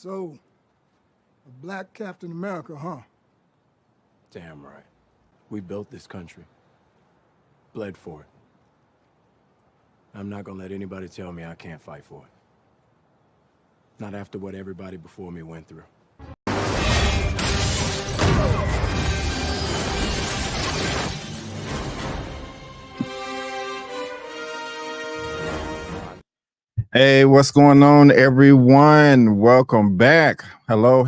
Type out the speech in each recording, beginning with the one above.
So, a black Captain America, huh? Damn right. We built this country. Bled for it. I'm not gonna let anybody tell me I can't fight for it. Not after what everybody before me went through. Hey, what's going on, everyone? Welcome back. Hello.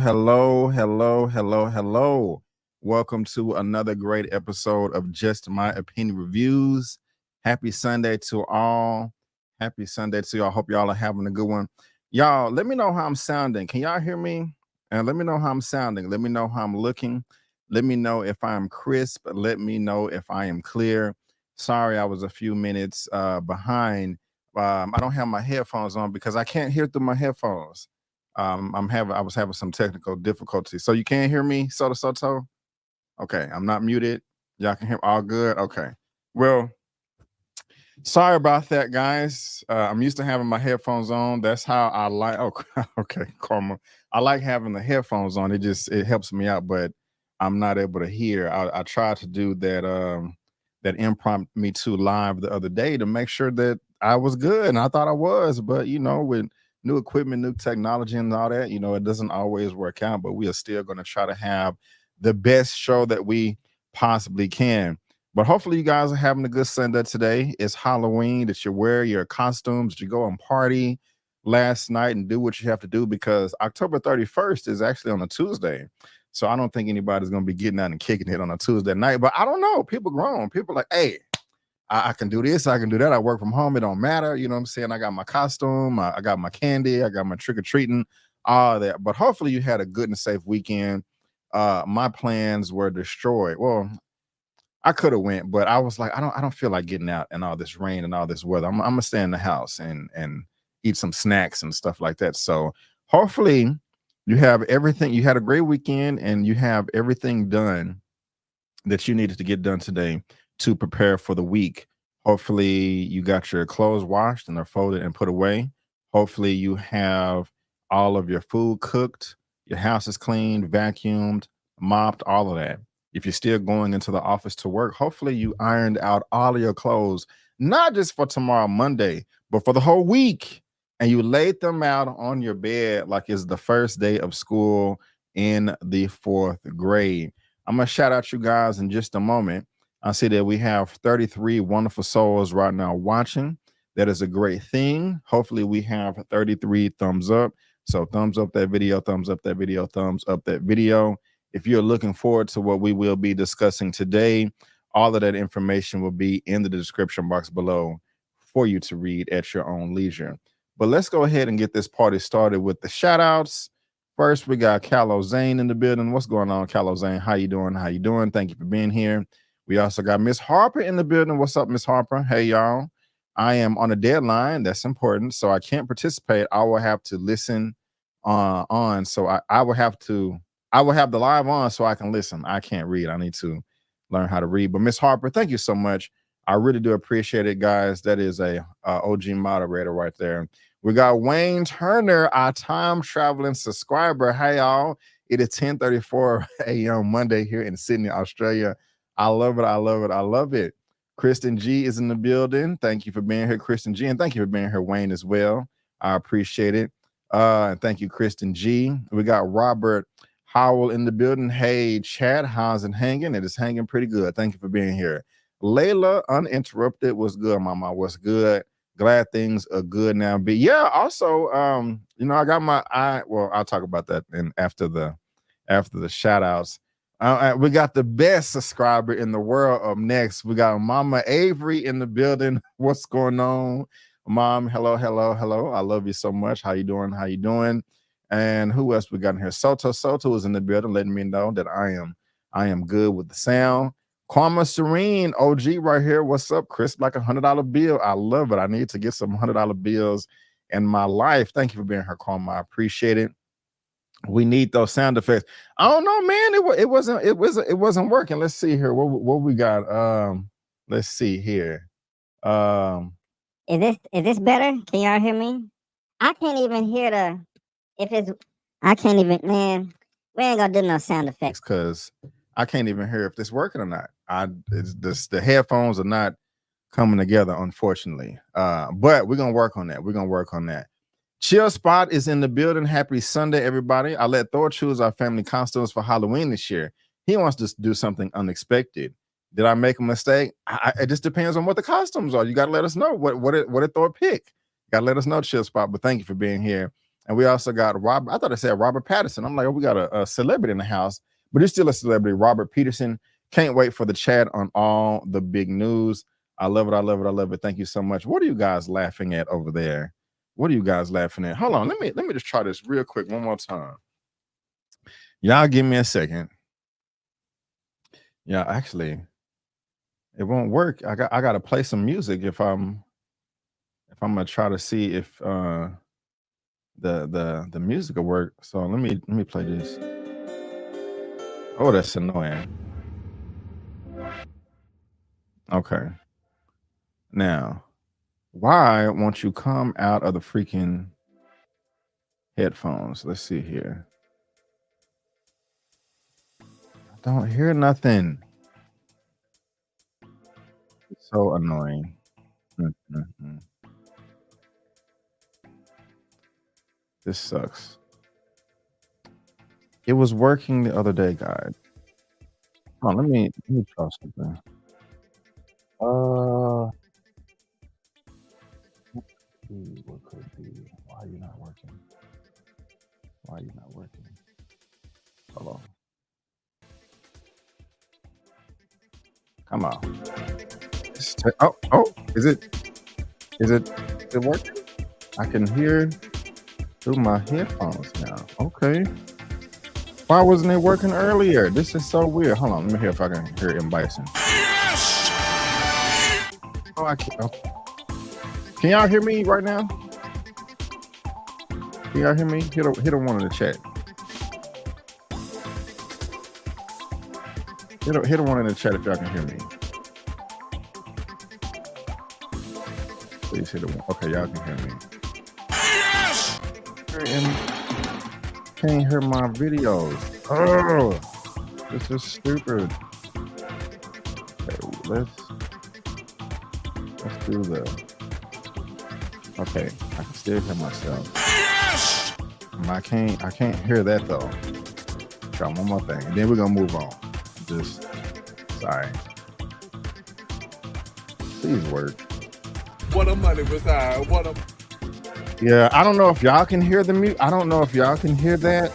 Welcome to another great episode of Just My Opinion Reviews. Happy Sunday to all. Happy Sunday to y'all. Hope y'all are having a good one. Y'all, let me know how I'm sounding. Can y'all hear me? And let me know how I'm sounding. Let me know how I'm looking. Let me know if I'm crisp. Let me know if I am clear. Sorry, I was a few minutes behind. I don't have my headphones on because I can't hear through my headphones. I was having some technical difficulties. So you can't hear me, Soto? Okay, I'm not muted. Y'all can hear all good? Okay. Well, sorry about that, guys. I'm used to having my headphones on. That's how I like. Oh, okay, Karma. I like having the headphones on. It helps me out, but I'm not able to hear. I tried to do that impromptu live the other day to make sure that I was good, and I thought I was, but you know, with new equipment, new technology, and all that, you know, it doesn't always work out. But we are still going to try to have the best show that we possibly can. But hopefully, you guys are having a good Sunday today. It's Halloween. That you wear your costumes, that you go and party last night and do what you have to do, because October 31st is actually on a Tuesday. So I don't think anybody's going to be getting out and kicking it on a Tuesday night. But I don't know. People grown. People like, hey, I can do this, I can do that. I work from home. It don't matter. You know what I'm saying? I got my costume, I got my candy, I got my trick-or-treating, all that. But hopefully you had a good and safe weekend. My plans were destroyed. Well, I could have went, but I was like, I don't feel like getting out in all this rain and all this weather. I'm gonna stay in the house and eat some snacks and stuff like that. So hopefully you have everything. You had a great weekend and you have everything done that you needed to get done today to prepare for the week. Hopefully you got your clothes washed and they're folded and put away. Hopefully you have all of your food cooked, your house is cleaned, vacuumed, mopped, all of that. If you're still going into the office to work, hopefully you ironed out all of your clothes, not just for tomorrow, Monday, but for the whole week. And you laid them out on your bed like it's the first day of school in the 4th grade. I'm going to shout out you guys in just a moment. I see that we have 33 wonderful souls right now watching. That is a great thing. Hopefully we have 33 thumbs up. So thumbs up that video, thumbs up that video, thumbs up that video. If you're looking forward to what we will be discussing today, all of that information will be in the description box below for you to read at your own leisure. But let's go ahead and get this party started with the shout outs. First, we got Callow Zane in the building. What's going on, Callow Zane? How you doing? How you doing? Thank you for being here. We also got Miss Harper in the building. What's up, Miss Harper? Hey, y'all. I am on a deadline. That's important. So I can't participate. I will have to listen on. So I will have the live on so I can listen. I can't read. I need to learn how to read. But Miss Harper, thank you so much. I really do appreciate it, guys. That is a OG moderator right there. We got Wayne Turner, our time traveling subscriber. Hey, y'all. It is 10:34 a.m. Monday here in Sydney, Australia. I love it. I love it. I love it. Kristen G is in the building. Thank you for being here, Kristen G. And thank you for being here, Wayne, as well. I appreciate it. And thank you, Kristen G. We got Robert Howell in the building. Hey, chat, how's it hanging? It is hanging pretty good. Thank you for being here. Layla Uninterrupted. What's good, mama? What's good? Glad things are good now. But yeah, also, you know, I got my eye. Well, I'll talk about that after the shout outs. We got the best subscriber in the world up next. We got Mama Avery in the building. What's going on, Mom? Hello. I love you so much. How you doing? How you doing? And who else we got in here? Soto is in the building, letting me know that I am good with the sound. Karma Serene, OG right here. What's up, Chris? Like $100 bill. I love it. I need to get some $100 bills in my life. Thank you for being here, Karma. I appreciate it. We need those sound effects. I don't know, man. It wasn't working. Let's see here. What we got? Let's see here. Is this better? Can y'all hear me? I can't even hear if it's I can't even, man. We ain't gonna do no sound effects because I can't even hear if this working or not. The headphones are not coming together, unfortunately. But we're gonna work on that. We're gonna work on that. Chill Spot is in the building. Happy Sunday, everybody. I let Thor choose our family costumes for Halloween this year. He wants to do something unexpected. Did I make a mistake? It just depends on what the costumes are. You got to let us know what did Thor pick. Got to let us know, Chill Spot. But thank you for being here. And we also got Robert. I thought I said Robert Patterson. I'm like, oh, we got a celebrity in the house, but he's still a celebrity. Robert Peterson. Can't wait for the chat on all the big news. I love it. I love it. I love it. Thank you so much. What are you guys laughing at over there? What are you guys laughing at? Hold on. Let me just try this real quick one more time. Y'all give me a second. Yeah, actually, it won't work. I gotta play some music if I'm gonna try to see if the music will work. So let me play this. Oh, that's annoying. Okay. Now, why won't you come out of the freaking headphones? Let's see here. I don't hear nothing. It's so annoying. This sucks. It was working the other day, guys. Hold on, let me try something. What could be? Why are you not working? Why are you not working? Hold on. Come on. Oh, is it working? I can hear through my headphones now. Okay. Why wasn't it working earlier? This is so weird. Hold on, let me hear if I can hear M. Bison. Yes! Oh, I can't. Oh. Can y'all hear me right now? Can y'all hear me? Hit a one in the chat. Hit a one in the chat if y'all can hear me. Please hit a one. Okay, y'all can hear me. Yes! Can't hear my videos. Oh, this is stupid. Okay, let's do the. Okay, I can still hear myself. Yes! I can't hear that though. Try one more thing, and then we're gonna move on. Just sorry. Please work. What a money reside. What a. Yeah, I don't know if y'all can hear the mute. I don't know if y'all can hear that.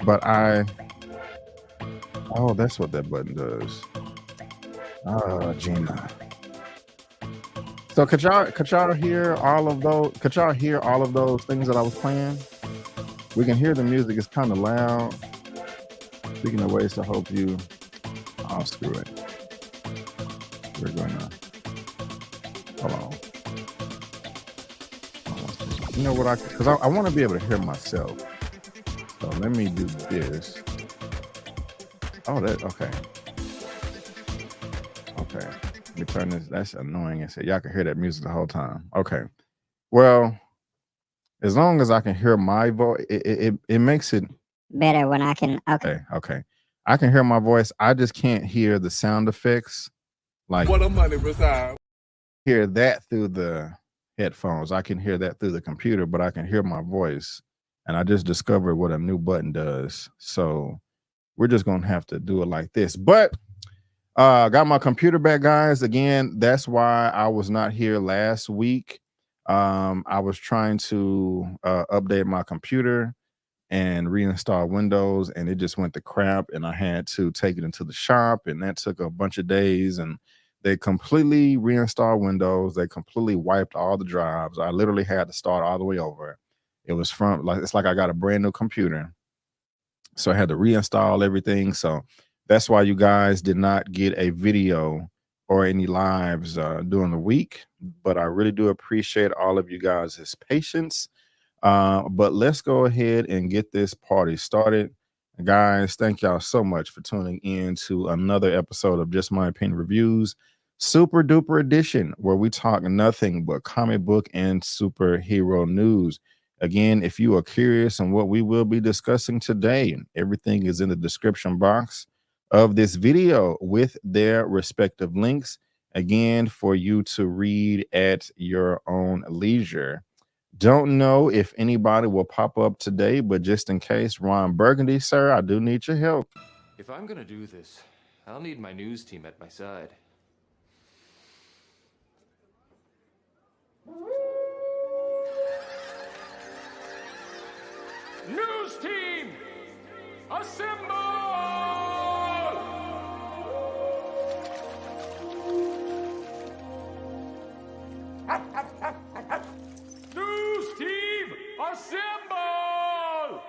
But oh, that's what that button does. Gina. So could y'all hear all of those? Could y'all hear all of those things that I was playing? We can hear the music. It's kind of loud. Speaking of ways to help you, oh, screw it. We're gonna hold on. You know what? Because I want to be able to hear myself. So let me do this. Oh, that okay. Okay. Let me turn this. That's annoying. I said y'all can hear that music the whole time. Okay. Well, as long as I can hear my voice, it makes it better when I can. Okay. I can hear my voice. I just can't hear the sound effects. Like what a money reside. Hear that through the headphones. I can hear that through the computer, but I can hear my voice. And I just discovered what a new button does. So we're just gonna have to do it like this. But got my computer back, guys. Again, that's why I was not here last week. I was trying to update my computer and reinstall Windows, and it just went to crap, and I had to take it into the shop, and that took a bunch of days, and they completely reinstalled Windows. They completely wiped all the drives. I literally had to start all the way over. It was from it's like I got a brand new computer, so I had to reinstall everything. So that's why you guys did not get a video or any lives during the week, but I really do appreciate all of you guys' patience. But let's go ahead and get this party started. Guys, thank y'all so much for tuning in to another episode of Just My Opinion Reviews, Super Duper Edition, where we talk nothing but comic book and superhero news. Again, if you are curious on what we will be discussing today, everything is in the description box of this video with their respective links, again, for you to read at your own leisure. Don't know if anybody will pop up today, but just in case, Ron Burgundy, sir, I do need your help. If I'm gonna do this, I'll need my news team at my side. News team, assemble! News team, assemble!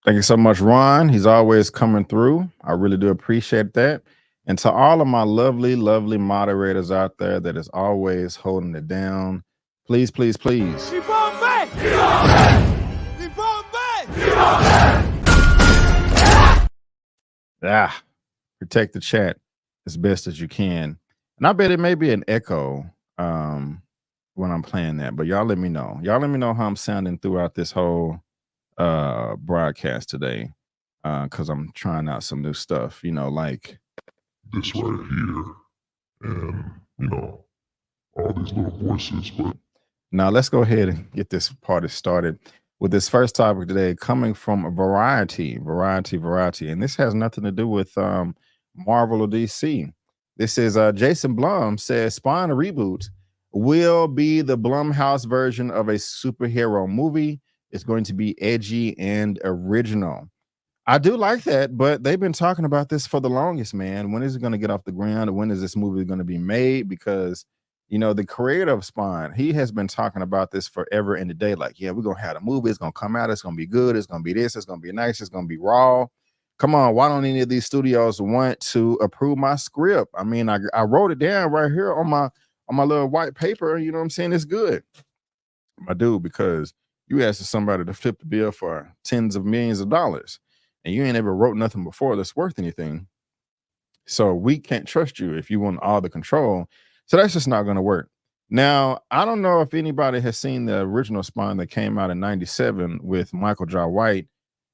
Thank you so much, Ron. He's always coming through. I really do appreciate that. And to all of my lovely, lovely moderators out there that is always holding it down, please, please, please. Protect the chat as best as you can. And I bet it may be an echo when I'm playing that, but y'all let me know. Y'all let me know how I'm sounding throughout this whole broadcast today, because I'm trying out some new stuff, you know, like this right here, and you know, all these little voices. But now let's go ahead and get this party started with this first topic today, coming from Variety, and this has nothing to do with Marvel or DC. This is Jason Blum says Spawn Reboot will be the Blumhouse version of a superhero movie. It's going to be edgy and original. I do like that, but they've been talking about this for the longest, man. When is it going to get off the ground? When is this movie going to be made? Because, you know, the creator of Spawn, he has been talking about this forever and a day. Like, yeah, we're going to have a movie. It's going to come out. It's going to be good. It's going to be this. It's going to be nice. It's going to be raw. Come on. Why don't any of these studios want to approve my script? I mean, I wrote it down right here on my little white paper. You know what I'm saying? It's good. I do, because you asked somebody to flip the bill for tens of millions of dollars, and you ain't ever wrote nothing before that's worth anything. So we can't trust you if you want all the control. So that's just not going to work. Now, I don't know if anybody has seen the original Spawn that came out in '97 with Michael Jai White.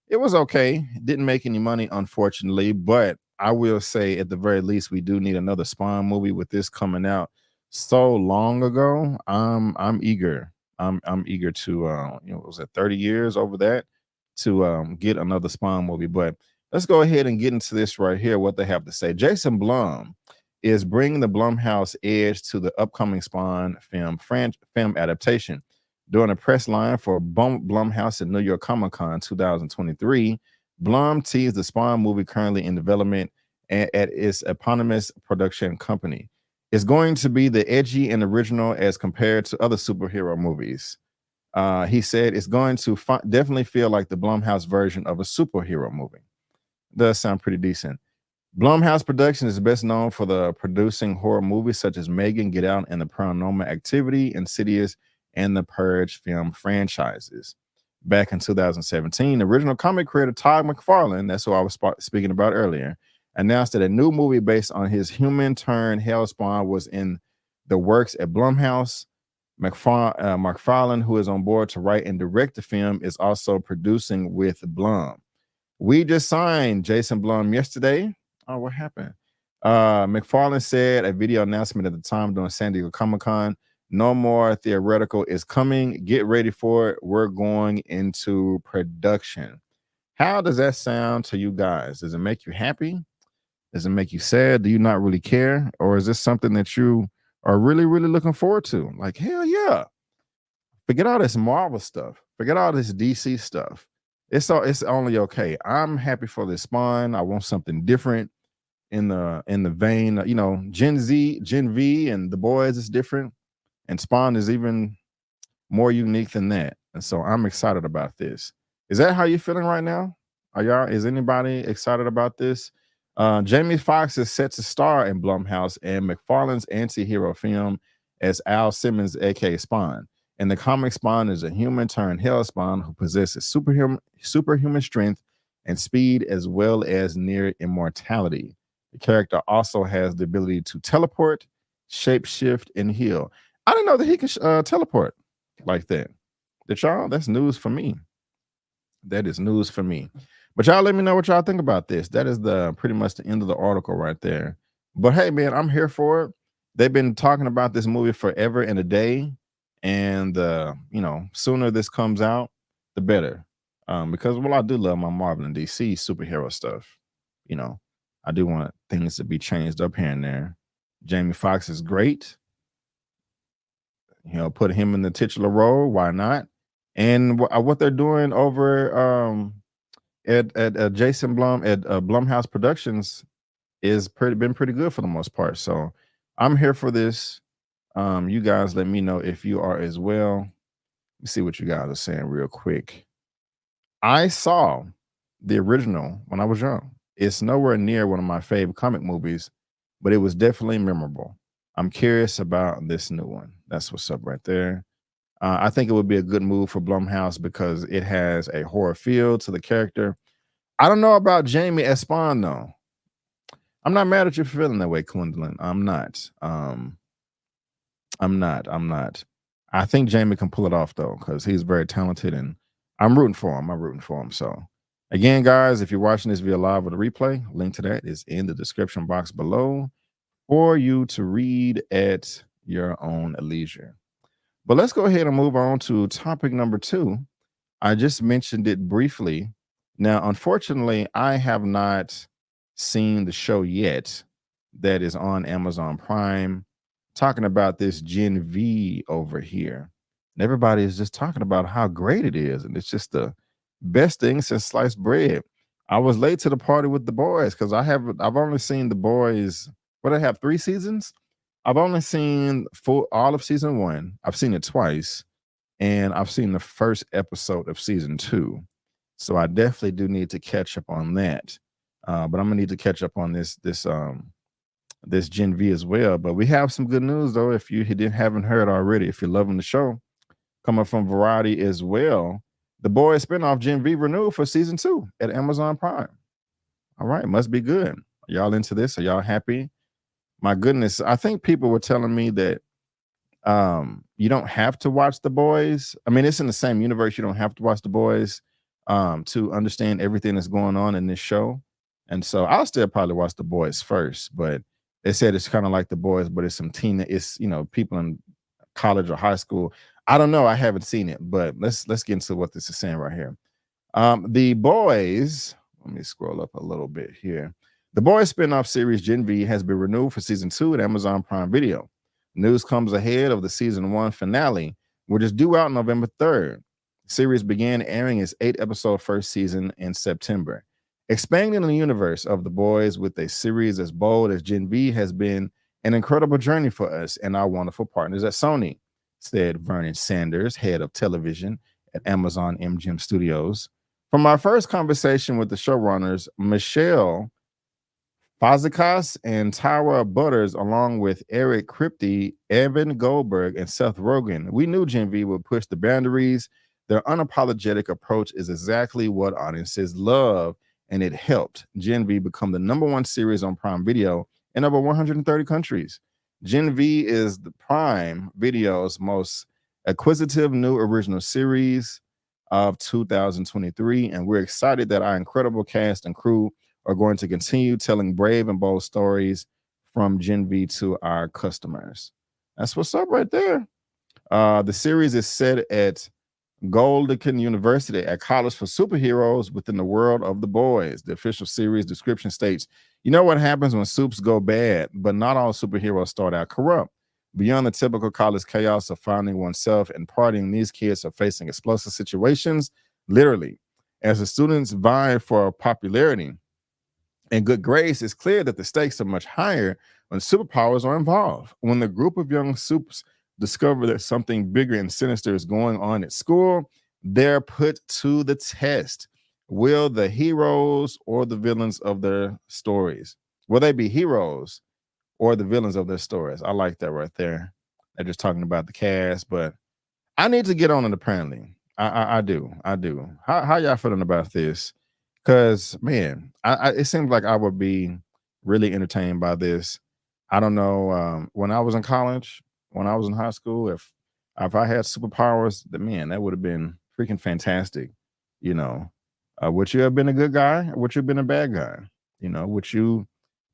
It was okay. It didn't make any money, unfortunately, but I will say at the very least, we do need another Spawn movie. With this coming out so long ago, I'm eager. I'm eager to, you know, was it 30 years over that to get another Spawn movie? But let's go ahead and get into this right here, what they have to say. Jason Blum is bringing the Blumhouse edge to the upcoming Spawn film adaptation. During a press line for Blumhouse at New York Comic-Con 2023, Blum teased the Spawn movie currently in development at its eponymous production company. It's going to be the edgy and original as compared to other superhero movies. He said it's going to definitely feel like the Blumhouse version of a superhero movie. Does sound pretty decent. Blumhouse Production is best known for the producing horror movies such as Megan, Get Out, and The Paranormal Activity, Insidious, and the Purge film franchises. Back in 2017, original comic creator Todd McFarlane, that's who I was speaking about earlier, announced that a new movie based on his human-turned Hellspawn was in the works at Blumhouse. McFarlane, who is on board to write and direct the film, is also producing with Blum. We just signed Jason Blum yesterday. Oh, what happened? McFarlane said a video announcement at the time during San Diego Comic-Con, "No more theoretical is coming. Get ready for it. We're going into production." How does that sound to you guys? Does it make you happy? Does it make you sad? Do you not really care? Or is this something that you are really, really looking forward to? Like, hell yeah. Forget all this Marvel stuff. Forget all this DC stuff. It's only okay. I'm happy for this Spawn. I want something different in the vein, you know, Gen V and The Boys is different. And Spawn is even more unique than that. And so I'm excited about this. Is that how you're feeling right now? Is anybody excited about this? Jamie Foxx is set to star in Blumhouse and McFarlane's anti-hero film as Al Simmons, aka Spawn. And the comic, Spawn is a human-turned Hellspawn who possesses superhuman strength and speed, as well as near immortality. The character also has the ability to teleport, shapeshift, and heal. I didn't know that he could teleport. like that. Did y'all? That's news for me. That is news for me. But y'all let me know what y'all think about this. That is the pretty much the end of the article right there. But hey, man, I'm here for it. They've been talking about this movie forever and a day. And you know, sooner this comes out, the better. Because well, I do love my Marvel and DC superhero stuff. You know, I do want things to be changed up here and there. Jamie Foxx is great. You know, put him in the titular role. Why not? And what they're doing over at Jason Blum at Blumhouse Productions is been pretty good for the most part. So I'm here for this. You guys let me know if you are as well. Let me see what you guys are saying real quick. I saw the original when I was young. It's nowhere near one of my favorite comic movies, but it was definitely memorable. I'm curious about this new one. That's what's up right there. I think it would be a good move for Blumhouse because it has a horror feel to the character. I don't know about Jamie as Spawn though. I'm not mad at you for feeling that way, Quindlin. I'm not. I'm not. I think Jamie can pull it off though, because he's very talented and I'm rooting for him. So again, guys, if you're watching this via live or the replay, link to that is in the description box below for you to read at your own leisure. But let's go ahead and move on to topic number 2. I just mentioned it briefly. Now, unfortunately, I have not seen the show yet that is on Amazon Prime, talking about this Gen V over here. And everybody is just talking about how great it is. And it's just the best thing since sliced bread. I was late to the party with the boys because I've only seen the boys. What, I have 3 seasons? I've only seen all of season 1. I've seen it twice, and I've seen the first episode of season 2. So I definitely do need to catch up on that. But I'm gonna need to catch up on this Gen V as well. But we have some good news though. If you haven't heard already, if you're loving the show, coming from Variety as well, the Boys spinoff Gen V renewed for season 2 at Amazon Prime. All right, must be good. Are y'all into this? Are y'all happy? My goodness, I think people were telling me that you don't have to watch The Boys. I mean, it's in the same universe. You don't have to watch The Boys to understand everything that's going on in this show. And so I'll still probably watch The Boys first, but they said it's kind of like The Boys, but it's people in college or high school. I don't know. I haven't seen it, but let's get into what this is saying right here. The Boys, let me scroll up a little bit here. The Boys spinoff series Gen V has been renewed for season 2 at Amazon Prime Video. News comes ahead of the season 1 finale, which is due out November 3rd. The series began airing its 8-episode first season in September. Expanding the universe of The Boys with a series as bold as Gen V has been an incredible journey for us and our wonderful partners at Sony, said Vernon Sanders, head of television at Amazon MGM Studios. From our first conversation with the showrunners, Michelle Fazekas and Tyra Butters, along with Eric Kripke, Evan Goldberg, and Seth Rogen, we knew Gen V would push the boundaries. Their unapologetic approach is exactly what audiences love, and it helped Gen V become the #1 series on Prime Video in over 130 countries. Gen V is the Prime Video's most acquisitive new original series of 2023, and we're excited that our incredible cast and crew are going to continue telling brave and bold stories from Gen V to our customers. That's what's up right there. The series is set at Golden University, a college for superheroes within the world of The Boys. The official series description states, you know what happens when soups go bad, but not all superheroes start out corrupt. Beyond the typical college chaos of finding oneself and partying, these kids are facing explosive situations, literally. As the students vie for popularity and good grades, it's clear that the stakes are much higher when superpowers are involved. When the group of young soups discover that something bigger and sinister is going on at school, they're put to the test. Will the heroes or the villains of their stories? Will they be heroes or the villains of their stories? I like that right there. They're just talking about the cast, but I need to get on it apparently. I do. How y'all feeling about this? Because, man, it seems like I would be really entertained by this. I don't know. When I was in college, when I was in high school, if If I had superpowers, then man, that would have been freaking fantastic. You know, would you have been a good guy or would you have been a bad guy? You know, would you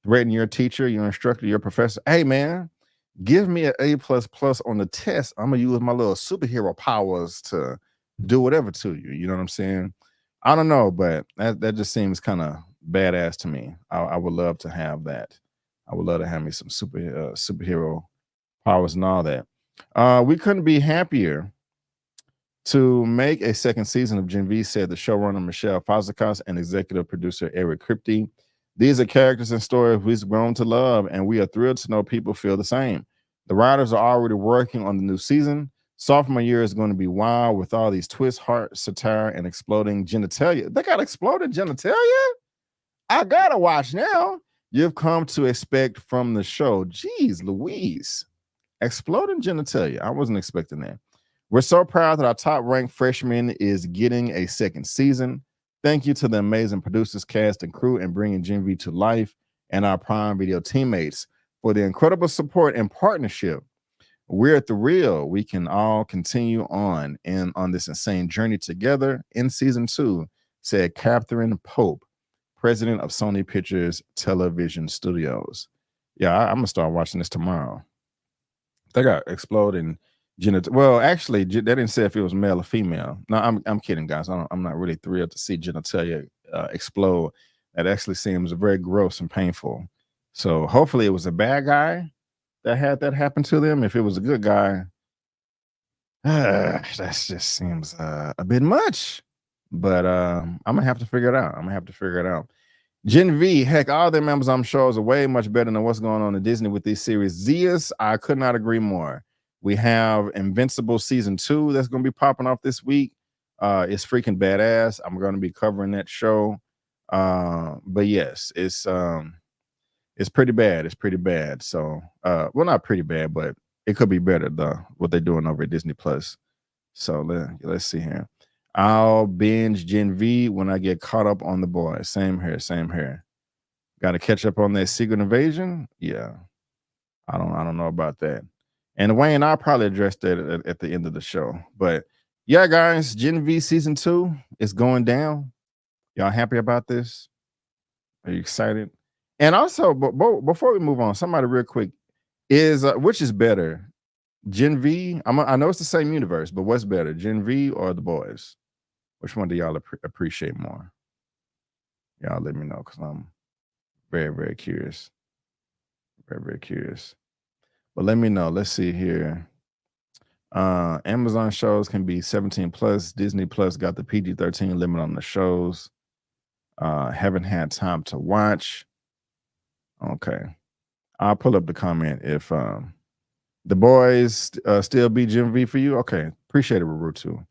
threaten your teacher, your instructor, your professor? Hey, man, give me an A++ on the test. I'm gonna use my little superhero powers to do whatever to you. You know what I'm saying? I don't know, but that just seems kind of badass to me. I would love to have that. I would love to have me some superhero powers and all that. We couldn't be happier to make a second season of Gen V, said the showrunner Michelle Fazekas and executive producer Eric Kripke. These are characters and stories we've grown to love, and we are thrilled to know people feel the same. The writers are already working on the new season. Sophomore year is going to be wild with all these twists, heart, satire, and exploding genitalia. They got exploded genitalia? I gotta watch now. You've come to expect from the show. Jeez Louise. Exploding genitalia. I wasn't expecting that. We're so proud that our top-ranked freshman is getting a second season. Thank you to the amazing producers, cast, and crew in bringing Gen V to life, and our Prime Video teammates for the incredible support and partnership. We're at the real. We can all continue on this insane journey together in season 2, said Catherine Pope, president of Sony Pictures Television Studios. Yeah, I'm gonna start watching this tomorrow. They got exploding genital. Well, actually, they didn't say if it was male or female. No, I'm kidding, guys. I'm not really thrilled to see genitalia explode. That actually seems very gross and painful. So hopefully it was a bad guy that had that happen to them. If it was a good guy, that just seems a bit much. But I'm gonna have to figure it out. Gen V, heck, all their Amazon shows are way much better than what's going on in Disney with these series. Zeus, I could not agree more. We have Invincible season 2 that's going to be popping off this week. It's freaking badass. I'm going to be covering that show. But yes, it's pretty bad. It's pretty bad. So, well, not pretty bad, but it could be better though. What they're doing over at Disney Plus. So let's see here. I'll binge Gen V when I get caught up on The Boys. Same here. Got to catch up on that Secret Invasion. Yeah, I don't know about that. And Wayne, I'll probably address that at the end of the show. But yeah, guys, Gen V season 2 is going down. Y'all happy about this? Are you excited? And also, before we move on, somebody real quick is which is better, Gen V? I know it's the same universe, but what's better, Gen V or The Boys? Which one do y'all appreciate more? Y'all let me know because I'm very, very curious. Very, very curious. But let me know. Let's see here. Amazon shows can be 17 plus. Disney Plus got the PG-13 limit on the shows. Haven't had time to watch. Okay. I'll pull up the comment if The Boys still be Gen V for you. Okay. Appreciate it, Reboot.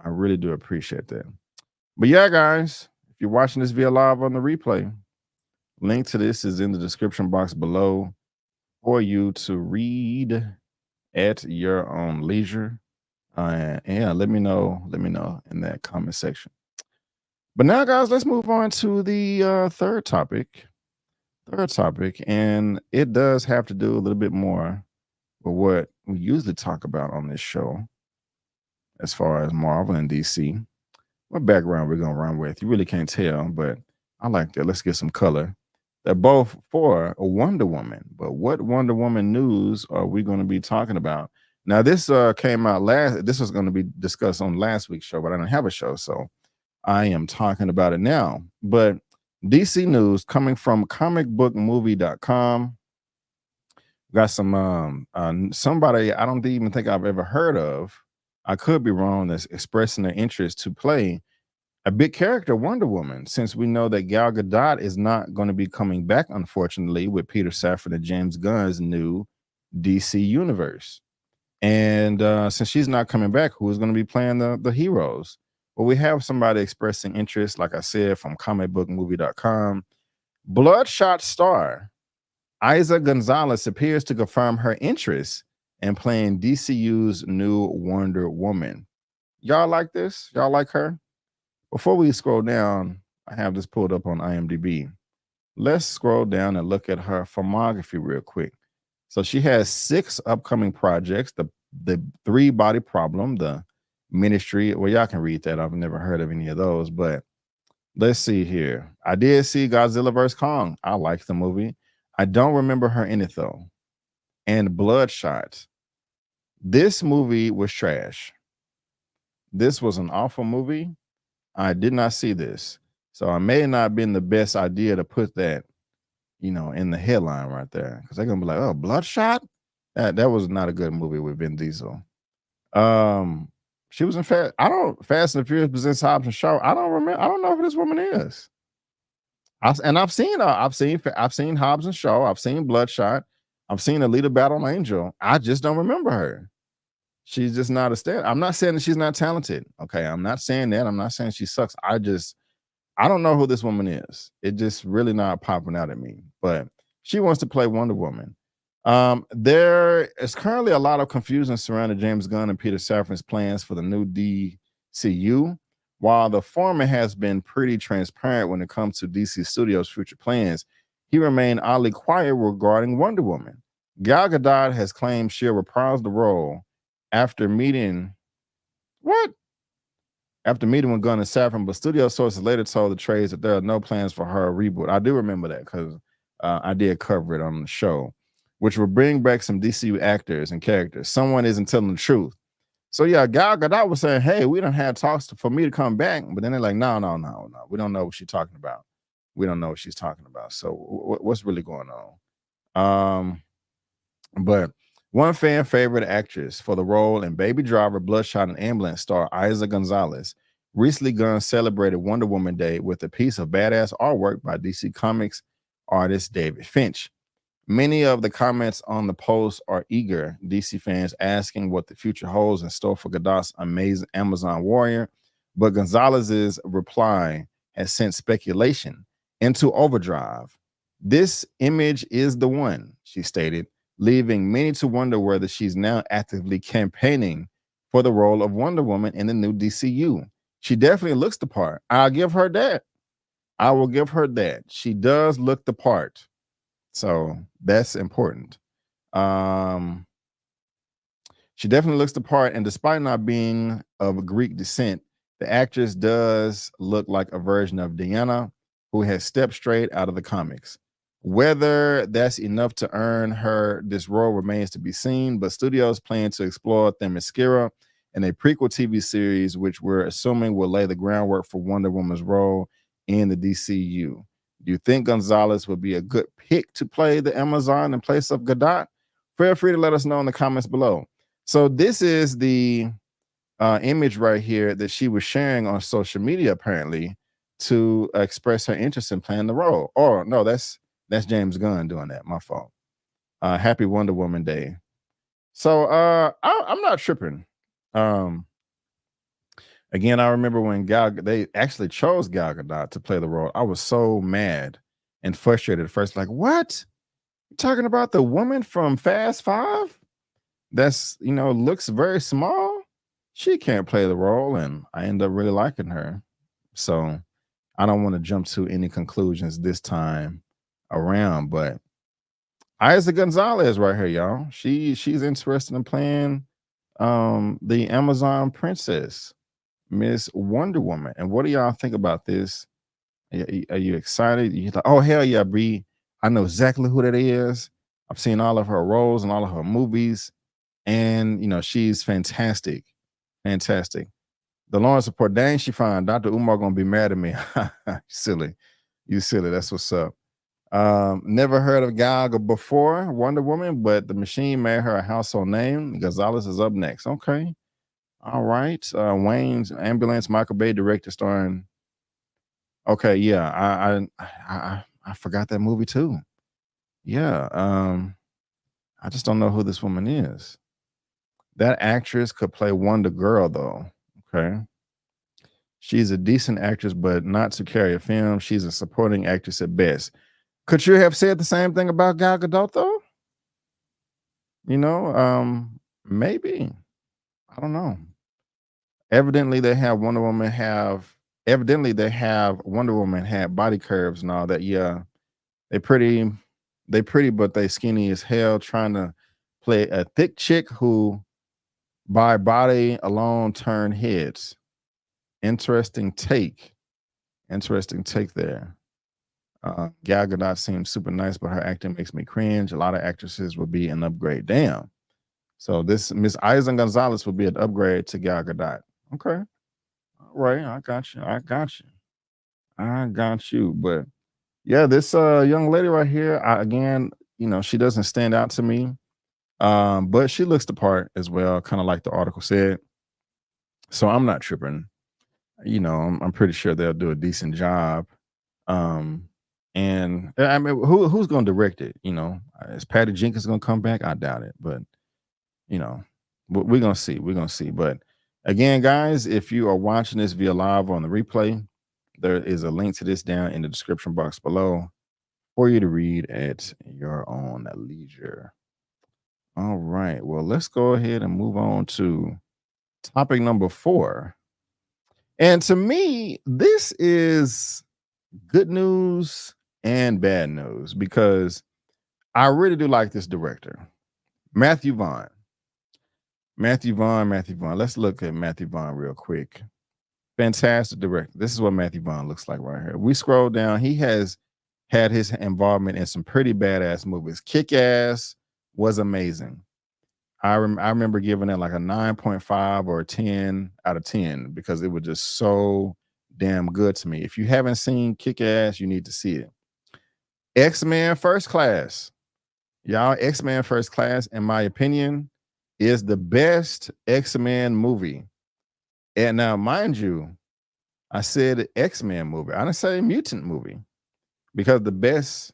I really do appreciate that. But yeah, guys, if you're watching this via live on the replay, link to this is in the description box below for you to read at your own leisure. And yeah, let me know in that comment section. But now, guys, let's move on to the third topic. And it does have to do a little bit more with what we usually talk about on this show as far as Marvel and DC. What background we're gonna run with? You really can't tell, but I like that. Let's get some color. They're both for a Wonder Woman, but what Wonder Woman news are we going to be talking about? Now, this came out this was going to be discussed on last week's show, but I didn't have a show, so I am talking about it now. But DC news coming from comicbookmovie.com. Got some somebody I don't even think I've ever heard of. I could be wrong, that's expressing their interest to play a big character, Wonder Woman, since we know that Gal Gadot is not going to be coming back, unfortunately, with Peter Safran and James Gunn's new DC universe. And since she's not coming back, who is going to be playing the heroes? Well, we have somebody expressing interest, like I said, from comicbookmovie.com. Bloodshot star Isa Gonzalez appears to confirm her interest in playing DCU's new Wonder Woman. Y'all like this? Y'all like her? Before we scroll down, I have this pulled up on IMDb. Let's scroll down and look at her filmography real quick. So she has 6 upcoming projects. The the 3-body problem, the ministry. Well, y'all can read that. I've never heard of any of those, but let's see here. I did see Godzilla vs. Kong. I liked the movie. I don't remember her in it though. And Bloodshot. This movie was trash. This was an awful movie. I did not see this. So it may not have been the best idea to put that, you know, in the headline right there. Because they're gonna be like, oh, Bloodshot? That was not a good movie with Vin Diesel. She was in Fast and the Furious presents Hobbs and Shaw. I don't remember. I don't know who this woman is. I've seen Hobbs and Shaw. I've seen Bloodshot. I've seen Alita Battle Angel. I just don't remember her. She's just not a stand. I'm not saying that she's not talented. Okay, I'm not saying that. I'm not saying she sucks. I don't know who this woman is. It just really not popping out at me. But she wants to play Wonder Woman. There is currently a lot of confusion surrounding James Gunn and Peter Safran's plans for the new DCU. While the former has been pretty transparent when it comes to DC Studios' future plans, he remained oddly quiet regarding Wonder Woman. Gal Gadot has claimed she'll reprise the role after meeting with Gunn and Safran, but studio sources later told the trades that there are no plans for her reboot. I do remember that because I did cover it on the show, which will bring back some DCU actors and characters. Someone isn't telling the truth. So yeah, Gal Gadot was saying, hey, we done had talks for me to come back, but then they're like, no. We don't know what she's talking about. We don't know what she's talking about. So what's really going on? But one fan favorite actress for the role in Baby Driver, Bloodshot, and Ambulance star Isa Gonzalez recently Gunn celebrated Wonder Woman Day with a piece of badass artwork by DC Comics artist David Finch. Many of the comments on the post are eager DC fans asking what the future holds in store for Gadot's amazing Amazon warrior, but Gonzalez's reply has sent speculation into overdrive. This image is the one, she stated, leaving many to wonder whether she's now actively campaigning for the role of Wonder Woman in the new DCU. She definitely looks the part. I'll give her that. I will give her that. She does look the part. So that's important. She definitely looks the part, and despite not being of Greek descent, the actress does look like a version of Diana, who has stepped straight out of the comics. Whether that's enough to earn her this role remains to be seen, but studios plan to explore Themyscira in a prequel TV series, which we're assuming will lay the groundwork for Wonder Woman's role in the DCU. Do you think Gonzalez would be a good pick to play the Amazon in place of Gadot? Feel free to let us know in the comments below. So this is the image right here that she was sharing on social media, apparently, to express her interest in playing the role. Or no, that's James Gunn doing that. My fault. Happy Wonder Woman Day. So I'm not tripping. Again, I remember when they actually chose Gal Gadot to play the role. I was so mad and frustrated at first. Like, what? You're talking about the woman from Fast Five? That's, looks very small. She can't play the role, and I end up really liking her. So I don't want to jump to any conclusions this time around, but Isa Gonzalez right here, y'all. She's interested in playing the Amazon princess, Miss Wonder Woman. And what do y'all think about this? Are you excited? You're like, oh, hell yeah, Bree. I know exactly who that is. I've seen all of her roles and all of her movies. And, she's fantastic. Fantastic. The Lawrence report, dang, she fine. Dr. Umar going to be mad at me. Silly. You silly. That's what's up. Never heard of Gal before Wonder Woman, but the machine made her a household name. Gonzalez is up next. Okay. All right. Wayne's Ambulance, Michael Bay director, starring. Okay, yeah. I forgot that movie too. Yeah. I just don't know who this woman is. That actress could play Wonder Girl though. Okay. She's a decent actress, but not to carry a film. She's a supporting actress at best. Could you have said the same thing about Gal Gadot though? Maybe. I don't know. Evidently they have Wonder Woman have body curves and all that. Yeah. They pretty, but they skinny as hell, trying to play a thick chick who By body alone turn heads. Interesting take. Interesting take there. Gal Gadot seems super nice, but her acting makes me cringe. A lot of actresses would be an upgrade. Damn. So this Miss Eisen Gonzalez would be an upgrade to Gal Gadot. Okay. All right. I got you. I got you. I got you. But yeah, this young lady right here, again, you know, she doesn't stand out to me. But she looks the part as well, kind of like the article said. So I'm not tripping. You know, I'm pretty sure they'll do a decent job. And I mean, who's going to direct it? You know, is Patty Jenkins going to come back? I doubt it, but you know, we're going to see. We're going to see. But again, guys, if you are watching this via live on the replay, there is a link to this down in the description box below for you to read at your own leisure. All right. Well, let's go ahead and move on to topic number 4. And to me, this is good news and bad news because I really do like this director, Matthew Vaughn. Matthew Vaughn. Let's look at Matthew Vaughn real quick. Fantastic director. This is what Matthew Vaughn looks like right here. We scroll down. He has had his involvement in some pretty badass movies. Kick-Ass was amazing. I remember giving it like a 9.5 or a 10 out of 10 because it was just so damn good to me. If you haven't seen Kick-Ass, you need to see it. X-Men First Class. Y'all, X-Men First Class, in my opinion, is the best X-Men movie. And now, mind you, I said X-Men movie. I didn't say mutant movie because the best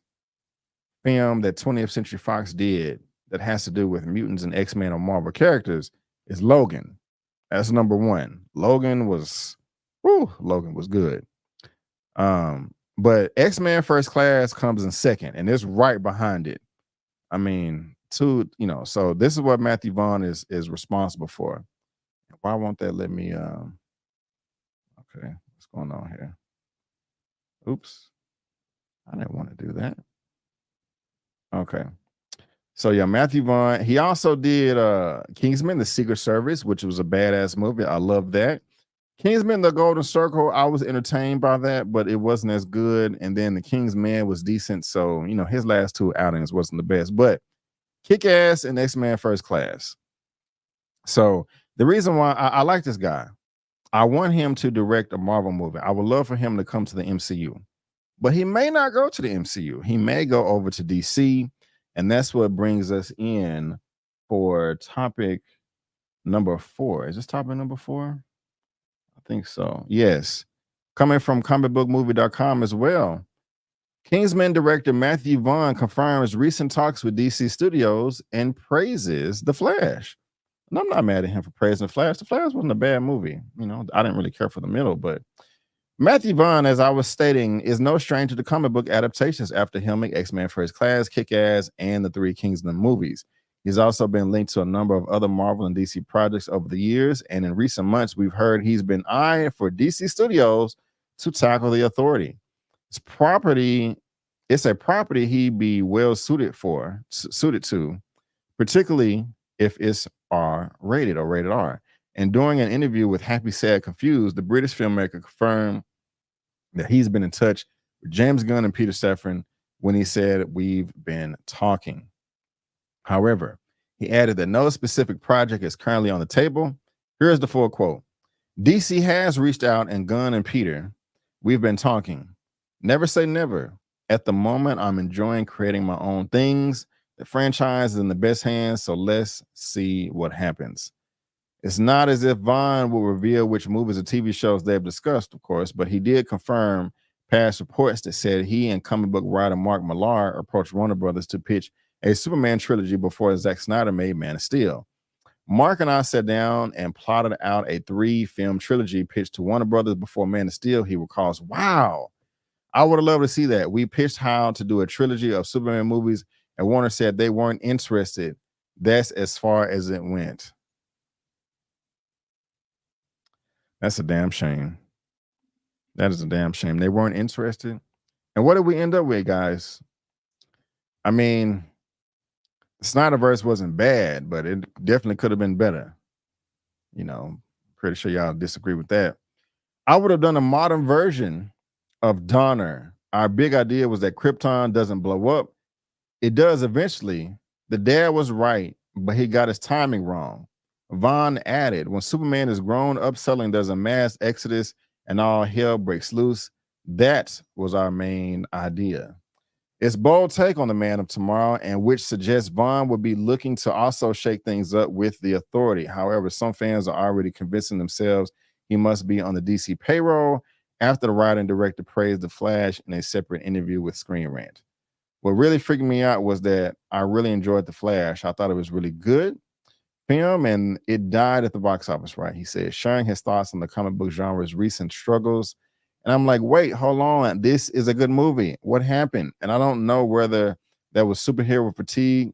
film that 20th Century Fox did that has to do with mutants and X-Men or Marvel characters is Logan. That's number 1. Logan was good. But X-Men First Class comes in second, and it's right behind it. I mean, so this is what Matthew Vaughn is responsible for. Why won't that let me okay, what's going on here? Oops. I didn't want to do that. Okay. So yeah, Matthew Vaughn. He also did Kingsman: The Secret Service, which was a badass movie. I love that. Kingsman: The Golden Circle. I was entertained by that, but it wasn't as good. And then The Kingsman was decent. So you know, his last 2 outings wasn't the best. But Kick-Ass and X-Men First Class. So the reason why I like this guy, I want him to direct a Marvel movie. I would love for him to come to the MCU, but he may not go to the MCU. He may go over to DC. And that's what brings us in for topic number 4. Is this topic number 4? I think so. Yes. Coming from comicbookmovie.com as well. Kingsman director Matthew Vaughn confirms recent talks with DC Studios and praises The Flash. And I'm not mad at him for praising The Flash. The Flash wasn't a bad movie. You know, I didn't really care for the middle, but Matthew Vaughn, as I was stating, is no stranger to comic book adaptations after filming X-Men First Class, Kick-Ass, and the 3 Kingsman movies. He's also been linked to a number of other Marvel and DC projects over the years, and in recent months, we've heard he's been eyeing for DC Studios to tackle the Authority. It's a property he'd be well suited to, particularly if it's R-rated or rated R. And during an interview with Happy, Sad, Confused, the British filmmaker confirmed that he's been in touch with James Gunn and Peter Safran when he said, "We've been talking." However, he added that no specific project is currently on the table. Here's the full quote. DC has reached out, and Gunn and Peter, we've been talking. Never say never. At the moment, I'm enjoying creating my own things. The franchise is in the best hands, so let's see what happens. It's not as if Vaughn will reveal which movies or TV shows they've discussed, of course, but he did confirm past reports that said he and comic book writer Mark Millar approached Warner Brothers to pitch a Superman trilogy before Zack Snyder made Man of Steel. Mark and I sat down and plotted out a 3-film trilogy pitched to Warner Brothers before Man of Steel. He recalls, "Wow, I would have loved to see that. We pitched how to do a trilogy of Superman movies, and Warner said they weren't interested. That's as far as it went." That's a damn shame. That is a damn shame. They weren't interested. And what did we end up with, guys? I mean, Snyderverse wasn't bad, but it definitely could have been better. You know, pretty sure y'all disagree with that. I would have done a modern version of Donner. Our big idea was that Krypton doesn't blow up. It does eventually. The dad was right, but he got his timing wrong. Vaughn added, when Superman is grown up selling, there's a mass exodus and all hell breaks loose. That was our main idea. It's bold take on the Man of Tomorrow, and which suggests Vaughn would be looking to also shake things up with the Authority. However, some fans are already convincing themselves he must be on the DC payroll after the writer and director praised The Flash in a separate interview with Screen Rant. What really freaked me out was that I really enjoyed The Flash. I thought it was really good film, and it died at the box office, right? He said, sharing his thoughts on the comic book genre's recent struggles. And I'm like, wait, hold on. This is a good movie. What happened? And I don't know whether that was superhero fatigue.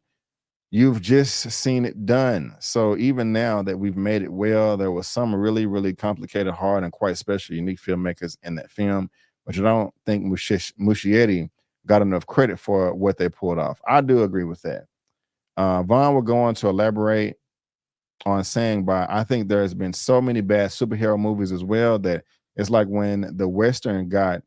You've just seen it done. So even now that we've made it well, there was some really, really complicated, hard, and quite special, unique filmmakers in that film, which I don't think Muschietti got enough credit for what they pulled off. I do agree with that. Vaughn will go on to elaborate on saying, but I think there's been so many bad superhero movies as well that it's like when the Western got,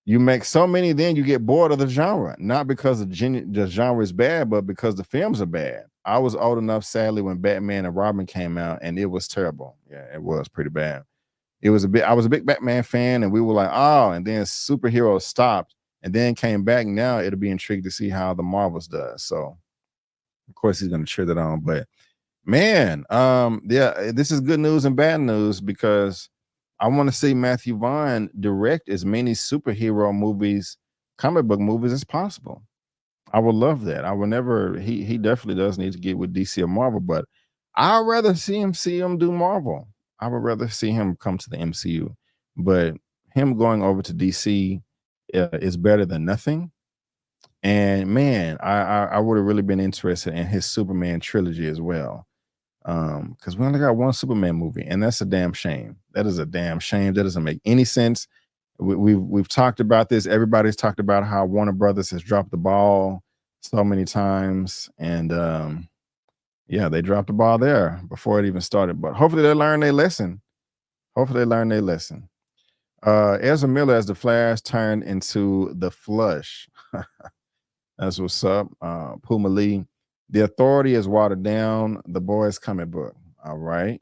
you make so many, then you get bored of the genre, not because the genre is bad, but because the films are bad. I was old enough, sadly, when Batman and Robin came out, and it was terrible. Yeah, it was pretty bad. I was a big Batman fan, and we were like, oh, and then superheroes stopped and then came back. Now it'll be intrigued to see how the Marvels does. So of course he's going to cheer that on, but man, yeah, this is good news and bad news because I want to see Matthew Vaughn direct as many superhero movies, comic book movies as possible. I would love that. I would never, he definitely does need to get with DC or Marvel, but I'd rather see him do Marvel. I would rather see him come to the MCU, but him going over to DC is better than nothing. And man, I would have really been interested in his Superman trilogy as well. Because we only got one Superman movie, and that's a damn shame. That is a damn shame. That doesn't make any sense. We've talked about this. Everybody's talked about how Warner Brothers has dropped the ball so many times, and yeah, they dropped the ball there before it even started. But hopefully they learn their lesson. Ezra Miller as the Flash turned into the Flush. That's what's up. Puma Lee. The Authority is watered down. The Boys comic book. All right.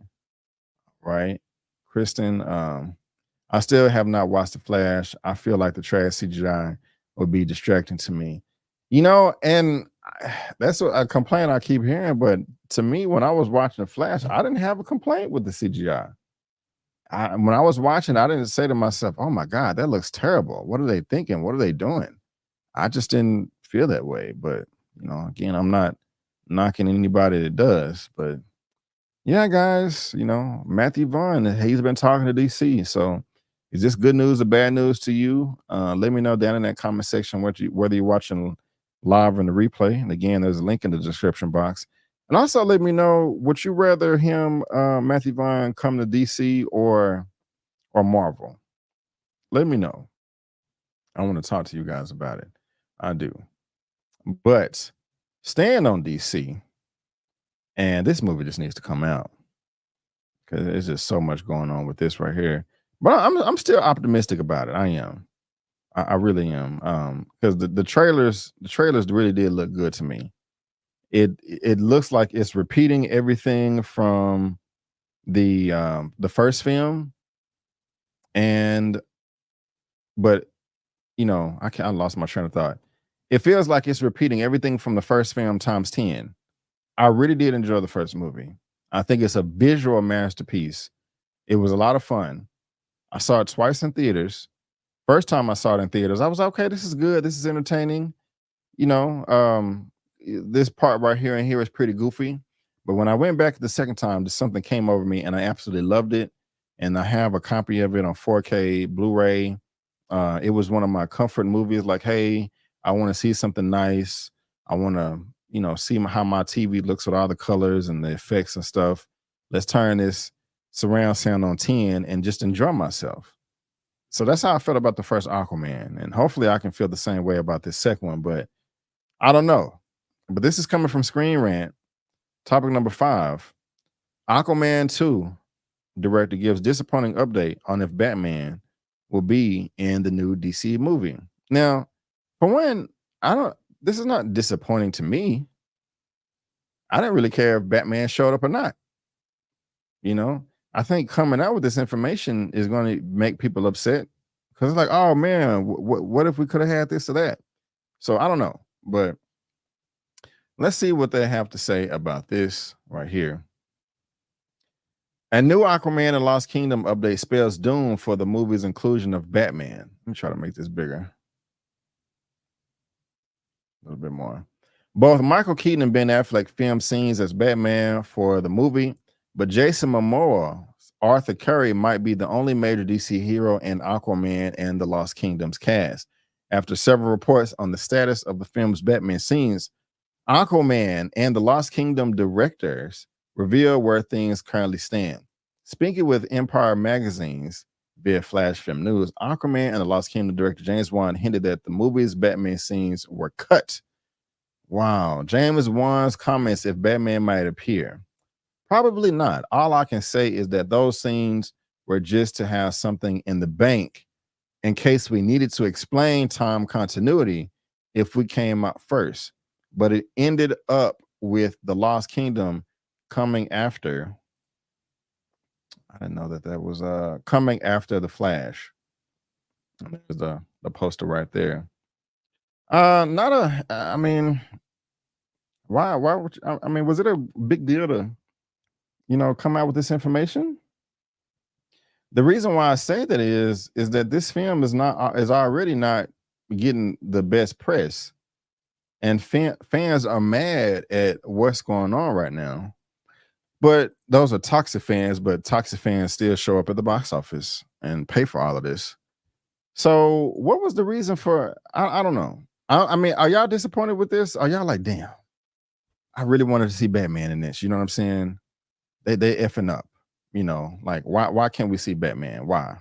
Right. Kristen, I still have not watched The Flash. I feel like the trash CGI would be distracting to me. You know, and that's a complaint I keep hearing. But to me, when I was watching The Flash, I didn't have a complaint with the CGI. When I was watching, I didn't say to myself, oh my God, that looks terrible. What are they thinking? What are they doing? I just didn't feel that way. But, you know, again, I'm not knocking anybody that does, but yeah, guys, you know, Matthew Vaughn, he's been talking to DC. So is this good news or bad news to you? Let me know down in that comment section whether you're watching live or in the replay. And again, there's a link in the description box. And also let me know, would you rather him, Matthew Vaughn, come to DC or Marvel? Let me know. I want to talk to you guys about it. I do. But staying on DC, and this movie just needs to come out because there's just so much going on with this right here. But I'm still optimistic about it. I am. I really am. Because the trailers really did look good to me. It looks like it's repeating everything from the first film, but you know, I lost my train of thought. It feels like it's repeating everything from the first film times 10. I really did enjoy the first movie. I think it's a visual masterpiece. It was a lot of fun. I saw it twice in theaters. First time I saw it in theaters, I was like, okay, this is good. This is entertaining. You know, this part right here and here is pretty goofy. But when I went back the second time, just something came over me and I absolutely loved it. And I have a copy of it on 4K Blu-ray. It was one of my comfort movies. Like, hey, I want to see something nice. I want to, you know, see how my TV looks with all the colors and the effects and stuff. Let's turn this surround sound on 10 and just enjoy myself. So that's how I felt about the first Aquaman. And hopefully I can feel the same way about this second one, but I don't know. But this is coming from Screen Rant. Topic number 5. Aquaman 2 director gives disappointing update on if Batman will be in the new DC movie. Now, for one, this is not disappointing to me. I didn't really care if Batman showed up or not. You know, I think coming out with this information is going to make people upset because it's like, oh man, what if we could have had this or that? So I don't know, but let's see what they have to say about this right here. A new Aquaman and Lost Kingdom update spells doom for the movie's inclusion of Batman. Let me try to make this bigger. A little bit more. Both Michael Keaton and Ben Affleck filmed scenes as Batman for the movie, but Jason Momoa's Arthur Curry might be the only major DC hero in Aquaman and the Lost Kingdom's cast. After several reports on the status of the film's Batman scenes, Aquaman and the Lost Kingdom directors reveal where things currently stand. Speaking with Empire Magazine's via Flash Film News, Aquaman and the Lost Kingdom director James Wan hinted that the movie's Batman scenes were cut. Wow. James Wan's comments if Batman might appear. Probably not. All I can say is that those scenes were just to have something in the bank in case we needed to explain time continuity if we came out first. But it ended up with the Lost Kingdom coming after. I didn't know that was coming after the Flash. There's the poster right there. I mean, why would you, I mean, was it a big deal to, come out with this information? The reason why I say that is that this film is already not getting the best press, and fans are mad at what's going on right now. But those are toxic fans, but toxic fans still show up at the box office and pay for all of this. So what was the reason for, I don't know. I mean, are y'all disappointed with this? Are y'all like, damn, I really wanted to see Batman in this. You know what I'm saying? They effing up, like why can't we see Batman? Why?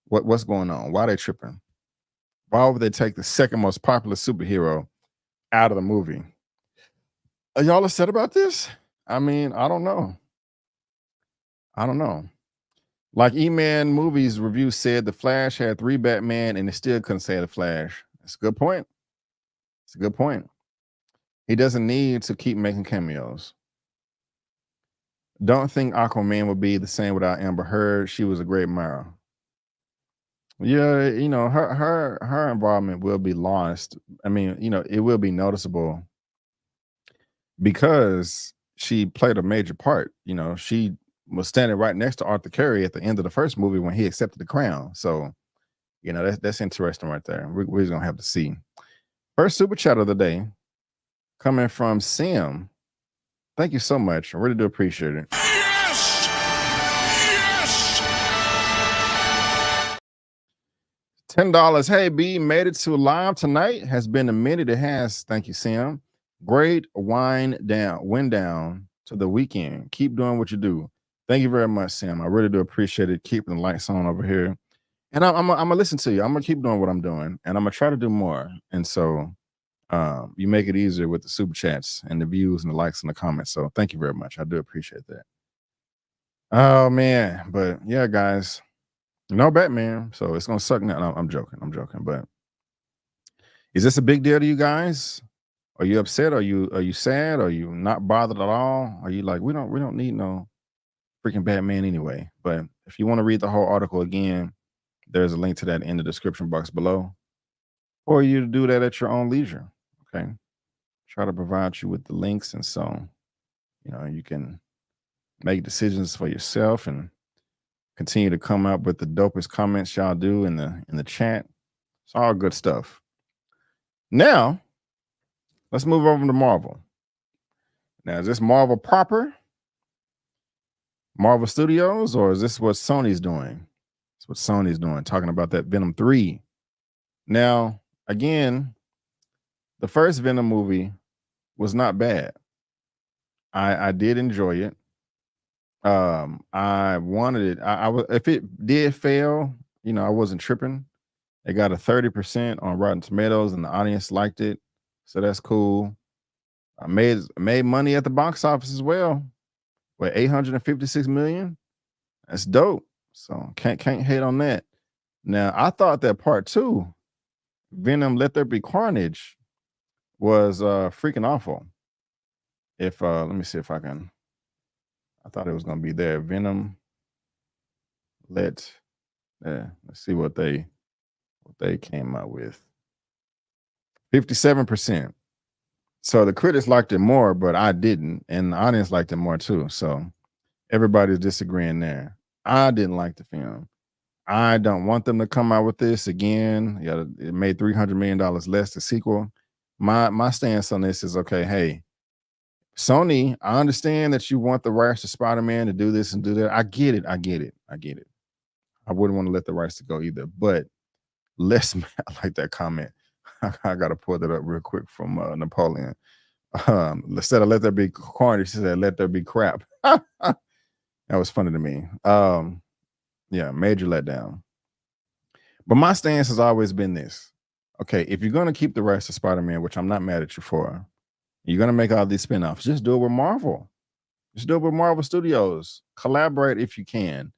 What's going on? Why are they tripping? Why would they take the second most popular superhero out of the movie? Are y'all upset about this? I mean, I don't know. Like Eman Movies review said, the Flash had 3 Batman and it still couldn't say the Flash. That's a good point. He doesn't need to keep making cameos. Don't think Aquaman would be the same without Amber Heard. She was a great Mara. Yeah, her involvement will be lost. I mean, it will be noticeable because she played a major part. She was standing right next to Arthur Curry at the end of the first movie when he accepted the crown. So, that's interesting right there. We're just gonna have to see. First super chat of the day coming from Sam. Thank you so much. I really do appreciate it. Yes! $10. Hey, B, made it to live tonight. Has been a minute. It has. Thank you, Sam. Great wind down to the weekend. Keep doing what you do. Thank you very much, Sam. I really do appreciate it. Keeping the lights on over here. And I'm gonna listen to you. I'm gonna keep doing what I'm doing, and I'm gonna try to do more. And so you make it easier with the super chats and the views and the likes and the comments. So thank you very much. I do appreciate that. Oh man, but yeah, guys, no Batman, so it's gonna suck now. No, I'm joking. But is this a big deal to you guys? Are you upset? Are you sad? Are you not bothered at all? Are you like, we don't need no freaking Batman anyway? But if you want to read the whole article again, there's a link to that in the description box below, or you to do that at your own leisure. Okay, try to provide you with the links, and so you can make decisions for yourself and continue to come up with the dopest comments y'all do in the chat. It's all good stuff. Now let's move over to Marvel. Now, is this Marvel proper? Marvel Studios, or is this what Sony's doing? It's what Sony's doing, talking about that Venom 3. Now, again, the first Venom movie was not bad. I did enjoy it. I wanted it. I if it did fail, I wasn't tripping. It got a 30% on Rotten Tomatoes, and the audience liked it, so that's cool. I made money at the box office as well. With 856 million, that's dope. So can't hate on that. Now I thought that part 2, Venom Let There Be Carnage, was freaking awful. If let me see if I can. I thought it was gonna be there. Venom Let. Yeah, let's see what they came out with. 57%. So the critics liked it more, but I didn't, and the audience liked it more too. So everybody's disagreeing there. I didn't like the film. I don't want them to come out with this again. Yeah, it made $300 million less, the sequel. My stance on this is, okay, hey, Sony, I understand that you want the rights to Spider-Man to do this and do that. I get it. I wouldn't want to let the rights to go either, but let's I like that comment. I gotta pull that up real quick from Napoleon. Instead of let there be carnage, she said let there be crap. That was funny to me. Yeah, major letdown. But my stance has always been this. Okay, if you're gonna keep the rights to Spider-Man, which I'm not mad at you for, you're gonna make all these spin-offs, just do it with Marvel. Just do it with Marvel Studios. Collaborate if you can.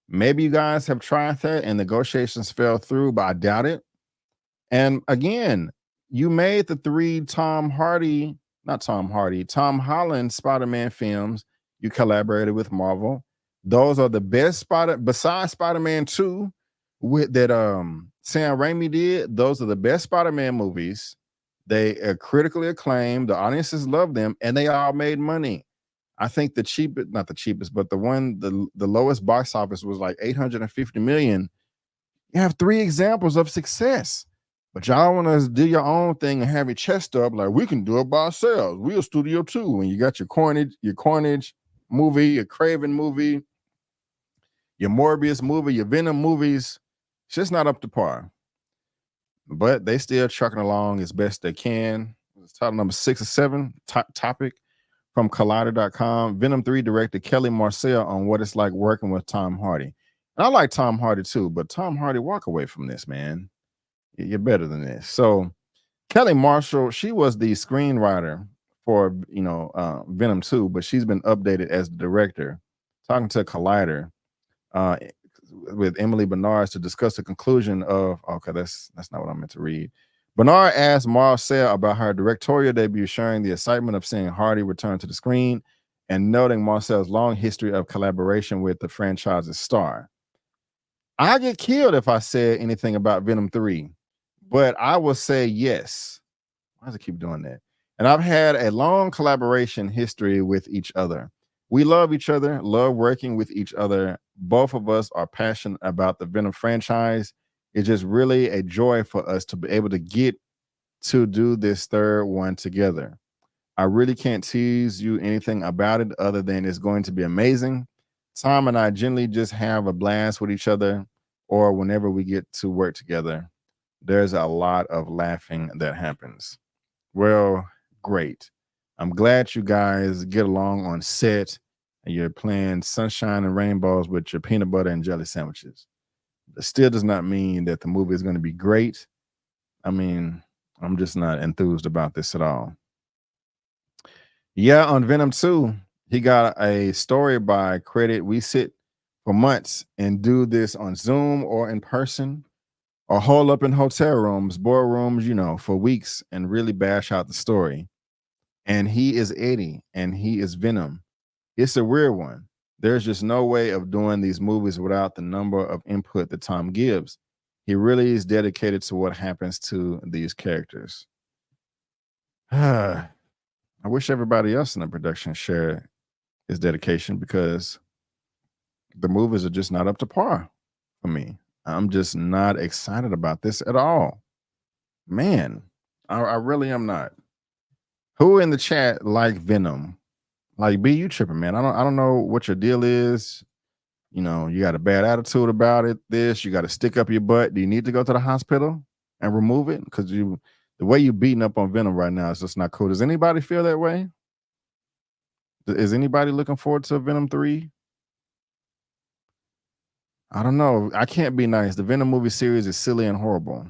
Maybe you guys have tried that and negotiations fell through, but I doubt it. And again, you made the 3 Tom Holland Spider-Man films. You collaborated with Marvel. Those are the best besides Spider-Man 2 that Sam Raimi did. Those are the best Spider-Man movies. They are critically acclaimed. The audiences love them, and they all made money. I think the cheapest, not the cheapest, but the lowest box office was like 850 million. You have 3 examples of success. But y'all want to do your own thing and have your chest up like we can do it by ourselves. We're a studio too. When you got your Carnage movie, your Craven movie, your Morbius movie, your Venom movies, it's just not up to par. But they still trucking along as best they can. It's title number 6 or 7 topic from Collider.com. Venom 3 director Kelly Marcel on what it's like working with Tom Hardy. And I like Tom Hardy too, but Tom Hardy, walk away from this, man. You're better than this. So Kelly Marshall, she was the screenwriter for Venom 2, but she's been updated as the director. Talking to Collider with Emily Bernard to discuss the conclusion of that's not what I meant to read. Bernard asked Marcel about her directorial debut, sharing the excitement of seeing Hardy return to the screen and noting Marcel's long history of collaboration with the franchise's star. I get killed if I said anything about Venom 3. But I will say yes. Why does it keep doing that? And I've had a long collaboration history with each other. We love each other, love working with each other. Both of us are passionate about the Venom franchise. It's just really a joy for us to be able to get to do this 3rd one together. I really can't tease you anything about it other than it's going to be amazing. Tom and I generally just have a blast with each other, or whenever we get to work together. There's a lot of laughing that happens. Well, great. I'm glad you guys get along on set and you're playing sunshine and rainbows with your peanut butter and jelly sandwiches. It still does not mean that the movie is going to be great. I mean, I'm just not enthused about this at all. Yeah, on Venom 2, he got a story by credit. We sit for months and do this on Zoom or in person, or hole up in hotel rooms, boardrooms, for weeks and really bash out the story. And he is Eddie and he is Venom. It's a weird one. There's just no way of doing these movies without the number of input that Tom gives. He really is dedicated to what happens to these characters. I wish everybody else in the production shared his dedication, because the movies are just not up to par for me. I'm just not excited about this at all. Man, I really am not. Who in the chat like Venom? Like, B, you tripping, man. I don't know what your deal is. You got a bad attitude about it. You got to stick up your butt. Do you need to go to the hospital and remove it? Because the way you beating up on Venom right now is just not cool. Does anybody feel that way? Is anybody looking forward to Venom 3? I don't know. I can't be nice. The Venom movie series is silly and horrible.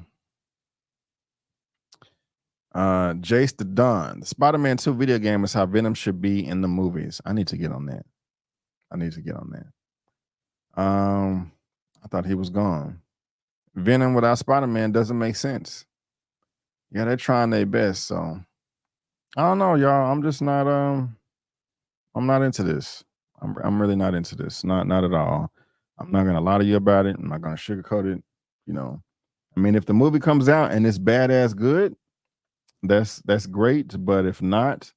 Jace the Don. The Spider-Man 2 video game is how Venom should be in the movies. I need to get on that. I need to get on that. I thought he was gone. Venom without Spider-Man doesn't make sense. Yeah, they're trying their best. So I don't know, y'all. I'm just not. I'm not into this. I'm really not into this. Not at all. I'm not gonna lie to you about it. I'm not gonna sugarcoat it. You know, I mean, if the movie comes out and it's badass good, that's great. But if not,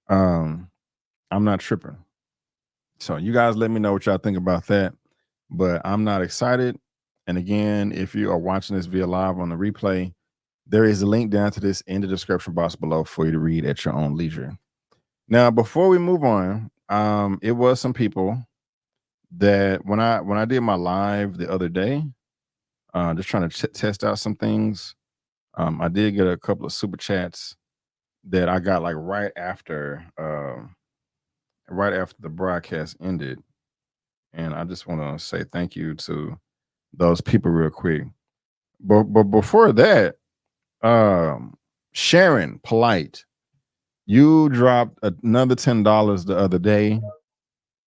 I'm not tripping. So you guys let me know what y'all think about that. But I'm not excited. And again, if you are watching this via live on the replay, there is a link down to this in the description box below for you to read at your own leisure. Now, before we move on, it was some people that when I did my live the other day, just trying to test out some things, I did get a couple of super chats that I got like right after the broadcast ended, and I just want to say thank you to those people real quick. But before that, Sharon Polite, you dropped another $10 the other day,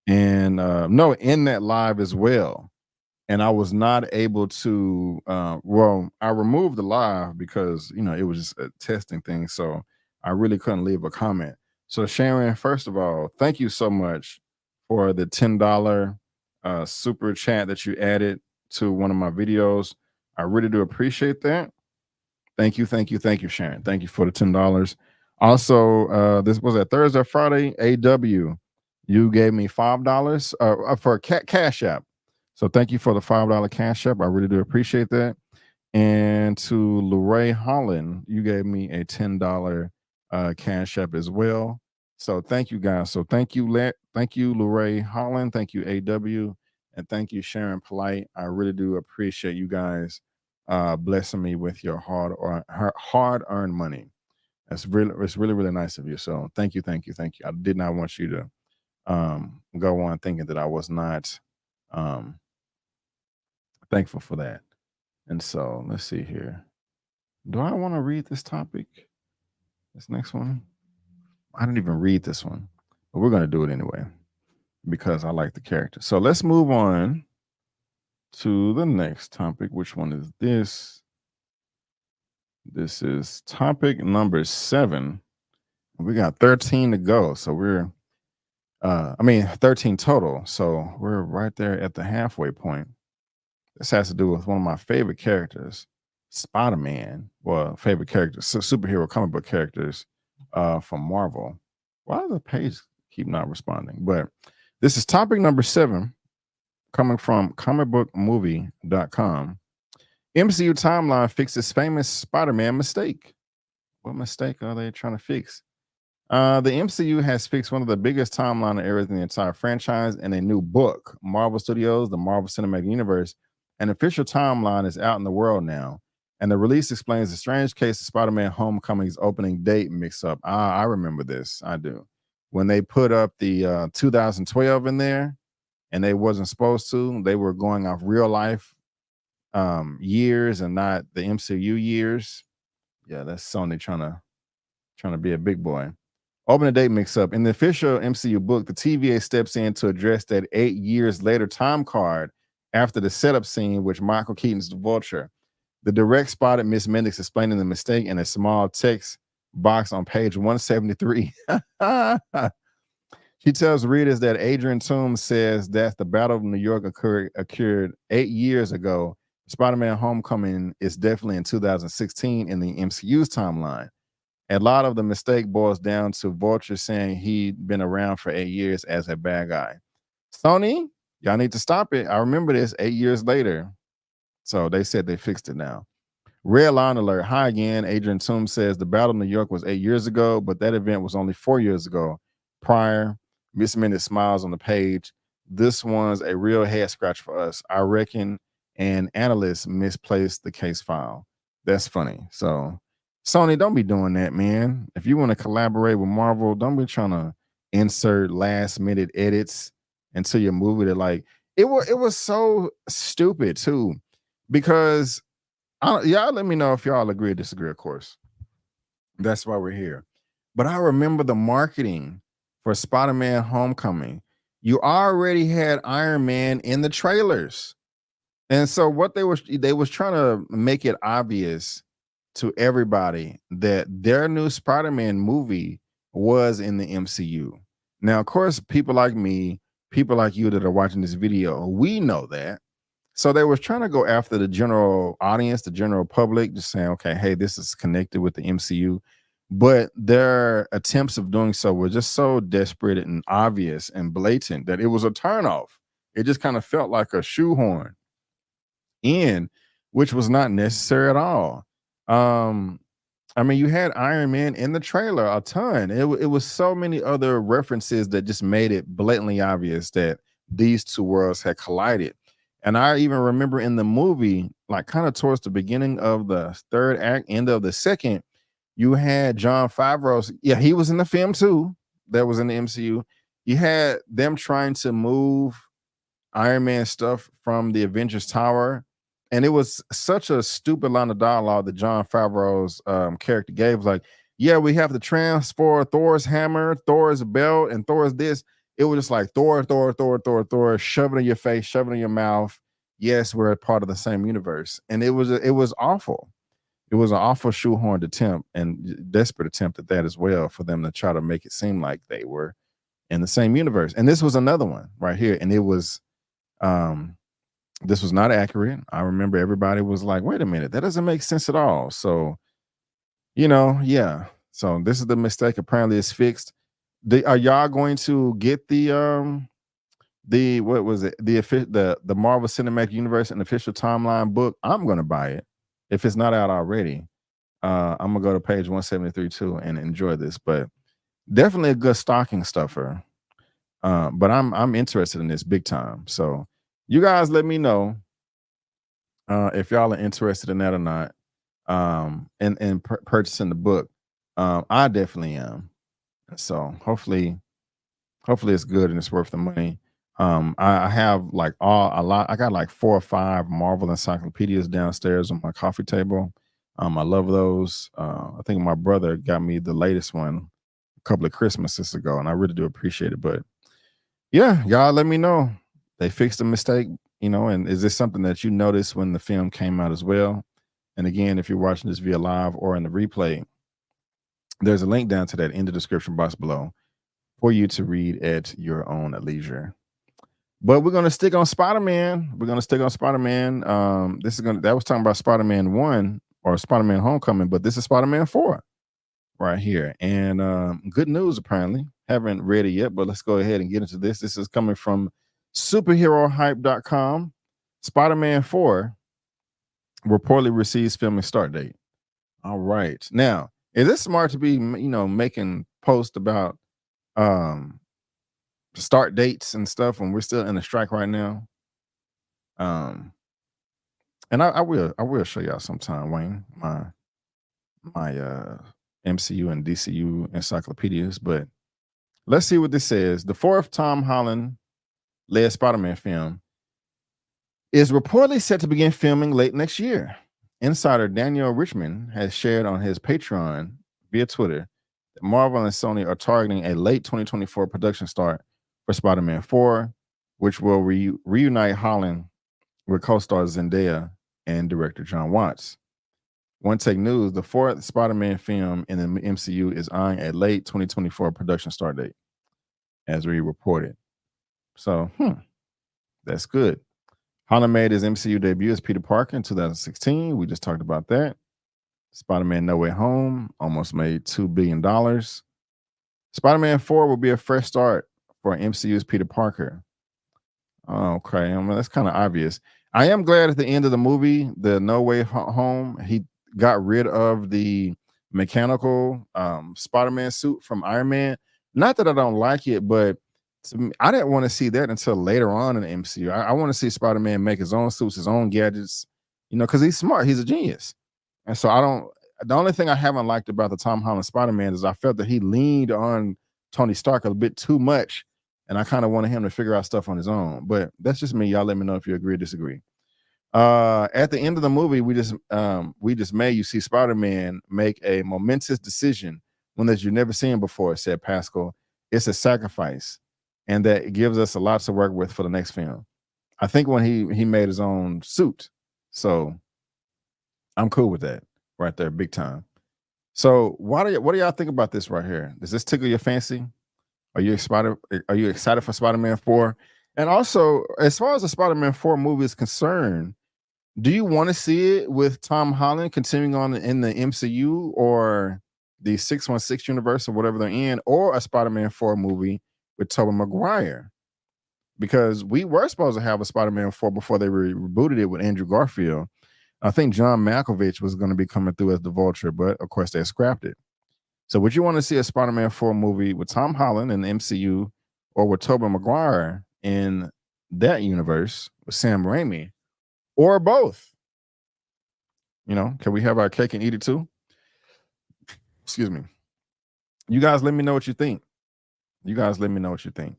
and no, in that live as well. And I was not able to. Well, I removed the live because it was just a testing thing, so I really couldn't leave a comment. So Sharon, first of all, thank you so much for the $10 super chat that you added to one of my videos. I really do appreciate that. Thank you, Sharon. Thank you for the $10. Also, this was a Thursday or Friday. AW, you gave me $5 for Cash App. So thank you for the $5 Cash App. I really do appreciate that. And to Luray Holland, you gave me a $10 Cash App as well. So thank you guys. So thank you, Luray Holland. Thank you, AW, and thank you, Sharon Polite. I really do appreciate you guys blessing me with your hard-earned money. It's really nice of you. So thank you. I did not want you to go on thinking that I was not thankful for that. And so let's see here. Do I want to read this topic? This next one? I didn't even read this one, but we're going to do it anyway because I like the character. So let's move on to the next topic. Which one is this? This is topic number 7. We got 13 to go. So we're 13 total. So we're right there at the halfway point. This has to do with one of my favorite characters, Spider-Man. Well, favorite characters, superhero comic book characters from Marvel. Why does the page keep not responding? But this is topic number 7, coming from comicbookmovie.com. MCU timeline fixes famous Spider-Man mistake. What mistake are they trying to fix? The MCU has fixed one of the biggest timeline errors in the entire franchise in a new book. Marvel Studios, the Marvel Cinematic Universe, an official timeline is out in the world now, and the release explains the strange case of Spider-Man Homecoming's opening date mix-up. I remember this. I do. When they put up the 2012 in there, and they wasn't supposed to, they were going off real life years and not the MCU years. Yeah, that's Sony trying to be a big boy. Opening date mix-up. In the official MCU book, the TVA steps in to address that 8 years later time card after the setup scene, which Michael Keaton's the Vulture. The direct spotted Miss Mendix explaining the mistake in a small text box on page 173. She tells readers that Adrian Toomes says that the Battle of New York occurred 8 years ago. Spider-Man Homecoming is definitely in 2016 in the MCU's timeline. A lot of the mistake boils down to Vulture saying he'd been around for 8 years as a bad guy. Sony, y'all need to stop it. I remember this 8 years later. So they said they fixed it now. Red line alert. Hi again. Adrian Toomes says the Battle of New York was 8 years ago, but that event was only 4 years ago. Prior, Miss Minute smiles on the page. This one's a real head scratch for us. I reckon an analyst misplaced the case file. That's funny. So Sony, don't be doing that, man. If you want to collaborate with Marvel, don't be trying to insert last minute edits into your movie that like it was so stupid too. Because y'all let me know if y'all agree or disagree, of course. That's why we're here. But I remember the marketing for Spider-Man Homecoming. you already had Iron Man in the trailers. And so what they was trying to make it obvious to everybody that their new Spider-Man movie was in the MCU. Now, of course, people like me, people like you that are watching this video, we know that. So they was trying to go after the general audience, the general public, just saying, okay, hey, this is connected with the MCU. But their attempts of doing so were just so desperate and obvious and blatant that it was a turnoff. It just kind of felt like a shoehorn in, which was not necessary at all. I mean, you had Iron Man in the trailer a ton. It was so many other references that just made it blatantly obvious that these two worlds had collided. And I even remember in the movie, like kind of towards the beginning of the third act, end of the second, you had Jon Favreau. Yeah, he was in the film too. That was in the MCU. You had them trying to move Iron Man stuff from the Avengers Tower. And it was such a stupid line of dialogue that Jon Favreau's character gave. Like, yeah, we have to transfer Thor's hammer, Thor's belt, and Thor's this. It was just like Thor, shove it in your face, shove it in your mouth. Yes, we're a part of the same universe. And it was awful. It was an awful shoehorned attempt and desperate attempt at that as well for them to try to make it seem like they were in the same universe. And this was another one right here. And it was this was not accurate. I remember everybody was like, wait a minute, that doesn't make sense at all. So, yeah. So this is the mistake. Apparently it's fixed. Are y'all going to get the what was it? The Marvel Cinematic Universe and official timeline book? I'm gonna buy it. If it's not out already, I'm gonna go to page 173 too and enjoy this. But definitely a good stocking stuffer. But I'm interested in this big time. So you guys let me know if y'all are interested in that or not. And purchasing the book. I definitely am. So hopefully it's good and it's worth the money. I have like I got like 4 or 5 Marvel encyclopedias downstairs on my coffee table. I love those. I think my brother got me the latest one a couple of Christmases ago, and I really do appreciate it. But yeah, y'all let me know. They fixed the mistake, and is this something that you noticed when the film came out as well? And again, if you're watching this via live or in the replay, there's a link down to that in the description box below for you to read at your own leisure. But we're gonna stick on Spider-Man. That was talking about Spider-Man 1 or Spider-Man Homecoming, but this is Spider-Man 4 right here. And good news, apparently. Haven't read it yet, but let's go ahead and get into this. This is coming from superherohype.com. Spider-Man 4 reportedly receives filming start date. All right. Now, is it smart to be, making posts about start dates and stuff when we're still in a strike right now? And I will show y'all sometime, Wayne, my MCU and DCU encyclopedias. But let's see what this says. The 4th Tom Holland led Spider-Man film is reportedly set to begin filming late next year. Insider Daniel Richmond has shared on his Patreon via Twitter that Marvel and Sony are targeting a late 2024 production start for Spider-Man 4, which will reunite Holland with co-star Zendaya and director John Watts. One Take News, the 4th Spider-Man film in the MCU is eyeing a late 2024 production start date, as we reported. So, that's good. Holland made his MCU debut as Peter Parker in 2016. We just talked about that. Spider-Man No Way Home almost made $2 billion. Spider-Man 4 will be a fresh start for MCU's Peter Parker. Okay, that's kind of obvious. I am glad at the end of the movie, the No Way Home, he got rid of the mechanical Spider-Man suit from Iron Man. Not that I don't like it, but I didn't want to see that until later on in the MCU. I want to see Spider-Man make his own suits, his own gadgets, because he's smart. He's a genius. And so the only thing I haven't liked about the Tom Holland Spider-Man is I felt that he leaned on Tony Stark a bit too much. And I kind of wanted him to figure out stuff on his own. But that's just me. Y'all let me know if you agree or disagree. At the end of the movie, we just made you see Spider-Man make a momentous decision, one that you've never seen before, said Pascal. It's a sacrifice. and that gives us a lot to work with for the next film. I think when he made his own suit, so I'm cool with that right there, big time. So what do y'all think about this right here? Does this tickle your fancy? Are you excited? Are you excited for Spider-Man 4? And also, as far as the Spider-Man 4 movie is concerned, do you want to see it with Tom Holland continuing on in the MCU or the 616 universe or whatever they're in, or a Spider-Man 4 movie with Tobey Maguire? Because we were supposed to have a Spider-Man 4 before they rebooted it with Andrew Garfield. I think John Malkovich was going to be coming through as the Vulture, but of course they scrapped it. So would you want to see a Spider-Man 4 movie with Tom Holland in the MCU or with Tobey Maguire in that universe with Sam Raimi, or both? You know, can we have our cake and eat it too? Excuse me. You guys let me know what you think. You guys let me know what you think.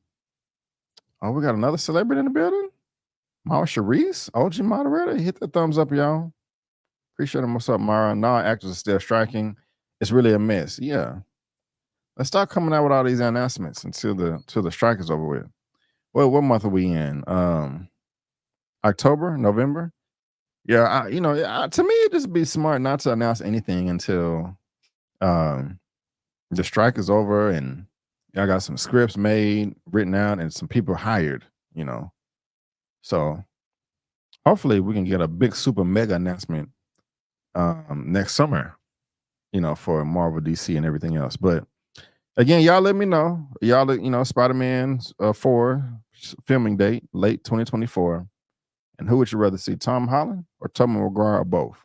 Oh, we got another celebrity in the building? Mara Sharice, OG moderator. Hit the thumbs up, y'all. Appreciate it. What's up, Mara? Now actors are still striking. It's really a mess. Yeah. Let's start coming out with all these announcements until the strike is over with. Well, what month are we in? October, November? Yeah, to me, it'd just be smart not to announce anything until the strike is over and y'all got some scripts made, written out, and some people hired, So hopefully we can get a big super mega announcement next summer, for Marvel, DC, and everything else. But again, y'all let me know. Y'all, Spider-Man 4 filming date, late 2024. And who would you rather see, Tom Holland or Tobey Maguire, or both?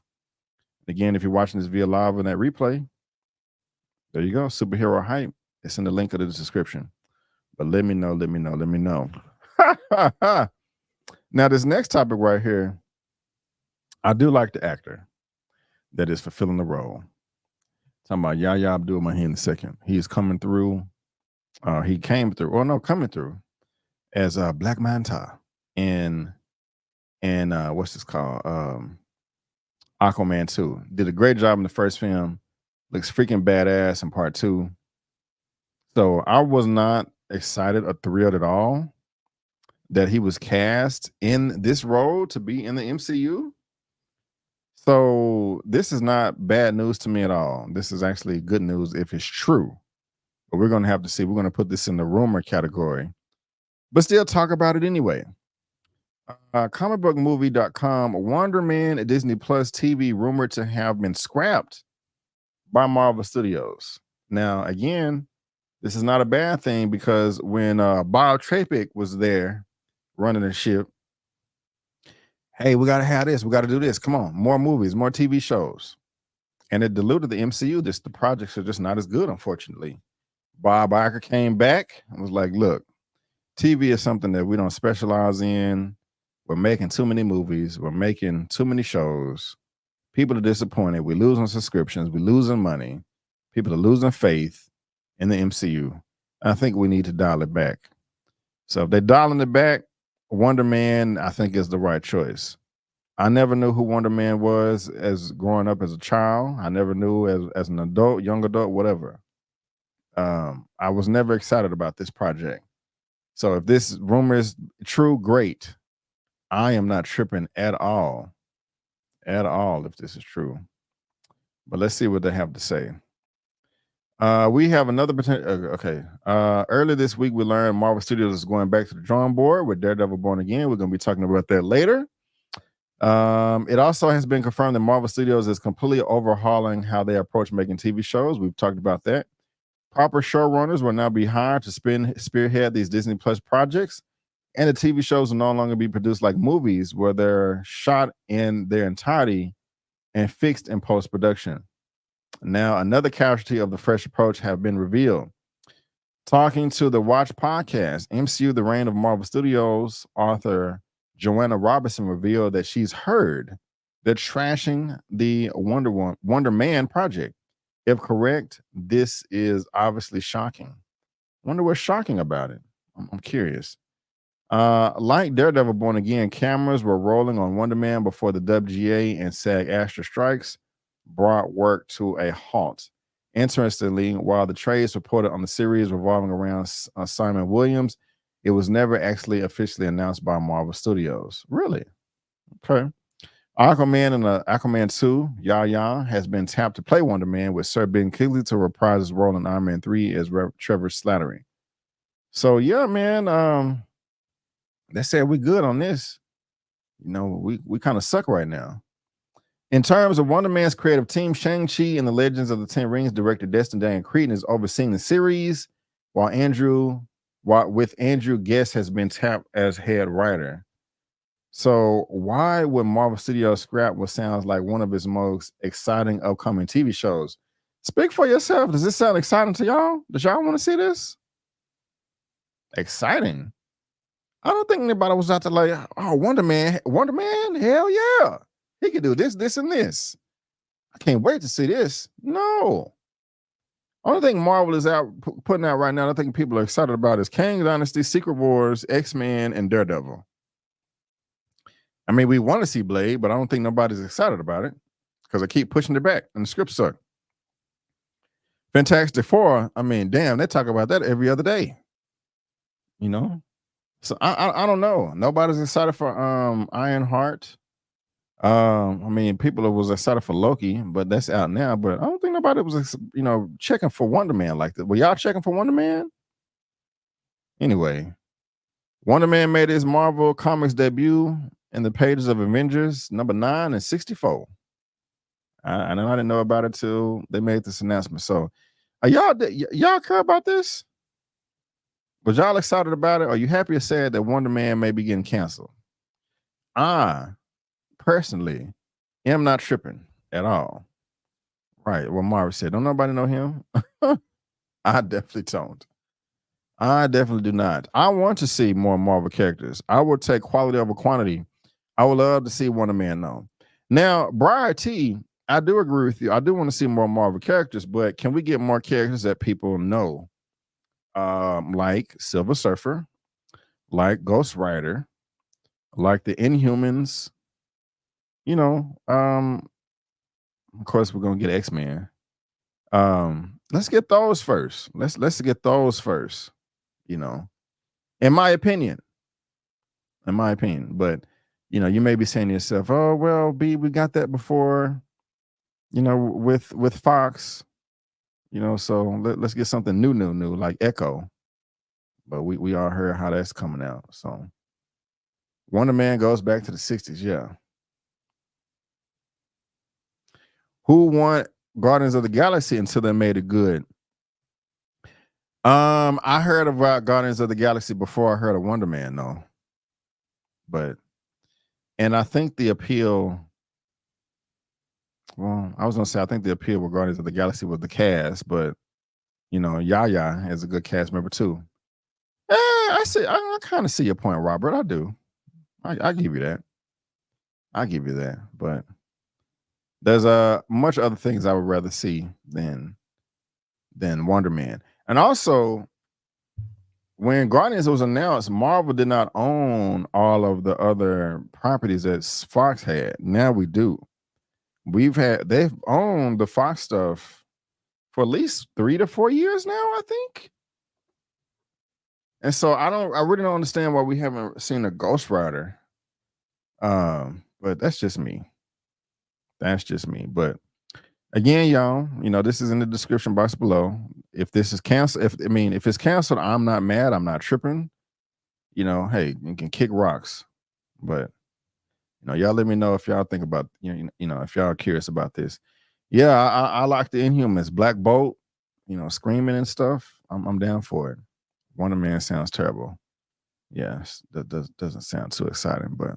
Again, if you're watching this via live in that replay, there you go. Superhero hype. It's in the link of the description. But let me know. Now, this next topic right here, I do like the actor that is fulfilling the role. Talking about Yahya Abdul-Mateen II. He is coming through. Coming through as Black Manta in what's this called? Aquaman 2. Did a great job in the first film. Looks freaking badass in part 2. So I was not excited or thrilled at all that he was cast in this role to be in the MCU. So this is not bad news to me at all. This is actually good news if it's true. But we're going to have to see. We're going to put this in the rumor category, but still talk about it anyway. Comicbookmovie.com, Wonder Man at Disney Plus TV rumored to have been scrapped by Marvel Studios. Now, again, this is not a bad thing, because when Bob Chapek was there running the ship, hey, we got to have this. We got to do this. Come on, more movies, more TV shows. And it diluted the MCU. The projects are just not as good, unfortunately. Bob Iger came back and was like, look, TV is something that we don't specialize in. We're making too many movies. We're making too many shows. People are disappointed. We're losing subscriptions. We're losing money. People are losing faith in the MCU. I think we need to dial it back. So if they're dialing it back, Wonder Man, I think, is the right choice. I never knew who Wonder Man was as growing up as a child. I never knew as an adult, young adult, whatever. I was never excited about this project. So if this rumor is true, great. I am not tripping at all if this is true. But let's see what they have to say. We have another potential. Earlier this week, we learned Marvel Studios is going back to the drawing board with Daredevil Born Again. We're going to be talking about that later. It also has been confirmed that Marvel Studios is completely overhauling how they approach making TV shows. We've talked about that. Proper showrunners will now be hired to spearhead these Disney Plus projects, and the TV shows will no longer be produced like movies, where they're shot in their entirety and fixed in post-production. Now, another casualty of the fresh approach have been revealed. Talking to the Watch podcast, MCU The Reign of Marvel Studios author Joanna Robinson revealed that she's heard they're trashing the Wonder Man project. If correct, this is obviously shocking. Wonder what's shocking about it. I'm curious. Like Daredevil Born Again, cameras were rolling on Wonder Man before the WGA and SAG-AFTRA strikes brought work to a halt. Interestingly, while the trades reported on the series revolving around Simon Williams It was never actually officially announced by Marvel Studios. Really? Okay. Aquaman and Aquaman 2, Yaya, has been tapped to play Wonder Man, with Sir Ben Kingsley to reprise his role in Iron Man 3 as Trevor Slattery. So yeah, man, they said we good on this. You know, we kind of suck right now. In terms of Wonder Man's creative team, Shang-Chi and the Legends of the Ten Rings director Destin Dan Cretton is overseeing the series, while Andrew Guest has been tapped as head writer. So why would Marvel Studios scrap what sounds like one of its most exciting upcoming TV shows? Speak for yourself. Does this sound exciting to y'all? Does y'all want to see this? Exciting. I don't think anybody was out there like, oh, Wonder Man, hell yeah. He can do this, this, and this. I can't wait to see this. No. Only thing Marvel is out putting out right now, I think people are excited about is Kang Dynasty, Secret Wars, X-Men, and Daredevil. I mean, we want to see Blade, but I don't think nobody's excited about it because I keep pushing it back and the script suck. Fantastic Four, I mean, damn, they talk about that every other day. You know? So I don't know. Nobody's excited for Ironheart. I mean, people was excited for Loki, but that's out now. But I don't think nobody was, checking for Wonder Man like that. Were y'all checking for Wonder Man? Anyway, Wonder Man made his Marvel Comics debut in the pages of Avengers number 9 and 64. I didn't know about it till they made this announcement. So, are y'all care about this? Was y'all excited about it? Are you happy or sad that Wonder Man may be getting canceled? I personally am not tripping at all. Right. What Marvel said. Don't nobody know him? I definitely don't. I definitely do not. I want to see more Marvel characters. I would take quality over quantity. I would love to see Wonder Man though. Now, Briar T, I do agree with you. I do want to see more Marvel characters, but can we get more characters that people know? Like Silver Surfer, like Ghost Rider, like the Inhumans. Of course we're gonna get X-Men. Let's get those first. Let's get those first. In my opinion. But you may be saying to yourself, "Oh well, B, we got that before." With Fox. So let's get something new, like Echo. But we all heard how that's coming out. So Wonder Man goes back to the 60s, yeah. Who won Guardians of the Galaxy until they made it good? I heard about Guardians of the Galaxy before I heard of Wonder Man, though. And I think the appeal, well, I was gonna say I think the appeal with Guardians of the Galaxy was the cast, but Yaya is a good cast member too. I kind of see your point, Robert. I do. I give you that. I give you that. But there's much other things I would rather see than Wonder Man. And also, when Guardians was announced, Marvel did not own all of the other properties that Fox had. Now we do. They've owned the Fox stuff for at least 3 to 4 years now, I think. And so I really don't understand why we haven't seen a Ghost Rider. But that's just me. But again, y'all, this is in the description box below. If this is canceled, if it's canceled, I'm not mad. I'm not tripping. Hey, you can kick rocks. But y'all let me know if y'all think about, if y'all are curious about this. Yeah, I like the Inhumans. Black Bolt, screaming and stuff. I'm down for it. Wonder Man sounds terrible. Yes, that doesn't sound too exciting, but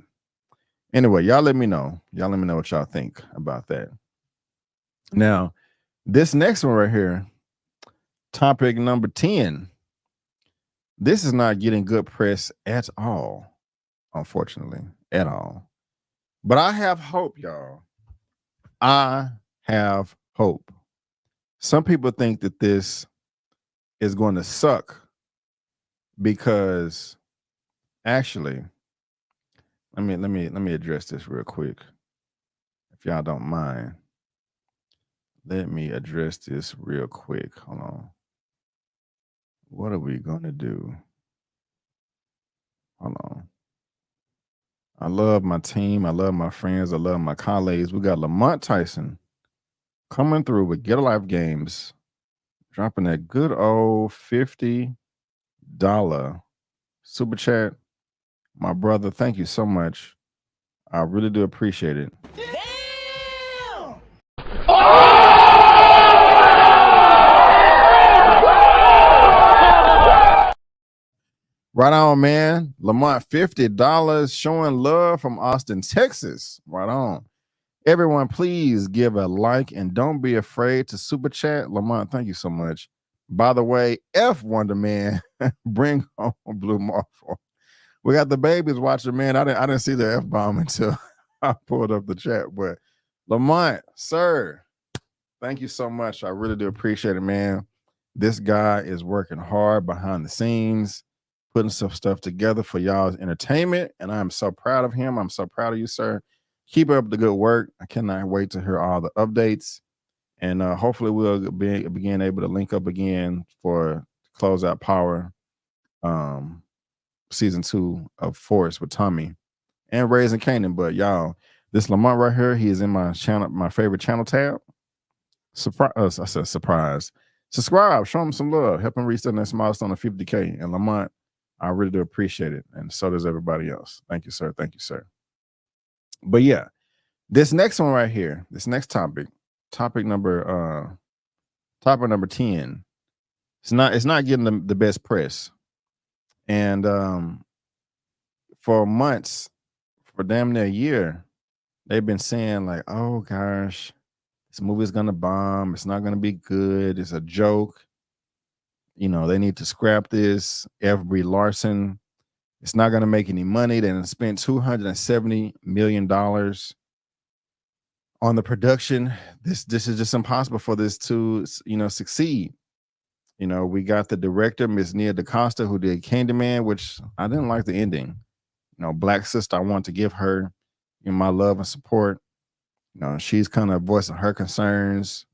anyway, y'all let me know. Y'all let me know what y'all think about that. Now, this next one right here, topic number 10. This is not getting good press at all, unfortunately, at all. But I have hope, y'all. I have hope. Some people think that this is going to suck because actually, let me address this real quick. If y'all don't mind. Let me address this real quick. Hold on. What are we going to do? Hold on. I love my team. I love my friends. I love my colleagues. We got Lamont Tyson coming through with Get a Life Games, dropping that good old $50 super chat. My brother, thank you so much. I really do appreciate it. Right on, man. Lamont, $50 showing love from Austin, Texas. Right on. Everyone, please give a like and don't be afraid to super chat. Lamont, thank you so much. By the way, F Wonder Man, bring home Blue Marvel. We got the babies watching, man. I didn't see the F-bomb until I pulled up the chat. But Lamont, sir, thank you so much. I really do appreciate it, man. This guy is working hard behind the scenes, putting some stuff together for y'all's entertainment, and I am so proud of him. I'm so proud of you, sir. Keep up the good work. I cannot wait to hear all the updates, and hopefully we'll begin able to link up again for Closeout Power season 2 of Force with Tommy and Raising Canaan. But y'all, this Lamont right here, he is in my channel, my favorite channel tab. Surprise! I said surprise. Subscribe, show him some love, help him reach that next milestone of 50K. And Lamont, I really do appreciate it, and so does everybody else. Thank you, sir. Thank you, sir. But yeah, this next one right here, this next topic number 10. It's not getting the best press, and for months, for damn near a year, they've been saying like, "Oh gosh, this movie's gonna bomb. It's not gonna be good. It's a joke. You know, they need to scrap this. Brie Larson. It's not going to make any money. They spent $270 million on the production. This is just impossible for this to, succeed. You know, we got the director, Miss Nia DaCosta, who did Candyman, which I didn't like the ending. You know, Black Sister, I want to give her my love and support. You know, she's kind of voicing her concerns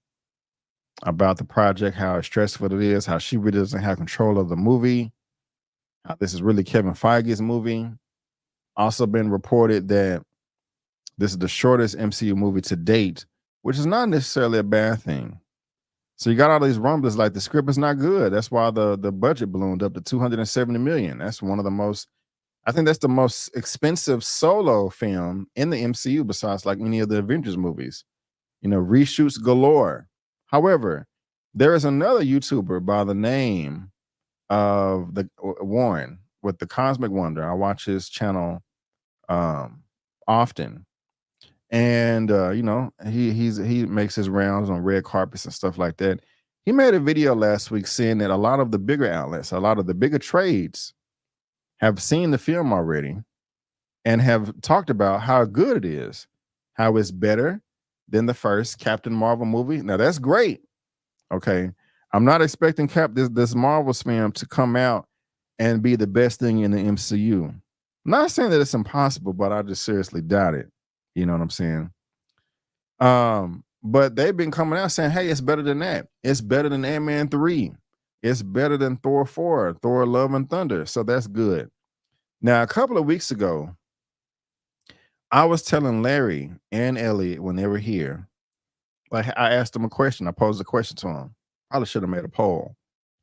about the project, how stressful it is, how she really doesn't have control of the movie, how this is really Kevin Feige's movie. Also been reported that this is the shortest MCU movie to date, which is not necessarily a bad thing. So you got all these rumblings like the script is not good. That's why the budget ballooned up to $270 million. That's one of the most, I think that's the most expensive solo film in the MCU besides like any of the Avengers movies. You know, reshoots galore. However, there is another YouTuber by the name of the Warren with the Cosmic Wonder. I watch his channel often, and he makes his rounds on red carpets and stuff like that. He made a video last week saying that a lot of the bigger outlets, a lot of the bigger trades, have seen the film already and have talked about how good it is, how it's better than the first Captain Marvel movie. Now that's great. Okay. I'm not expecting this Marvel's film to come out and be the best thing in the MCU. I'm not saying that it's impossible, but I just seriously doubt it. You know what I'm saying? But they've been coming out saying, hey, it's better than that. It's better than Ant-Man 3. It's better than Thor 4, Thor Love and Thunder. So that's good. Now, a couple of weeks ago, I was telling Larry and Elliot when they were here, like I asked them a question. I posed a question to them. Probably should have made a poll.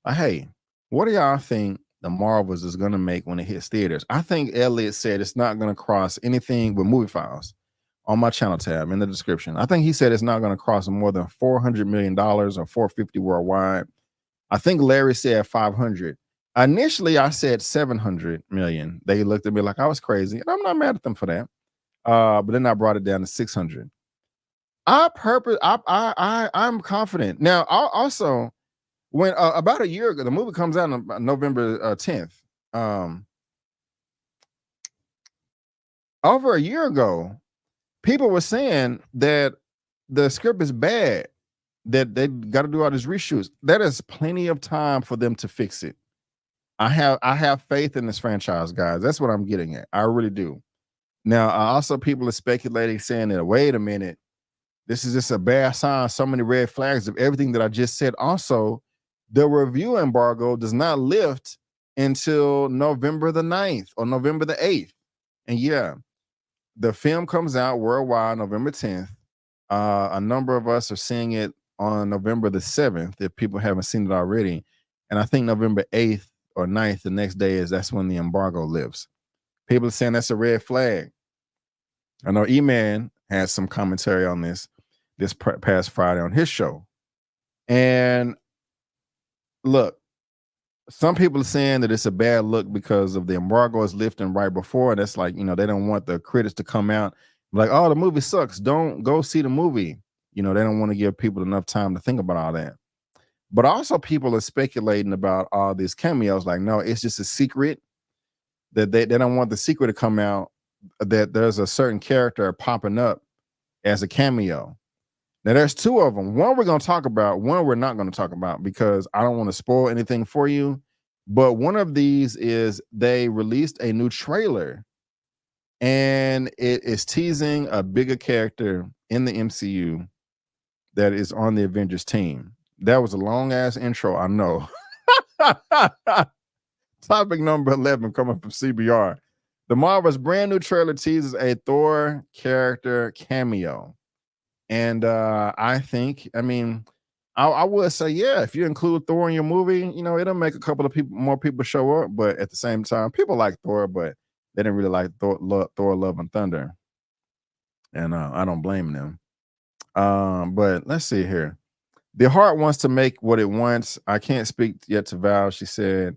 Like, hey, what do y'all think the Marvels is going to make when it hits theaters? I think Elliot said it's not going to cross anything with Movie Files on my channel tab in the description. I think he said it's not going to cross more than $400 million or $450 worldwide. I think Larry said 500. Initially, I said 700 million. They looked at me like I was crazy, and I'm not mad at them for that. But then I brought it down to 600. I'm confident. Now, also, when about a year ago, the movie comes out on November 10th. Over a year ago, people were saying that the script is bad, that they got to do all these reshoots. That is plenty of time for them to fix it. I have faith in this franchise, guys. That's what I'm getting at. I really do. Now, also people are speculating, saying that, wait a minute, this is just a bad sign. So many red flags of everything that I just said. Also, the review embargo does not lift until November the 9th or November the 8th. And yeah, the film comes out worldwide November 10th. A number of us are seeing it on November the 7th if people haven't seen it already. And I think November 8th or 9th, the next day, that's when the embargo lifts. People are saying that's a red flag. I know Eman had some commentary on this past Friday on his show. And look, some people are saying that it's a bad look because of the embargo is lifting right before. That's like, they don't want the critics to come out like, oh, the movie sucks. Don't go see the movie. They don't want to give people enough time to think about all that. But also people are speculating about all these cameos. Like, no, it's just a secret that they don't want the secret to come out, that there's a certain character popping up as a cameo. Now, there's two of them. One we're going to talk about, one we're not going to talk about because I don't want to spoil anything for you. But one of these is they released a new trailer, and it is teasing a bigger character in the MCU that is on the Avengers team. That was a long-ass intro, I know. Topic number 11 coming from CBR. The Marvel's brand new trailer teases a Thor character cameo. And I would say, yeah, if you include Thor in your movie, it'll make a couple of more people show up. But at the same time, people like Thor, but they didn't really like Thor, Love and Thunder. And I don't blame them. But let's see here. The heart wants to make what it wants. I can't speak yet to Val, she said.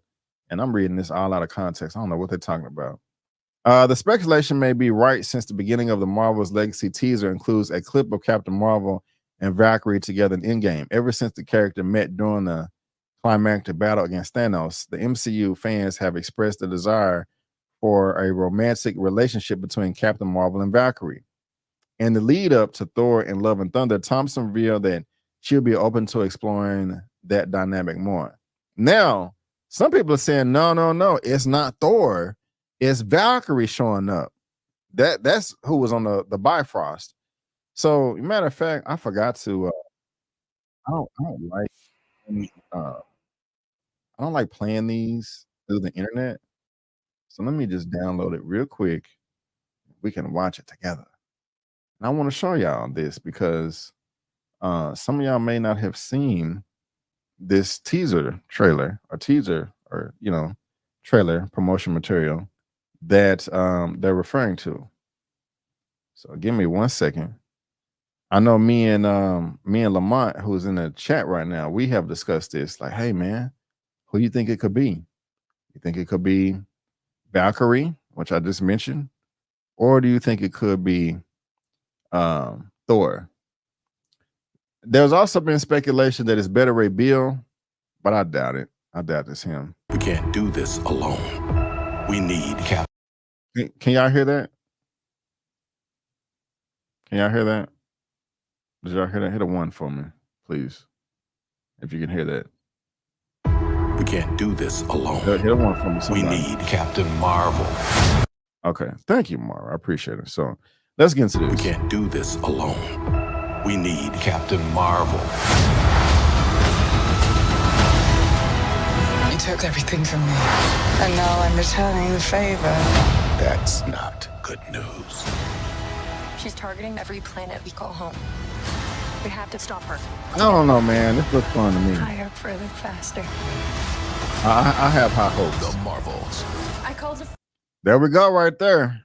And I'm reading this all out of context. I don't know what they're talking about. The speculation may be right since the beginning of the Marvel's Legacy teaser includes a clip of Captain Marvel and Valkyrie together in Endgame. Ever since the character met during the climactic battle against Thanos, the MCU fans have expressed a desire for a romantic relationship between Captain Marvel and Valkyrie. In the lead up to Thor and Love and Thunder, Thompson revealed that she'll be open to exploring that dynamic more. Now, some people are saying, no, it's not Thor. It's Valkyrie showing up. That's who was on the Bifrost. So, matter of fact, I forgot to. I don't like playing these through the internet. So let me just download it real quick. We can watch it together. And I want to show y'all this because some of y'all may not have seen this trailer promotion material that they're referring to. So give me 1 second. I know me and Lamont, who's in the chat right now, we have discussed this. Like, hey man, who do you think it could be? You think it could be Valkyrie, which I just mentioned, or do you think it could be Thor? There's also been speculation that it's Better Ray Bill, but I doubt it. I doubt it's him. We can't do this alone. We need Cap. Can y'all hear that? Can y'all hear that? Did y'all hear that? Hit a 1 for me, please. If you can hear that. We can't do this alone. Hit a 1 for me. We need Captain Marvel. Okay. Thank you, Marvel. I appreciate it. So let's get into this. We can't do this alone. We need Captain Marvel. You took everything from me, and now I'm returning the favor. That's not good news. She's targeting every planet we call home. We have to stop her. I don't know, man. This looks fun to me. Higher, further, faster. I have high hopes. The Marvels. I called a There we go, right there.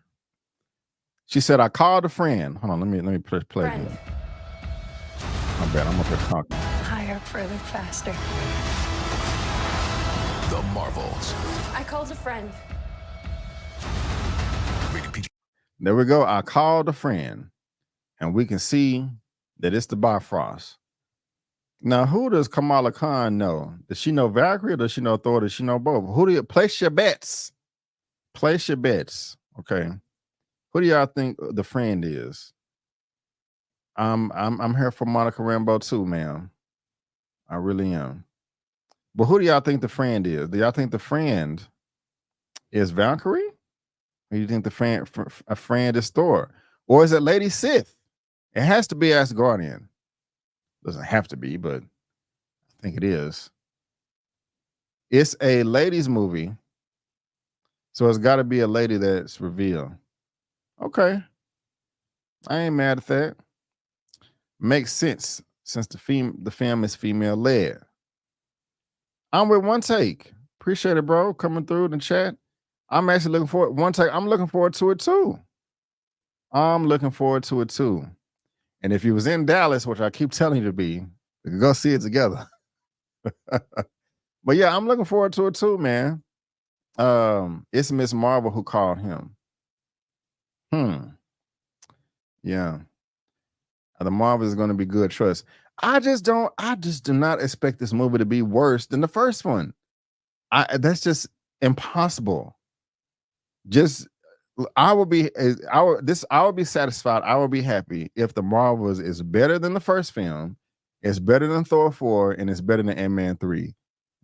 She said, I called a friend. Hold on, let me play friend. here. My bad, I'm up here talking. Higher, further, faster. The Marvels. I called a friend. There we go. I called a friend, and we can see that it's the Bifrost. Now, who does Kamala Khan know? Does she know Valkyrie or does she know Thor? Does she know both? Who do you place your bets? Place your bets. Okay. Who do y'all think the friend is? I'm here for Monica Rambeau too, ma'am. I really am. But who do y'all think the friend is? Do y'all think the friend is Valkyrie? Or do you think a friend is Thor? Or is it Lady Sith? It has to be Asgardian. Doesn't have to be, but I think it is. It's a ladies movie, so it's got to be a lady that's revealed. Okay, I ain't mad at that. Makes sense since the film is female led. I'm with One Take. Appreciate it, bro. Coming through the chat. I'm actually looking forward. One Take. I'm looking forward to it too. I'm looking forward to it too. And if you was in Dallas, which I keep telling you to be, we can go see it together. But yeah, I'm looking forward to it too, man. It's Miss Marvel who called him. Yeah. The Marvel is going to be good. Trust. I just do not expect this movie to be worse than the first one. That's just impossible. I would be satisfied. I would be happy if the Marvels is better than the first film, it's better than Thor 4, and it's better than Ant-Man 3.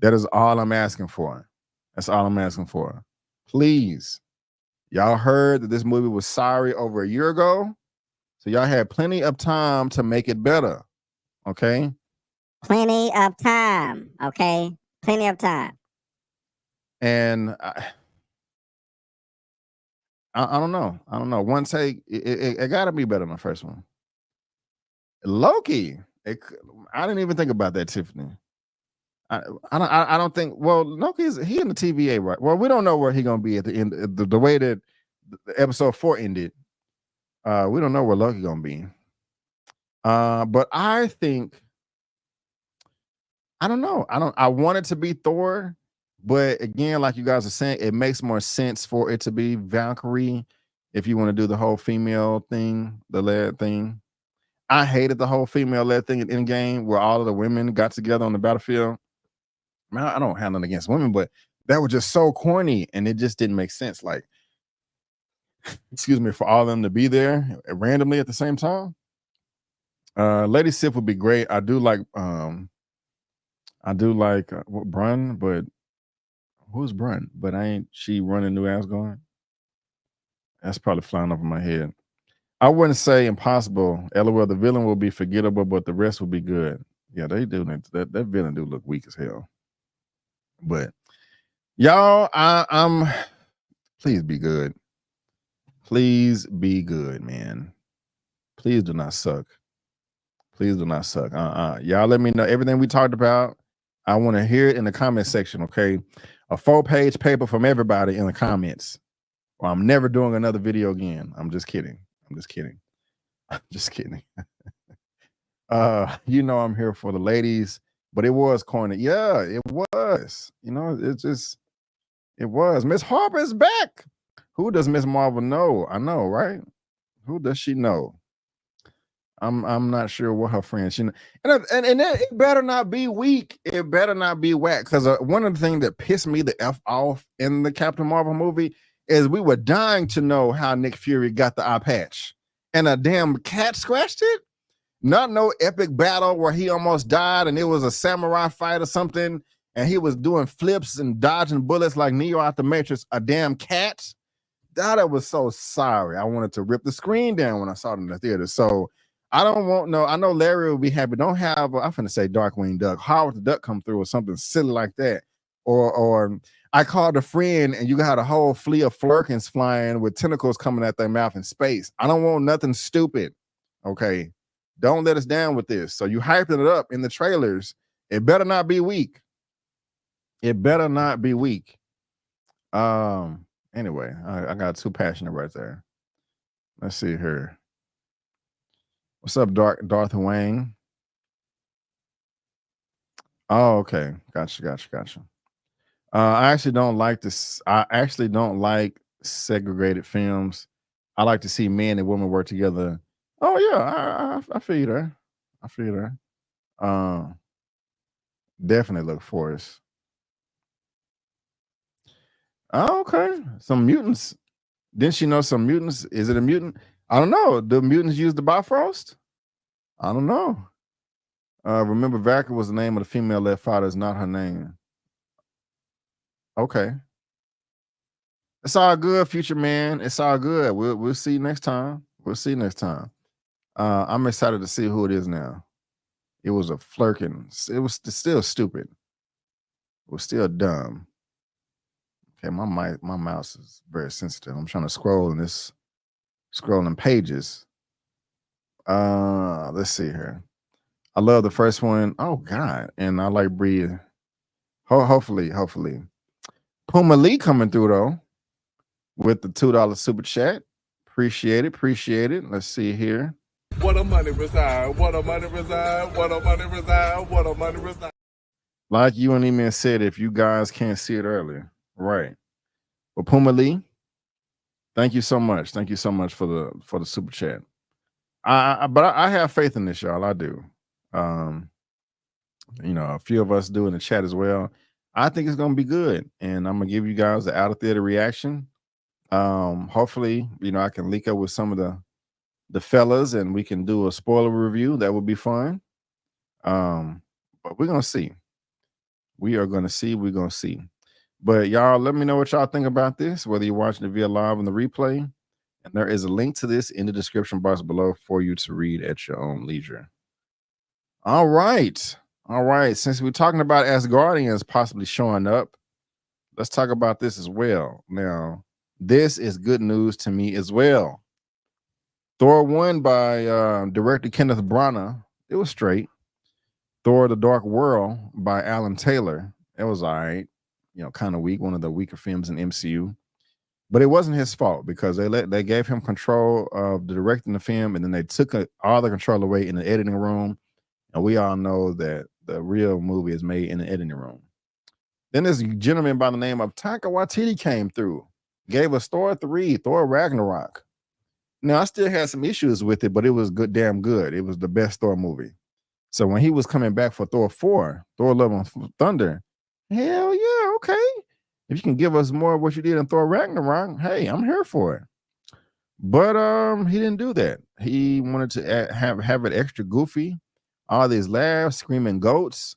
That is all I'm asking for. That's all I'm asking for. Please. Y'all heard that this movie was sorry over a year ago. So y'all had plenty of time to make it better. Okay? Plenty of time. Okay? Plenty of time. And I don't know. I don't know. One Take, it got to be better than the first one. Loki. I didn't even think about that, Tiffany. I don't think. Well, Loki he in the TVA, right? Well, we don't know where he gonna be at the end. The way that the episode 4 ended, we don't know where Loki gonna be. But I think I don't know. I want it to be Thor, but again, like you guys are saying, it makes more sense for it to be Valkyrie if you want to do the whole female thing, the led thing. I hated the whole female led thing in Endgame where all of the women got together on the battlefield. Man, I don't have nothing against women, but that was just so corny and it just didn't make sense. Like, excuse me, for all of them to be there randomly at the same time. Lady Sif would be great. I do like Brun, but who's Brun? But ain't she running New Asgard? That's probably flying over my head. I wouldn't say impossible. LOL, the villain will be forgettable, but the rest will be good. Yeah, they do. That villain do look weak as hell. But y'all, I'm please be good. Please be good, man. Please do not suck. Please do not suck. Y'all let me know everything we talked about. I want to hear it in the comment section, okay? A 4-page paper from everybody in the comments. Or I'm never doing another video again. I'm just kidding. I'm just kidding. I'm just kidding. You know I'm here for the ladies, but it was corny. Yeah, it was. You know, it was. Miss Harper's back. Who does Miss Marvel know? I know, right? Who does she know? I'm not sure what her friends she know. And it better not be weak. It better not be whack. Because one of the things that pissed me the F off in the Captain Marvel movie is we were dying to know how Nick Fury got the eye patch. And a damn cat scratched it? Not no epic battle where he almost died and it was a samurai fight or something and he was doing flips and dodging bullets like Neo out the Matrix. A damn cat? That was so sorry. I wanted to rip the screen down when I saw it in the theater. So I don't want no. I know Larry will be happy. Don't have. I'm finna say Darkwing Duck. Howard the Duck come through or something silly like that. Or I called a friend and you got a whole fleet of flurkins flying with tentacles coming at their mouth in space. I don't want nothing stupid. Okay, don't let us down with this. So you hyping it up in the trailers. It better not be weak. It better not be weak. Anyway, I got too passionate right there. Let's see here. What's up, Darth Wang? Oh, okay. Gotcha. I actually don't like this. I actually don't like segregated films. I like to see men and women work together. Oh yeah, I feel you there. I feel you there. Definitely look for us. Oh, okay. Some mutants. Didn't she know some mutants? Is it a mutant? I don't know. Do mutants use the Bifrost? I don't know. Remember, Valkyrie was the name of the female-led fighter. It's not her name. Okay. It's all good, future man. It's all good. We'll see you next time. I'm excited to see who it is now. It was a flirkin. It was still stupid. was still dumb. Okay, my mouse is very sensitive. I'm trying to scroll in this scrolling pages. Let's see here. I love the first one. Oh God, and I like Bree. Hopefully. Puma Lee coming through though with the $2 super chat. Appreciate it. Let's see here. What a money reside, what a money reside, what a money reside, what a money reside. Like you and Eman said, if you guys can't see it earlier, right? Well, Puma Lee, thank you so much. Thank you so much for the super chat. But I have faith in this, y'all. I do. You know, a few of us do in the chat as well. I think it's gonna be good, and I'm gonna give you guys the out of theater reaction. Hopefully, you know, I can link up with some of the fellas and we can do a spoiler review. That would be fun. But we're gonna see. We're gonna see. But y'all, let me know what y'all think about this, whether you're watching it via live on the replay. And there is a link to this in the description box below for you to read at your own leisure. All right. Since we're talking about Asgardians possibly showing up, let's talk about this as well. Now, this is good news to me as well. Thor 1 by director Kenneth Branagh. It was straight. Thor: The Dark World by Alan Taylor. It was all right. You know, kind of weak. One of the weaker films in MCU. But it wasn't his fault because they gave him control of the directing the film, and then they took all the control away in the editing room. And we all know that the real movie is made in the editing room. Then this gentleman by the name of Taika Waititi came through, gave us Thor 3, Thor Ragnarok. Now, I still had some issues with it, but it was damn good. It was the best Thor movie. So when he was coming back for Thor 4, Thor Love and Thunder, hell yeah, okay. If you can give us more of what you did in Thor Ragnarok, hey, I'm here for it. But he didn't do that. He wanted to have it extra goofy. All these laughs, screaming goats.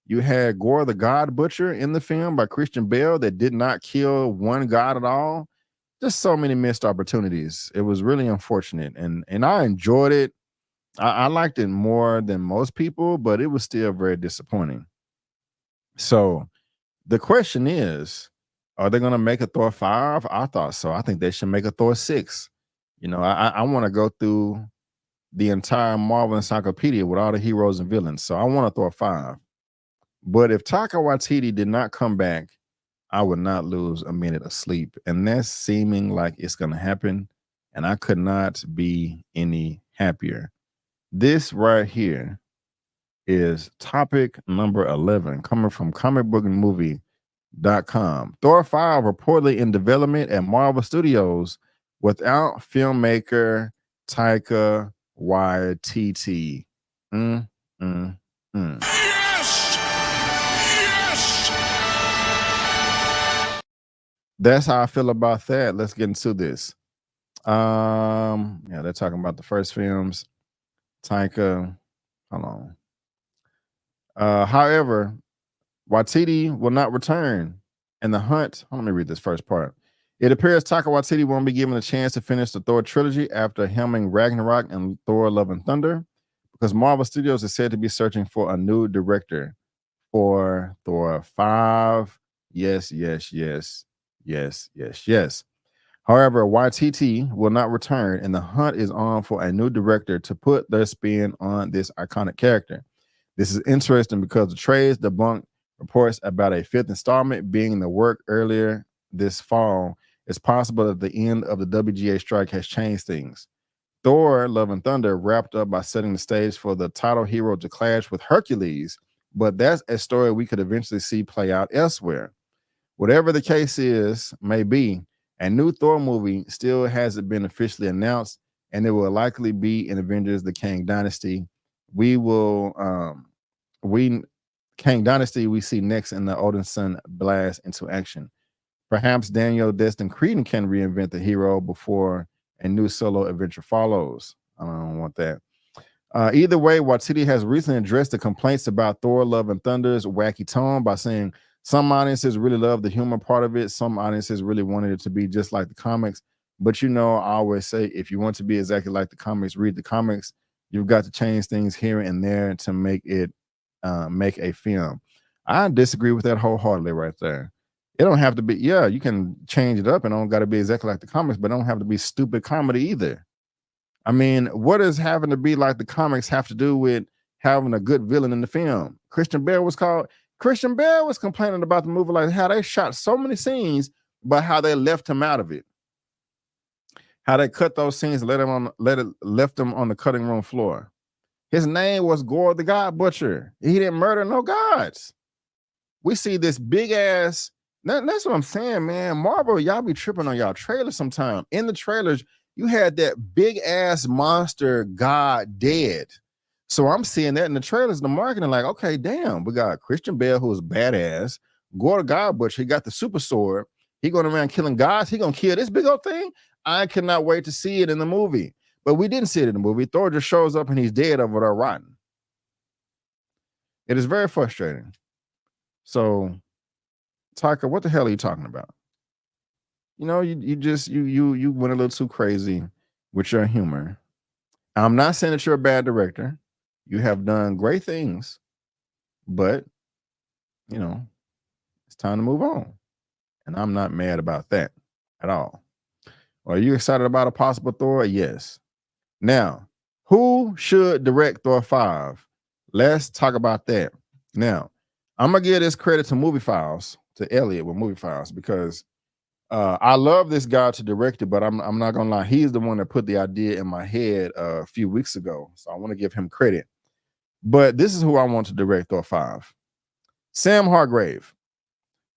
You had Gore the God Butcher in the film by Christian Bale that did not kill one god at all. Just so many missed opportunities. It was really unfortunate, and I enjoyed it. I liked it more than most people, but it was still very disappointing. So the question is, are they going to make a Thor 5? I thought so. I think they should make a Thor 6. You know, I want to go through the entire Marvel encyclopedia with all the heroes and villains. So I want a Thor 5. But if Taika Waititi did not come back, I would not lose a minute of sleep. And that's seeming like it's going to happen. And I could not be any happier. This right here is topic number 11 coming from comicbookandmovie.com. Thor 5 reportedly in development at Marvel Studios without filmmaker Taika Waititi. That's how I feel about that. Let's get into this. Yeah, they're talking about the first films. Taika, hold on. However, Waititi will not return in the hunt. Let me read this first part. It appears Taika Waititi won't be given a chance to finish the Thor trilogy after helming Ragnarok and Thor: Love and Thunder, because Marvel Studios is said to be searching for a new director for Thor 5. Yes. However, Waititi will not return, and the hunt is on for a new director to put their spin on this iconic character. This is interesting because the trades debunked reports about a 5th installment being in the work earlier this fall. It's possible that the end of the WGA strike has changed things. Thor: Love and Thunder wrapped up by setting the stage for the title hero to clash with Hercules, but that's a story we could eventually see play out elsewhere. Whatever the case is, may be, a new Thor movie still hasn't been officially announced, and it will likely be in Avengers: The Kang Dynasty. Kang Dynasty we see next in the Odinson blast into action. Perhaps Daniel Destin Cretton can reinvent the hero before a new solo adventure follows. I don't want that. Either way, Waititi has recently addressed the complaints about Thor: Love and Thunder's wacky tone by saying some audiences really love the humor part of it. Some audiences really wanted it to be just like the comics. But, you know, I always say, if you want to be exactly like the comics, read the comics. You've got to change things here and there to make it make a film. I disagree with that wholeheartedly right there. It don't have to be, yeah, you can change it up and it don't got to be exactly like the comics, but it don't have to be stupid comedy either. I mean, what does having to be like the comics have to do with having a good villain in the film? Christian Bale was complaining about the movie, like how they shot so many scenes, but how they left him out of it. How they cut those scenes and left him on the cutting room floor. His name was Gore the God Butcher. He didn't murder no gods. We see this big ass. That's what I'm saying, man. Marvel, y'all be tripping on y'all trailers sometime. In the trailers, you had that big ass monster god dead. So I'm seeing that in the trailers, the marketing, like, okay, damn, we got Christian Bale, who is badass. Gore the God Butcher, he got the super sword. He going around killing gods. He gonna kill this big old thing. I cannot wait to see it in the movie. But we didn't see it in the movie. Thor just shows up and he's dead over there rotten. It is very frustrating. So, Taika, what the hell are you talking about? You know, you went a little too crazy with your humor. I'm not saying that you're a bad director. You have done great things, but you know, it's time to move on. And I'm not mad about that at all. Are you excited about a possible Thor? Yes. Now, who should direct Thor 5? Let's talk about that. Now, I'm gonna give this credit to Movie Files, to Elliot with Movie Files, because I love this guy to direct it, but I'm not gonna lie, he's the one that put the idea in my head a few weeks ago. So I want to give him credit. But this is who I want to direct Thor 5. Sam Hargrave.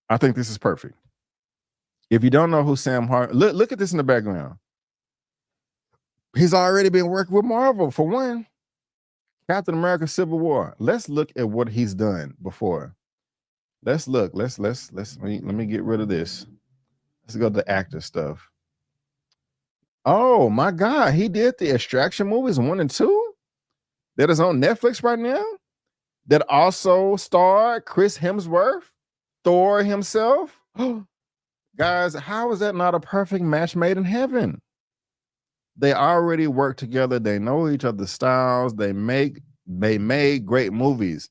I think this is perfect. If you don't know who Sam Hargrave, look at this in the background. He's already been working with Marvel for one. Captain America Civil War. Let's look at what he's done before. Let's look. Let me get rid of this. Let's go to the actor stuff. Oh my God, he did the Extraction movies 1 and 2 that is on Netflix right now. That also starred Chris Hemsworth, Thor himself. Guys, how is that not a perfect match made in heaven? They already work together. They know each other's styles. They made great movies.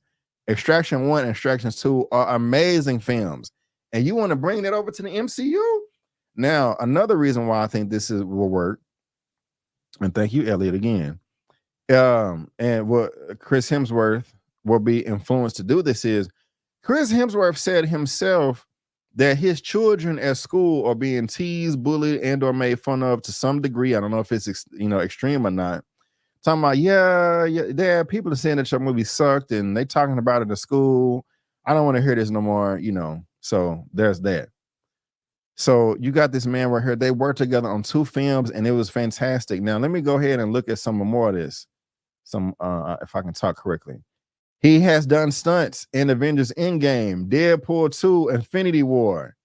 Extraction 1 and Extraction 2 are amazing films. And you want to bring that over to the MCU? Now, another reason why I think will work, and thank you, Elliot, again. And what Chris Hemsworth will be influenced to do this is Chris Hemsworth said himself that his children at school are being teased, bullied, and or made fun of to some degree. I don't know if it's extreme or not. Talking about, yeah, people are saying that your movie sucked and they talking about it at school. I don't want to hear this no more, So there's that. So you got this man right here. They worked together on 2 films and it was fantastic. Now let me go ahead and look at some more of this. If I can talk correctly. He has done stunts in Avengers Endgame, Deadpool 2, Infinity War,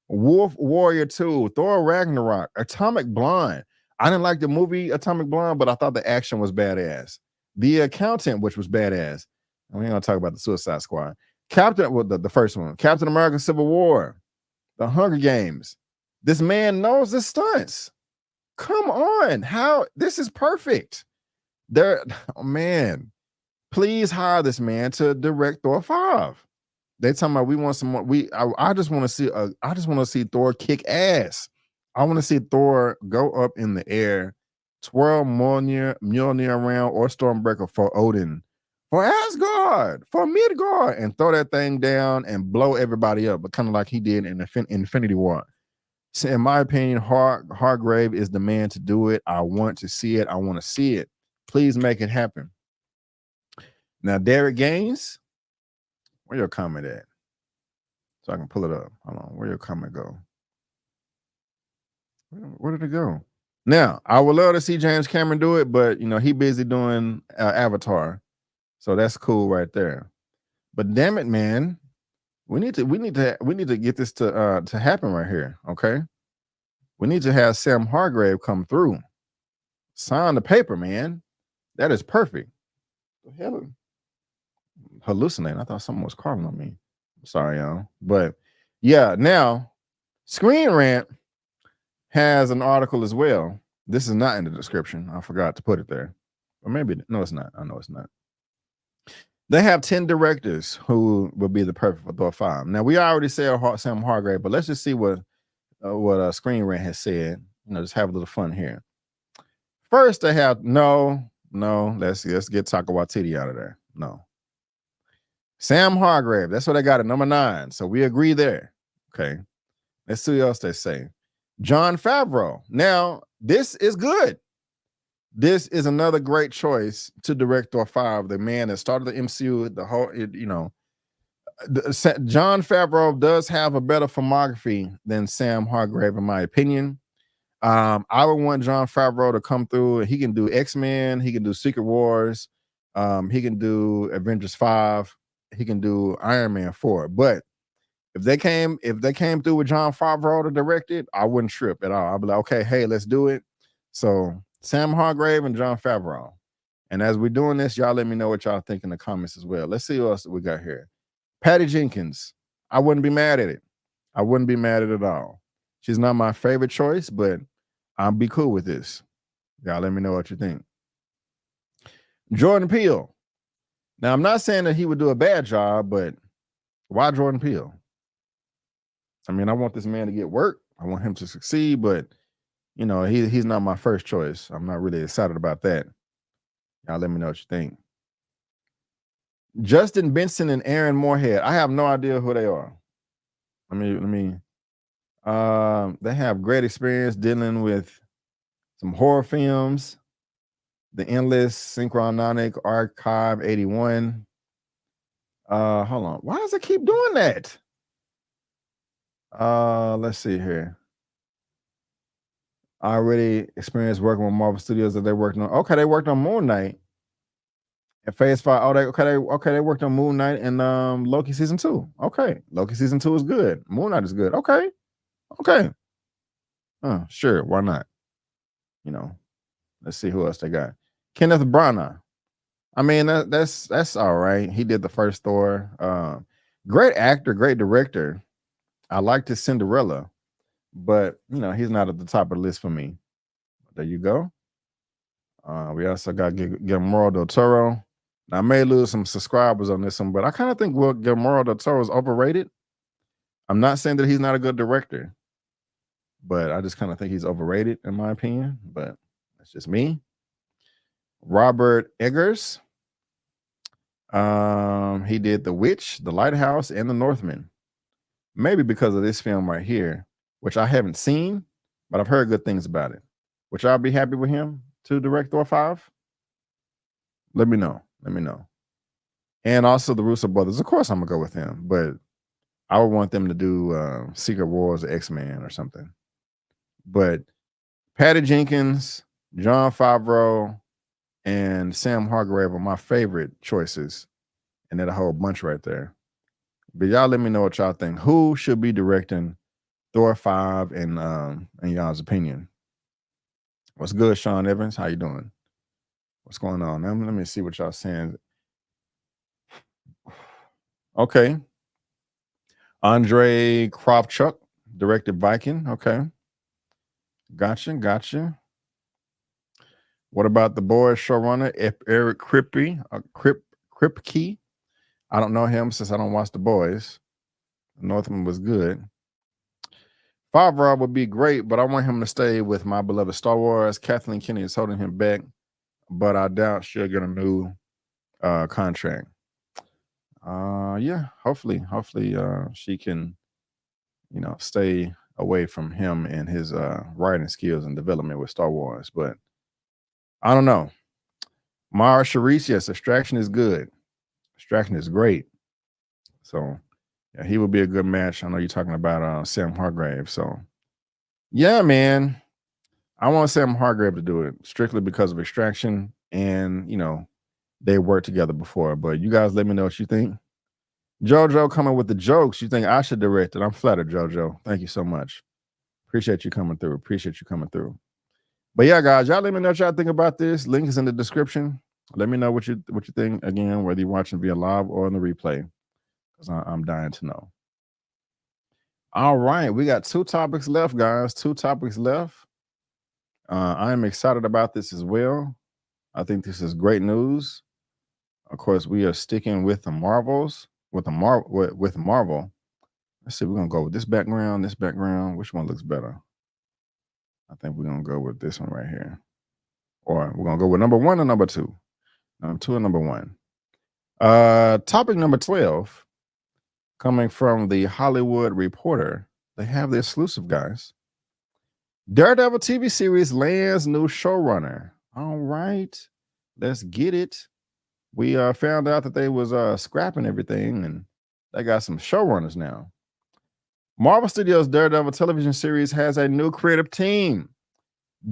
Wolf Warrior 2, Thor Ragnarok, Atomic Blonde. I didn't like the movie Atomic Blonde, but I thought the action was badass. The Accountant, which was badass. We ain't gonna talk about the Suicide Squad. The first one, Captain America Civil War, The Hunger Games. This man knows the stunts. Come on, this is perfect. Oh man. Please hire this man to direct Thor 5. They talking about we want some more. I just want to see Thor kick ass. I want to see Thor go up in the air, twirl Mjolnir around or Stormbreaker for Odin, for Asgard, for Midgard, and throw that thing down and blow everybody up, but kind of like he did in Infinity War. So in my opinion, Hargrave is the man to do it. I want to see it. I want to see it. Please make it happen. Now, Derek Gaines, where your comment at? So I can pull it up. Hold on. Where your comment go? Where did it go? Now, I would love to see James Cameron do it, but he busy doing Avatar, so that's cool right there. But damn it, man, we need to get this to happen right here. Okay, we need to have Sam Hargrave come through, sign the paper, man. That is perfect. What the hell? Hallucinating. I thought someone was calling on me. Sorry, y'all. But yeah, now Screen Rant has an article as well. This is not in the description. I forgot to put it there. Or maybe no, it's not. I know it's not. They have 10 directors who would be the perfect for Thor 5. Now, we already said Sam Hargrave, but let's just see what Screen Rant has said. Just have a little fun here. First, they have no. Let's get Taika Waititi out of there. No. Sam Hargrave. That's what I got at number 9. So we agree there. Okay. Let's see what else they say. Jon Favreau. Now, this is good. This is another great choice to direct Thor 5. The man that started the MCU, the whole, Jon Favreau does have a better filmography than Sam Hargrave, in my opinion. I would want Jon Favreau to come through. He can do X-Men. He can do Secret Wars. He can do Avengers 5. He can do Iron Man 4. But if they came through with Jon Favreau to direct it, I wouldn't trip at all. I'd be like, okay, hey, let's do it. So Sam Hargrave and Jon Favreau. And as we're doing this, y'all let me know what y'all think in the comments as well. Let's see what else we got here. Patty Jenkins. I wouldn't be mad at it. I wouldn't be mad at it at all. She's not my favorite choice, but I'll be cool with this. Y'all let me know what you think. Jordan Peele. Now, I'm not saying that he would do a bad job, but why Jordan Peele? I mean, I want this man to get work. I want him to succeed, but he's not my first choice. I'm not really excited about that. Y'all let me know what you think. Justin Benson and Aaron Moorhead. I have no idea who they are. They have great experience dealing with some horror films. The Endless Synchronomic Archive 81. Hold on. Why does it keep doing that? Let's see here. I already experienced working with Marvel Studios that they worked on. Okay, they worked on Moon Knight and Phase 5. Oh, they worked on Moon Knight and Loki season 2. Okay, Loki season 2 is good. Moon Knight is good. Okay. Sure, why not? Let's see who else they got. Kenneth Branagh. I mean, that's all right. He did the first Thor. Great actor, great director. I liked his Cinderella, but he's not at the top of the list for me. There you go. We also got Guillermo del Toro. Now, I may lose some subscribers on this one, but I kind of think Guillermo del Toro is overrated. I'm not saying that he's not a good director, but I just kind of think he's overrated in my opinion, but that's just me. Robert Eggers. He did The Witch, The Lighthouse, and The Northman. Maybe because of this film right here, which I haven't seen, but I've heard good things about it. Would y'all be happy with him to direct Thor 5? Let me know. And also the Russo brothers. Of course, I'm gonna go with him, but I would want them to do Secret Wars or X-Men or something. But Patty Jenkins, Jon Favreau, and Sam Hargrave are my favorite choices. And then a whole bunch right there. But y'all let me know what y'all think. Who should be directing Thor 5 in y'all's opinion? What's good, Sean Evans? How you doing? What's going on? Let me see what y'all saying. Okay. Andre Kravchuk directed Viking. Okay. Gotcha. What about the boys showrunner, Eric Kripke? I don't know him since I don't watch The Boys. Northman was good. Favreau would be great, but I want him to stay with my beloved Star Wars. Kathleen Kennedy is holding him back, but I doubt she'll get a new contract. Yeah, hopefully she can, stay away from him and his writing skills and development with Star Wars. But I don't know. Mara Sharice, yes, Extraction is good. Extraction is great. So yeah, he would be a good match. I know you're talking about Sam Hargrave. So yeah, man, I want Sam Hargrave to do it strictly because of Extraction, and they worked together before. But you guys let me know what you think. JoJo coming with the jokes. You think I should direct it? I'm flattered, JoJo. Thank you so much. Appreciate you coming through. But yeah, guys, y'all let me know what y'all think about this. Link is in the description. Let me know what you think, again, whether you're watching via live or in the replay, because I'm dying to know. All right, we got 2 topics left, guys. 2 topics left. I am excited about this as well. I think this is great news. Of course, we are sticking with the Marvels, with Marvel. Let's see, we're gonna go with this background. Which one looks better? I think we're gonna go with this one right here. Or we're gonna go with number 1 or number 2. Number 2 and number 1. Topic number 12, coming from the Hollywood Reporter. They have the exclusive, guys. Daredevil TV series lands new showrunner. All right, let's get it. We found out that they was scrapping everything, and they got some showrunners now. Marvel Studios' Daredevil television series has a new creative team.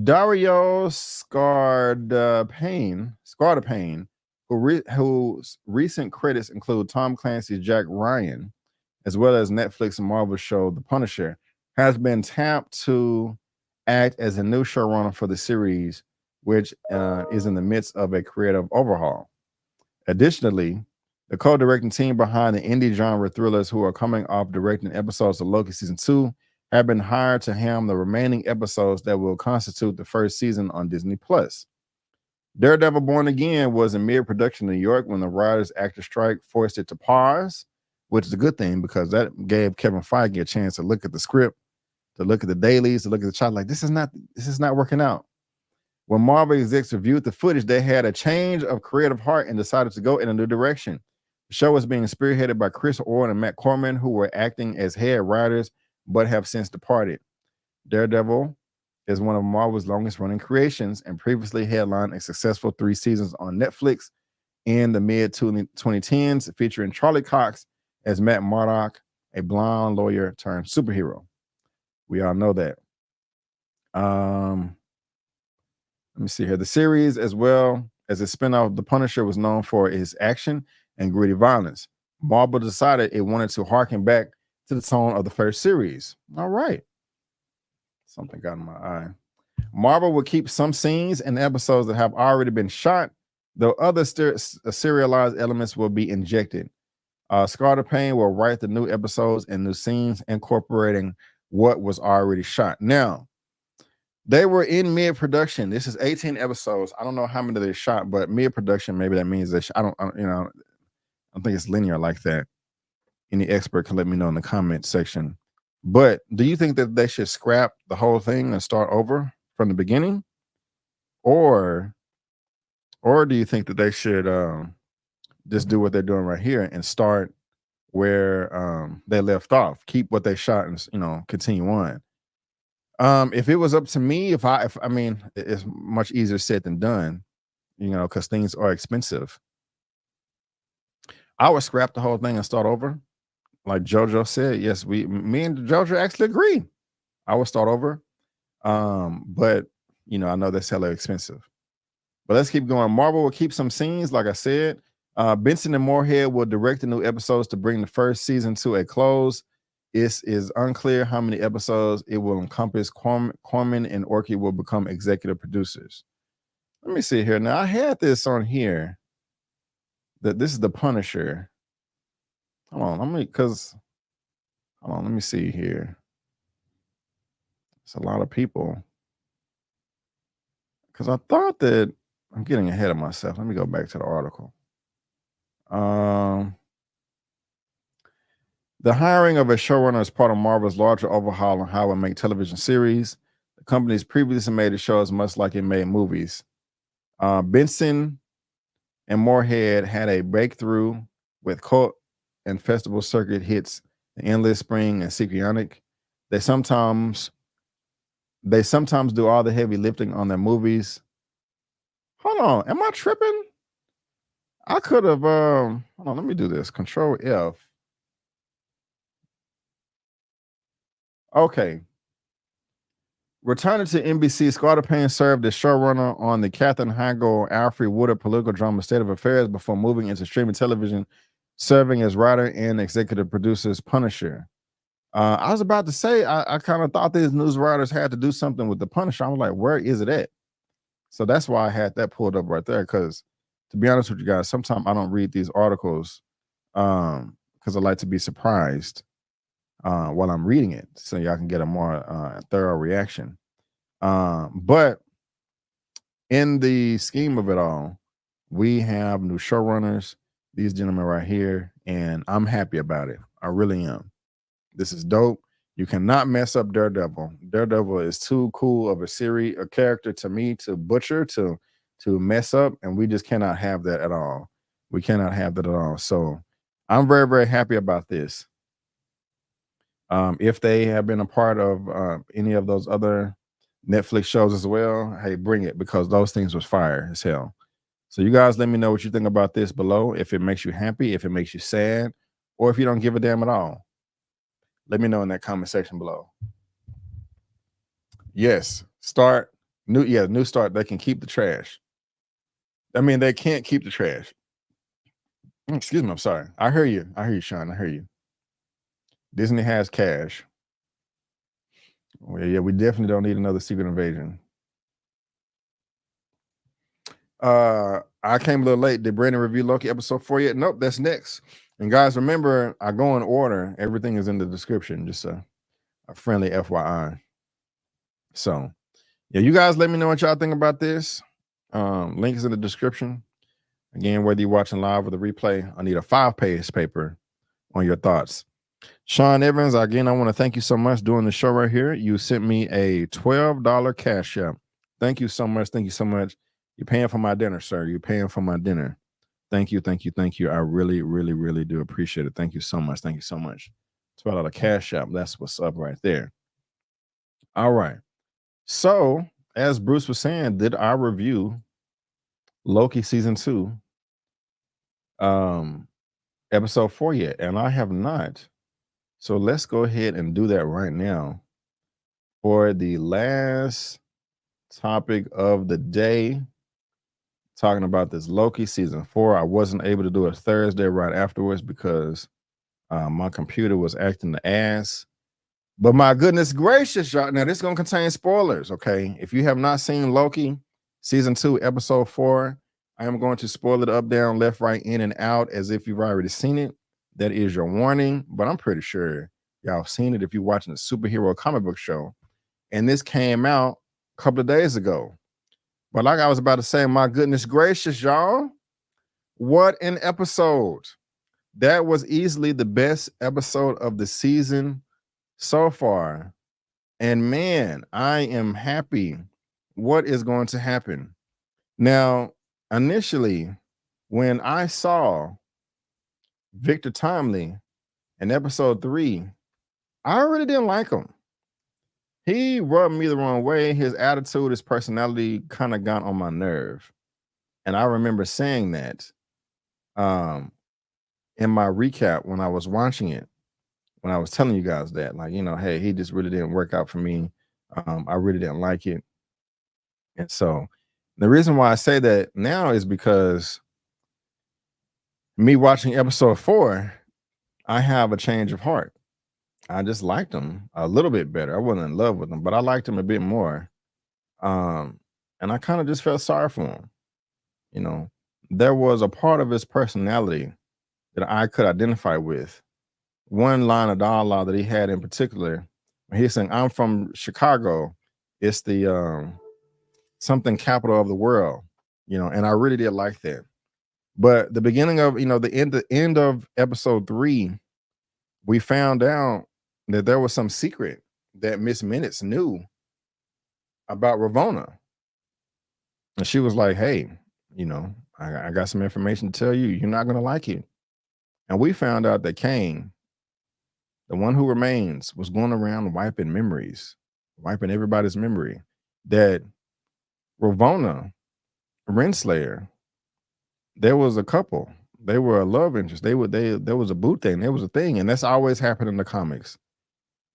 Dario Scardapane, whose recent credits include Tom Clancy's Jack Ryan, as well as Netflix and Marvel show The Punisher, has been tapped to act as a new showrunner for the series, which is in the midst of a creative overhaul. Additionally, the co-directing team behind the indie genre thrillers who are coming off directing episodes of Loki Season 2 have been hired to helm the remaining episodes that will constitute the first season on Disney+. Daredevil Born Again was in mid-production in New York when the writers-actor strike forced it to pause, which is a good thing because that gave Kevin Feige a chance to look at the script, to look at the dailies, to look at the shot like, this is not working out. When Marvel execs reviewed the footage, they had a change of creative heart and decided to go in a new direction. The show is being spearheaded by Chris Ord and Matt Corman, who were acting as head writers but have since departed. Daredevil is one of Marvel's longest-running creations and previously headlined a successful 3 seasons on Netflix in the mid-2010s, featuring Charlie Cox as Matt Murdock, a blonde lawyer turned superhero. We all know that. Let me see here. The series, as well as a spinoff of The Punisher, was known for its action and gritty violence. Marvel decided it wanted to harken back to the tone of the first series. All right. Something got in my eye. Marvel will keep some scenes and episodes that have already been shot, though other serialized elements will be injected. Scardapane will write the new episodes and new scenes, incorporating what was already shot. Now, they were in mid-production. This is 18 episodes. I don't know how many they shot, but mid-production, maybe that means that I don't think it's linear like that. Any expert can let me know in the comment section. But do you think that they should scrap the whole thing and start over from the beginning? Or do you think that they should just do what they're doing right here and start where they left off, keep what they shot and continue on? If it was up to me, I mean, it's much easier said than done, because things are expensive. I would scrap the whole thing and start over. Like JoJo said, yes, me and JoJo actually agree. I would start over. But I know that's hella expensive. But let's keep going. Marvel will keep some scenes, like I said. Benson and Moorhead will direct the new episodes to bring the first season to a close. It is unclear how many episodes it will encompass. Corman and Orky will become executive producers. Let me see here. Now, I had this on here that this is the Punisher. Hold on, let me see here. It's a lot of people. Because I thought that I'm getting ahead of myself. Let me go back to the article. The hiring of a showrunner is part of Marvel's larger overhaul on how it makes television series. The company's previously made shows much like it made movies. Benson and Moorhead had a breakthrough with cult and festival circuit hits The Endless Spring and Cyclonic. They sometimes do all the heavy lifting on their movies. Hold on, am I tripping? I could have hold on, let me do this. Control F. Okay. Returning to NBC, Scardapane served as showrunner on the Katherine Heigl, Alfred Woodard political drama State of Affairs before moving into streaming television, serving as writer and executive producer's Punisher. I was about to say, I kind of thought these news writers had to do something with the Punisher. I was like, where is it at? So that's why I had that pulled up right there. Because to be honest with you guys, sometimes I don't read these articles because I like to be surprised while I'm reading it, so y'all can get a more thorough reaction. But in the scheme of it all, We have new showrunners, these gentlemen right here, and I'm happy about it. I really am. This is dope. You cannot mess up Daredevil. Daredevil is too cool of a character to me to butcher, to mess up, and we just cannot have that at all. We cannot have that at all. So I'm very, very happy about this. If they have been a part of any of those other Netflix shows as well, hey, bring it, because those things was fire as hell. So you guys let me know what you think about this below. If it makes you happy, if it makes you sad, or if you don't give a damn at all. Let me know in that comment section below. Yes, new start. They can keep the trash. I mean, they can't keep the trash. Excuse me, I'm sorry. I hear you, Sean. I hear you. Disney has cash. Well, yeah, we definitely don't need another Secret Invasion. I came a little late. Did Brandon review Loki episode 4 yet? Nope, that's next. And guys, remember, I go in order. Everything is in the description. Just a friendly FYI. So, yeah, you guys let me know what y'all think about this. Link is in the description. Again, whether you're watching live or the replay, I need a 5-page paper on your thoughts. Sean Evans, again, I want to thank you so much doing the show right here. You sent me a $12 cash app. Thank you so much. Thank you so much. You're paying for my dinner, sir. You're paying for my dinner. Thank you, thank you, thank you. I really, really, really do appreciate it. Thank you so much. Thank you so much. $12 cash app. That's what's up right there. All right. So, as Bruce was saying, did I review Loki season 2, episode 4 yet? And I have not. So let's go ahead and do that right now for the last topic of the day. Talking about this Loki season 4. I wasn't able to do it Thursday right afterwards because my computer was acting the ass. But my goodness gracious, y'all. Now, this is going to contain spoilers, okay? If you have not seen Loki season 2, episode 4, I am going to spoil it up, down, left, right, in, and out as if you've already seen it. That is your warning. But I'm pretty sure y'all have seen it if you're watching a superhero comic book show. And this came out a couple of days ago. But like I was about to say, my goodness gracious, y'all, what an episode. That was easily the best episode of the season so far. And man, I am happy. What is going to happen? Now, initially, when I saw Victor Timely in episode 3, I really didn't like him. He rubbed me the wrong way. His attitude, his personality kind of got on my nerve. And I remember saying that in my recap when I was watching it, when I was telling you guys that, like, you know, hey, he just really didn't work out for me. I really didn't like it. And so the reason why I say that now is because me watching episode 4, I have a change of heart. I just liked him a little bit better. I wasn't in love with him, but I liked him a bit more. And I kind of just felt sorry for him. You know, there was a part of his personality that I could identify with. One line of dialogue that he had in particular, he's saying, "I'm from Chicago. It's the something capital of the world," you know, and I really did like that. But the beginning of, you know, the end of episode 3, we found out that there was some secret that Miss Minutes knew about Ravonna. And she was like, hey, you know, I got some information to tell you. You're not going to like it. And we found out that Kane, the one who remains, was going around wiping memories, wiping everybody's memory. That Ravonna, Renslayer, there was a couple. They were a love interest. There was a boot thing. There was a thing. And that's always happened in the comics.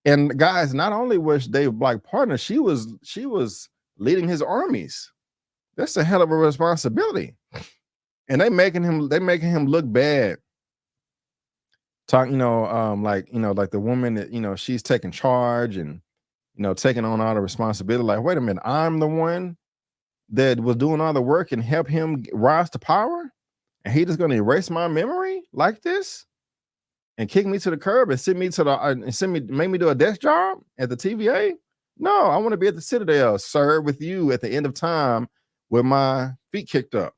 And guys, not only was they like partners, she was leading his armies. That's a hell of a responsibility. And they making him look bad. Talk, you know, like the woman that, you know, she's taking charge and, you know, taking on all the responsibility. Like, wait a minute, I'm the one that was doing all the work and help him rise to power, and he just gonna erase my memory like this and kick me to the curb and send me to the make me do a desk job at the TVA? No, I want to be at the Citadel, sir, with you at the end of time with my feet kicked up.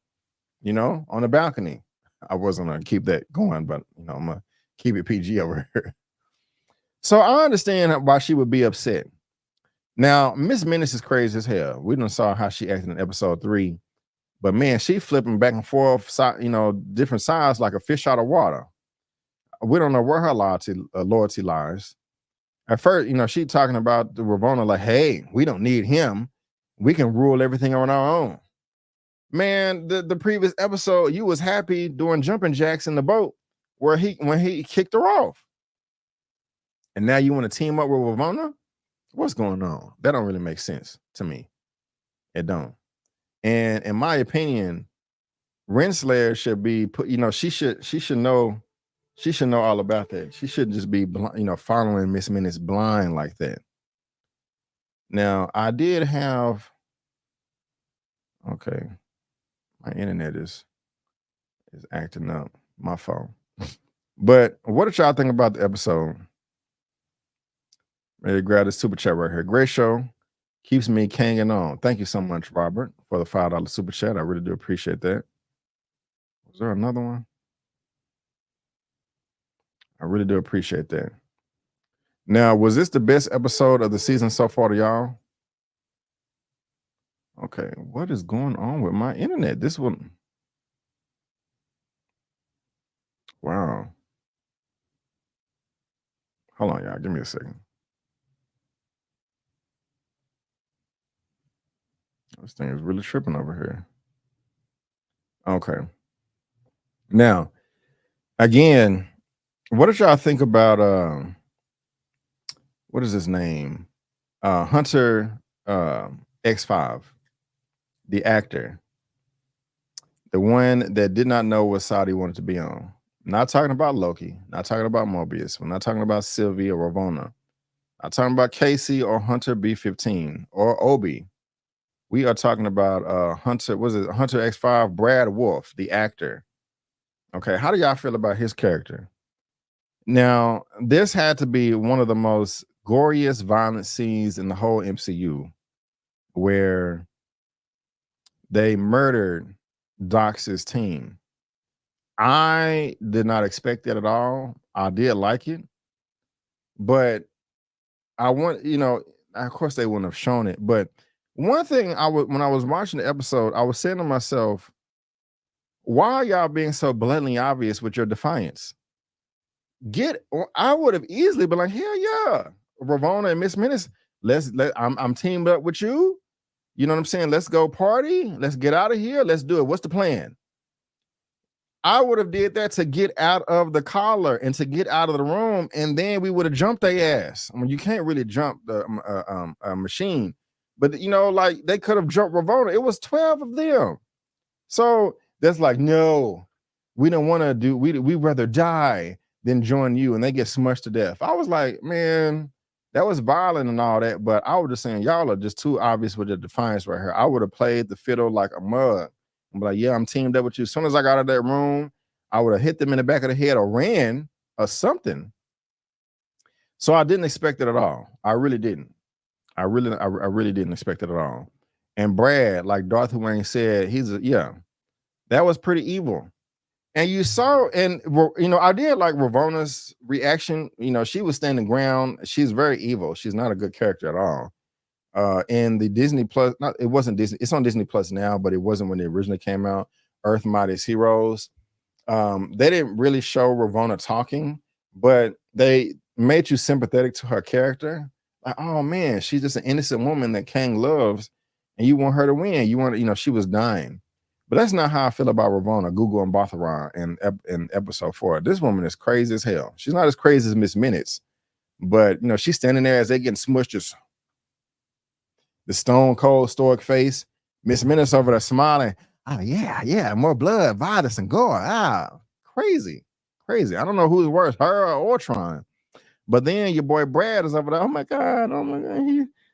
you know, on the balcony. I wasn't gonna keep that going, but you know, I'm gonna keep it PG over here. So I understand why she would be upset. Now, Miss Menace is crazy as hell. We done saw how she acted in episode 3, but man, she flipping back and forth, you know, different sides like a fish out of water. We don't know where her loyalty lies. At first, you know, she talking about the Ravonna like, hey, we don't need him. We can rule everything on our own. Man, the previous episode, you was happy doing jumping jacks in the boat when he kicked her off. And now you want to team up with Ravonna? What's going on? That don't really make sense to me. It don't. And in my opinion, Renslayer should be put, you know, she should know all about that. She shouldn't just be you know, following Miss Menace blind like that. Now, I did have okay. My internet is acting up. My phone. But what did y'all think about the episode? Ready to grab this super chat right here. Great show. Keeps me hanging on. Thank you so much, Robert, for the $5 super chat. I really do appreciate that. Was there another one? I really do appreciate that. Now, was this the best episode of the season so far to y'all? Okay, what is going on with my internet? This one. Wow. Hold on, y'all. Give me a second. This thing is really tripping over here. Okay. Now, again, what did y'all think about what is his name? Hunter X5, the actor. The one that did not know what side he wanted to be on. Not talking about Loki, not talking about Mobius. We're not talking about Sylvie or Ravonna. Not talking about Casey or Hunter B15 or Obi. We are talking about Hunter X5, Brad Wolf, the actor. Okay, how do y'all feel about his character? Now, this had to be one of the most goriest violent scenes in the whole MCU, where they murdered Dox's team. I did not expect that at all. I did like it, but I want, you know, of course they wouldn't have shown it, but one thing when I was watching the episode, I was saying to myself, why are y'all being so blatantly obvious with your defiance? I would have easily been like, hell yeah, Ravonna and Miss Menace, I'm teamed up with you. You know what I'm saying? Let's go party. Let's get out of here. Let's do it. What's the plan? I would have did that to get out of the collar and to get out of the room, and then we would have jumped their ass. I mean, you can't really jump the machine, but you know, like they could have jumped Ravonna. It was 12 of them. So that's like, no, we don't want to do. We'd rather die than join you, and they get smushed to death. I was like, man, that was violent and all that, but I was just saying, y'all are just too obvious with your defiance right here. I would have played the fiddle like a mug. I'm like, yeah, I'm teamed up with you. As soon as I got out of that room, I would have hit them in the back of the head or ran or something. So I didn't expect it at all. I really didn't. I really didn't expect it at all. And Brad, like Darth Wayne said, that was pretty evil. And you saw, and you know, I did like Ravonna's reaction. You know, she was standing ground. She's very evil. She's not a good character at all. And the Disney Plus, it wasn't Disney, it's on Disney Plus now, but it wasn't when it originally came out. Earth Mightiest Heroes. They didn't really show Ravonna talking, but they made you sympathetic to her character. Like, oh man, she's just an innocent woman that Kang loves, and you want her to win. You want, you know, she was dying. But that's not how I feel about Ravonna, Google and Botharon in episode 4. This woman is crazy as hell. She's not as crazy as Miss Minutes, but you know, she's standing there as they getting smushed, just the stone cold stoic face. Miss Minutes over there smiling. Oh yeah, more blood, violence, and gore. Crazy. I don't know who's worse, her or Ultron. But then your boy Brad is over there. Oh my god,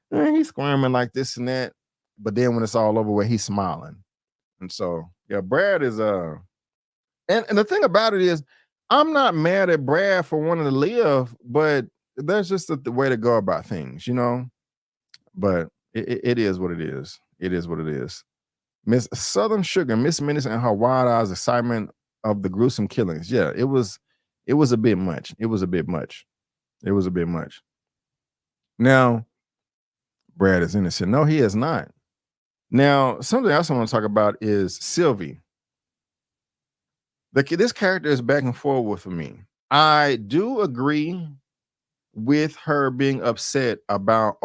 he's squirming like this and that. But then when it's all over with, he's smiling. And so yeah, Brad is and the thing about it is, I'm not mad at Brad for wanting to live, but there's just the way to go about things, you know. But it is what it is. It is what it is. Miss Southern Sugar, Miss Minutes and her wide eyes excitement of the gruesome killings. Yeah, it was a bit much. It was a bit much. Now, Brad is innocent. No, he is not. Now, something else I want to talk about is Sylvie. This character is back and forth with me. I do agree with her being upset about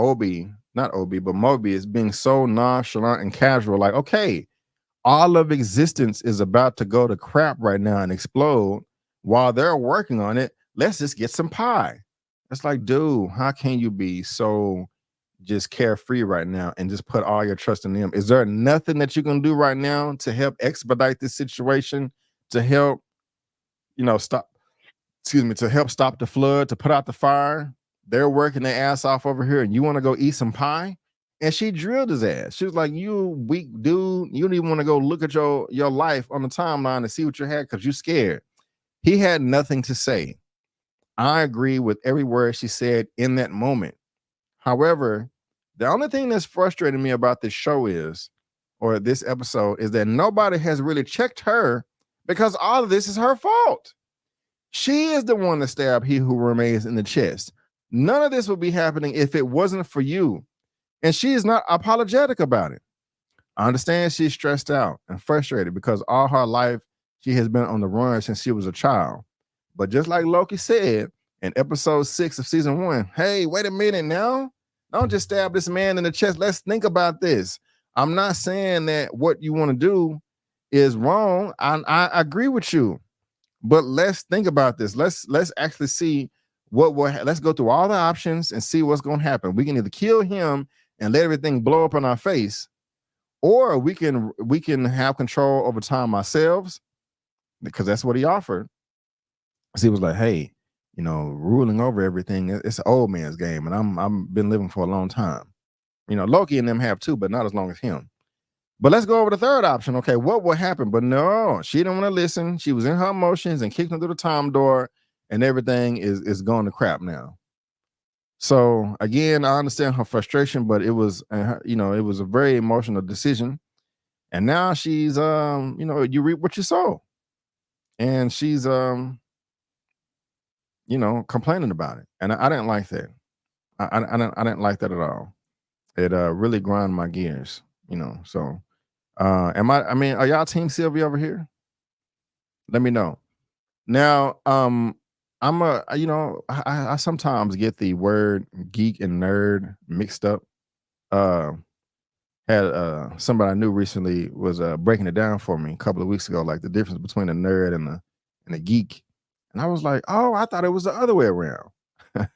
not Obi, but Mobius being so nonchalant and casual. Like, okay, all of existence is about to go to crap right now and explode while they're working on it. Let's just get some pie. It's like, dude, how can you be so just carefree right now and just put all your trust in them? Is there nothing that you can do right now to help expedite this situation, to help, to help stop the flood, to put out the fire? They're working their ass off over here and you want to go eat some pie? And she drilled his ass. She was like, you weak dude, you don't even want to go look at your life on the timeline to see what you had because you're scared. He had nothing to say. I agree with every word she said in that moment. However, the only thing that's frustrating me about this show or this episode, is that nobody has really checked her because all of this is her fault. She is the one that stabbed he who remains in the chest. None of this would be happening if it wasn't for you. And she is not apologetic about it. I understand she's stressed out and frustrated because all her life she has been on the run since she was a child. But just like Loki said in episode 6 of season 1, hey, wait a minute now. Don't just stab this man in the chest. Let's think about this. I'm not saying that what you want to do is wrong. I agree with you. But let's think about this. Let's actually see let's go through all the options and see what's going to happen. We can either kill him and let everything blow up in our face, or we can have control over time ourselves, because that's what he offered. So he was like, hey, ruling over everything, it's an old man's game, and I'm been living for a long time. Loki and them have too, but not as long as him. But let's go over the third option. Okay, what will happen? But no, she didn't want to listen. She was in her emotions and kicked him through the time door, and everything is going to crap now. So again, I understand her frustration, but it was, it was a very emotional decision. And now she's, you reap what you sow, and she's, complaining about it. And I didn't like that. I didn't like that at all. It really grind my gears, So, are y'all team Sylvie over here? Let me know. Now, I sometimes get the word geek and nerd mixed up. Had somebody I knew recently was breaking it down for me a couple of weeks ago, like the difference between a nerd and a geek. And I was like, oh, I thought it was the other way around. So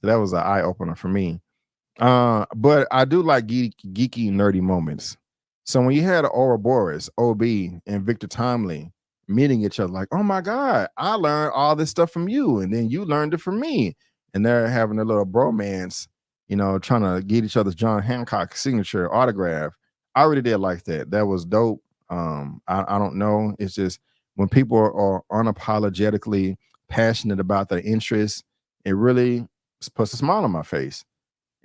that was an eye opener for me. But I do like geeky, nerdy moments. So when you had Ouroboros, OB, and Victor Timely meeting each other, like, oh my God, I learned all this stuff from you, and then you learned it from me. And they're having a little bromance, trying to get each other's John Hancock signature autograph. I really did like that. That was dope. I don't know. It's just when people are unapologetically passionate about their interests, it really puts a smile on my face.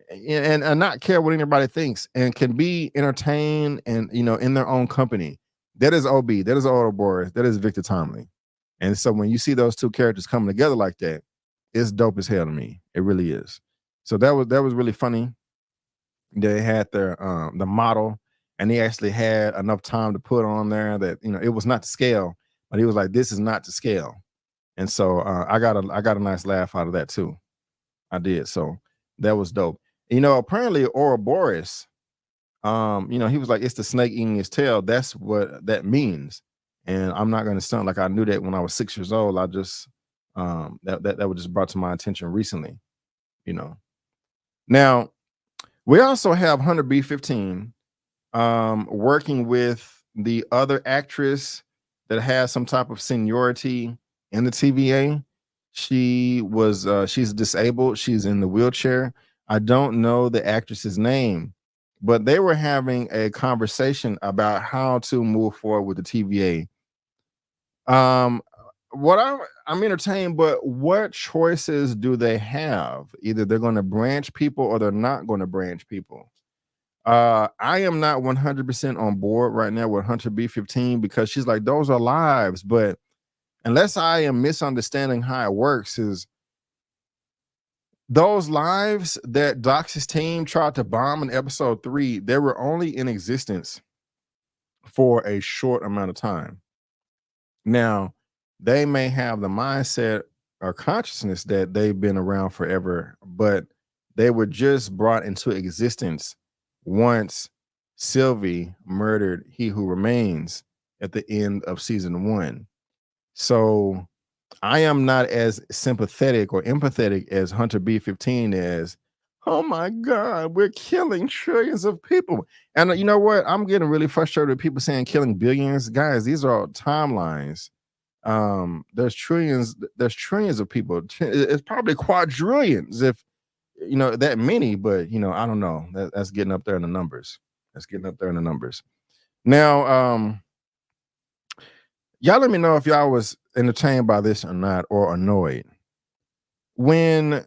And not care what anybody thinks, and can be entertained and in their own company. That is OB, that is Ouroboros, that is Victor Timely. And so when you see those two characters coming together like that, it's dope as hell to me. It really is. So that was really funny. They had their the model, and he actually had enough time to put on there that it was not to scale, but he was like, this is not to scale. And so I got a nice laugh out of that too. I did. So that was dope. Apparently Ouroboros, he was like, it's the snake eating his tail. That's what that means. And I'm not going to sound like I knew that when I was 6 years old. I just, that was just brought to my attention recently, Now, we also have Hunter B15 working with the other actress that has some type of seniority in the TVA. She's disabled. She's in the wheelchair. I don't know the actress's name, but they were having a conversation about how to move forward with the TVA. I'm entertained, but what choices do they have? Either they're going to branch people or they're not going to branch people. I am not 100% on board right now with Hunter B15 because she's like, those are lives. But unless I am misunderstanding how it works, is those lives that Dox's team tried to bomb in episode 3, they were only in existence for a short amount of time. Now, they may have the mindset or consciousness that they've been around forever, but they were just brought into existence once Sylvie murdered He Who Remains at the end of season 1. So I am not as sympathetic or empathetic as Hunter B15 as, oh my God, we're killing trillions of people. And you know what? I'm getting really frustrated with people saying killing billions. Guys, these are all timelines. There's trillions of people. It's probably quadrillions if that many, but I don't know. That's getting up there in the numbers. Now, y'all let me know if y'all was entertained by this or not, or annoyed. When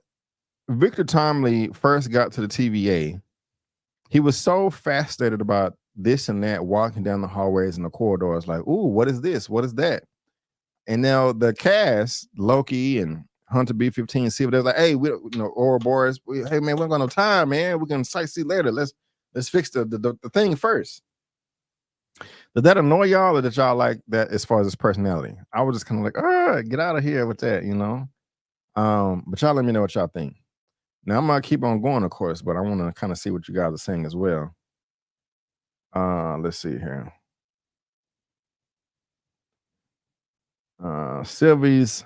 Victor Tomley first got to the TVA, he was so fascinated about this and that, walking down the hallways and the corridors, like, ooh, what is this? What is that? And now the cast, Loki and Hunter B15, see what they're like, hey, we Ouroboros, hey man, we don't got no time, man. We can sightsee later. Let's fix the thing first. Did that annoy y'all, or did y'all like that as far as his personality? I was just kind of like, get out of here with that, But y'all let me know what y'all think. Now I'm gonna keep on going, of course, but I want to kind of see what you guys are saying as well. Let's see here. Sylvie's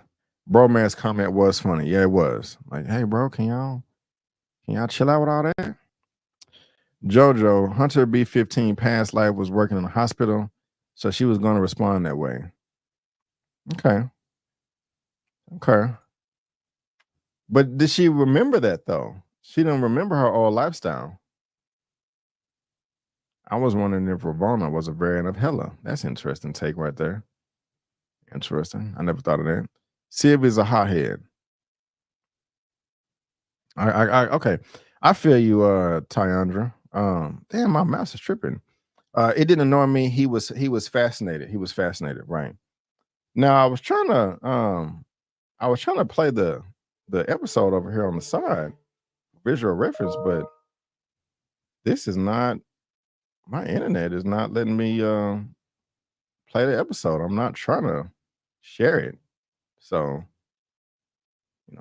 bromance comment was funny. Yeah, it was. Like, hey, bro, can y'all chill out with all that? Jojo, Hunter B15 past life was working in a hospital, so she was going to respond that way. Okay. But did she remember that, though? She didn't remember her old lifestyle. I was wondering if Vaughn was a variant of Hela. That's interesting take right there. Interesting. I never thought of that. Sylvie's a hothead. Okay. I feel you, Tyandra. Damn, my mouse is tripping. It didn't annoy me. He was fascinated. He was fascinated, right? Now I was trying to play the episode over here on the side, visual reference, but this is not, my internet is not letting me play the episode. I'm not trying to share it. So,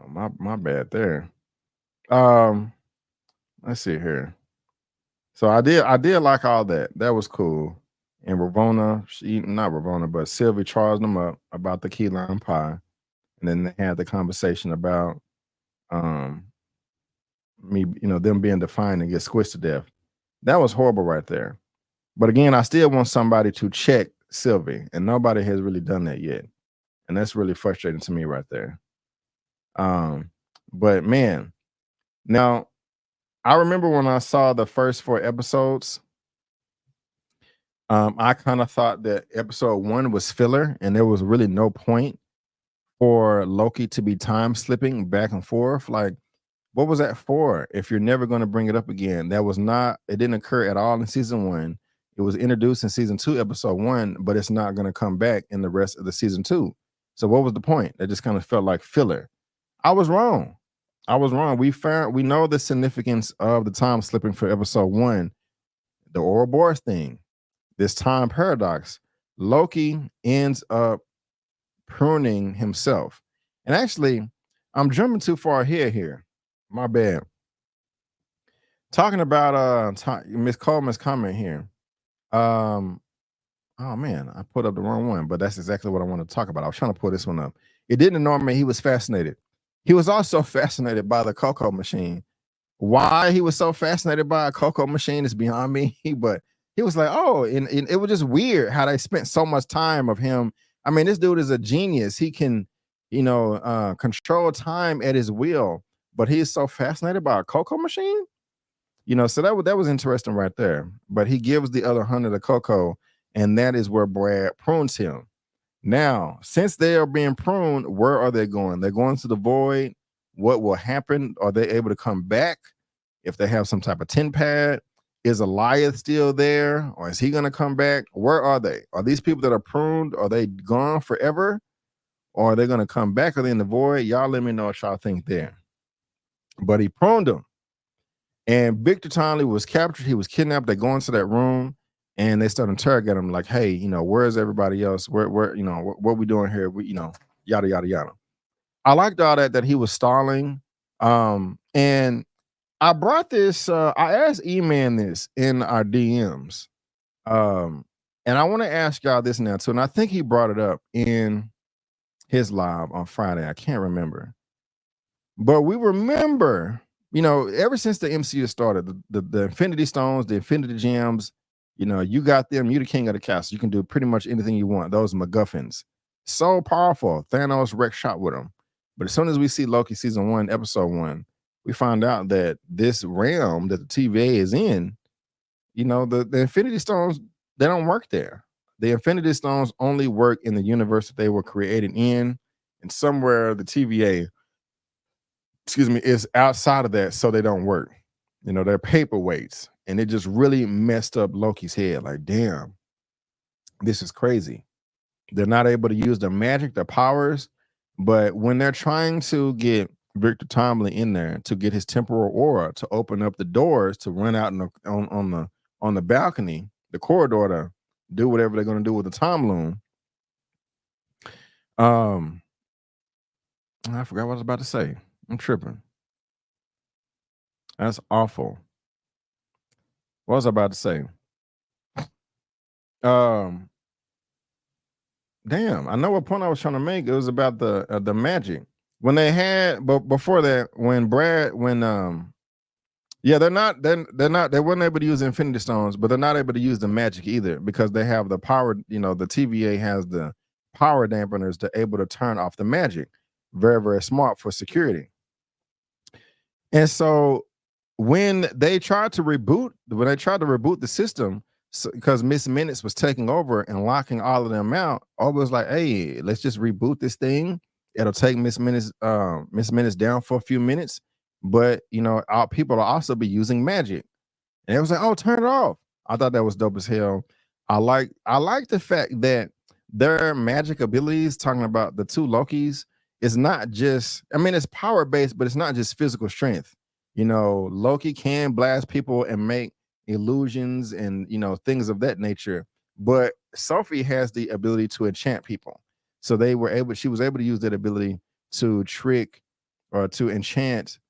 my bad there. Let's see here. So I did like all that. That was cool. And but Sylvie charged them up about the key lime pie. And then they had the conversation about them being defined and get squished to death. That was horrible right there. But again, I still want somebody to check Sylvie, and nobody has really done that yet. And that's really frustrating to me right there. But man, now I remember when I saw the first 4 episodes, I kind of thought that episode 1 was filler, and there was really no point for Loki to be time slipping back and forth. Like, what was that for? If you're never going to bring it up again, it didn't occur at all in season 1. It was introduced in season 2, episode 1, but it's not going to come back in the rest of the season 2. So what was the point? It just kind of felt like filler. I was wrong. We know the significance of the time slipping for episode 1, the Ouroboros thing, this time paradox. Loki ends up pruning himself. And actually, I'm jumping too far ahead here. My bad. Talking about Miss Coleman's comment here. Oh man, I put up the wrong one, but that's exactly what I want to talk about. I was trying to pull this one up. It didn't annoy me. He was fascinated. He was also fascinated by the cocoa machine. Why he was so fascinated by a cocoa machine is beyond me. But he was like, oh, and it was just weird how they spent so much time of him. I mean, this dude is a genius. He can, control time at his will. But he is so fascinated by a cocoa machine. So that was interesting right there. But he gives the other 100 the cocoa, and that is where Brad prunes him. Now, since they are being pruned, where are they going? They're going to the void. What will happen? Are they able to come back if they have some type of tin pad? Is Elias still there, or is he going to come back? Where are they? Are these people that are pruned, are they gone forever, or are they going to come back? Are they in the void? Y'all let me know what y'all think there. But he pruned them, and Victor Timely was captured. He was kidnapped. They go into that room, and they start interrogating him, like, "Hey, you know, where's everybody else? Where, you know, what we doing here? We, you know, yada yada yada." I liked all that he was stalling, and I brought this. I asked Eman this in our DMs, and I want to ask y'all this now too. And I think he brought it up in his live on Friday. I can't remember, but we remember, you know, ever since the MCU started, the Infinity Stones, the Infinity Gems, you know, you got them. You're the king of the castle. You can do pretty much anything you want. Those MacGuffins, so powerful. Thanos wrecked shop with them. But as soon as we see Loki season 1, episode 1. We find out that this realm that the TVA is in, you know, the Infinity Stones, they don't work there. The Infinity Stones only work in the universe that they were created in, and somewhere the TVA, is outside of that, so they don't work. You know, they're paperweights, and it just really messed up Loki's head. Like, damn, this is crazy. They're not able to use their magic, their powers, but when they're trying to get Victor Timely in there to get his temporal aura to open up the doors to run out on the balcony, the corridor, to do whatever they're going to do with the time loom. I forgot what I was about to say. I'm tripping. That's awful. What was I about to say? Damn, I know what point I was trying to make. It was about the magic. When they had, but before that, they weren't able to use Infinity Stones, but they're not able to use the magic either because they have the power. You know, the TVA has the power dampeners to able to turn off the magic. Very, very smart for security. And so when they tried to reboot the system, because Miss Minutes was taking over and locking all of them out, I was like, hey, let's just reboot this thing. It'll take Miss Minutes down for a few minutes, but you know, our people will also be using magic. And it was like, oh, turn it off. I thought that was dope as hell. I like the fact that their magic abilities, talking about the two Lokis, is not just, I mean, it's power based, but it's not just physical strength. You know, Loki can blast people and make illusions and, you know, things of that nature, but Sophie has the ability to enchant people. So she was able to use that ability to trick or to enchant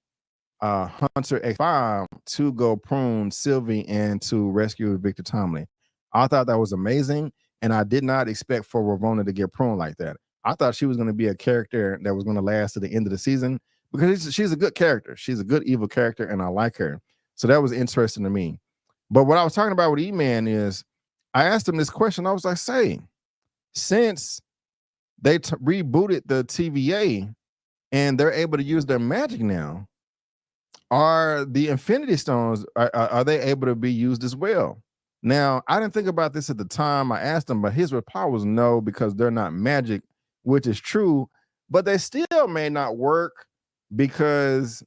Hunter X5 to go prune Sylvie and to rescue Victor Timely. I thought that was amazing, and I did not expect for Ravonna to get pruned like that. I thought she was going to be a character that was going to last to the end of the season because she's a good character. She's a good evil character, and I like her. So that was interesting to me. But what I was talking about with E-Man is I asked him this question. I was like, say, since they rebooted the TVA and they're able to use their magic now, are the Infinity Stones, are they able to be used as well? Now, I didn't think about this at the time I asked him, but his reply was no, because they're not magic, which is true, but they still may not work, because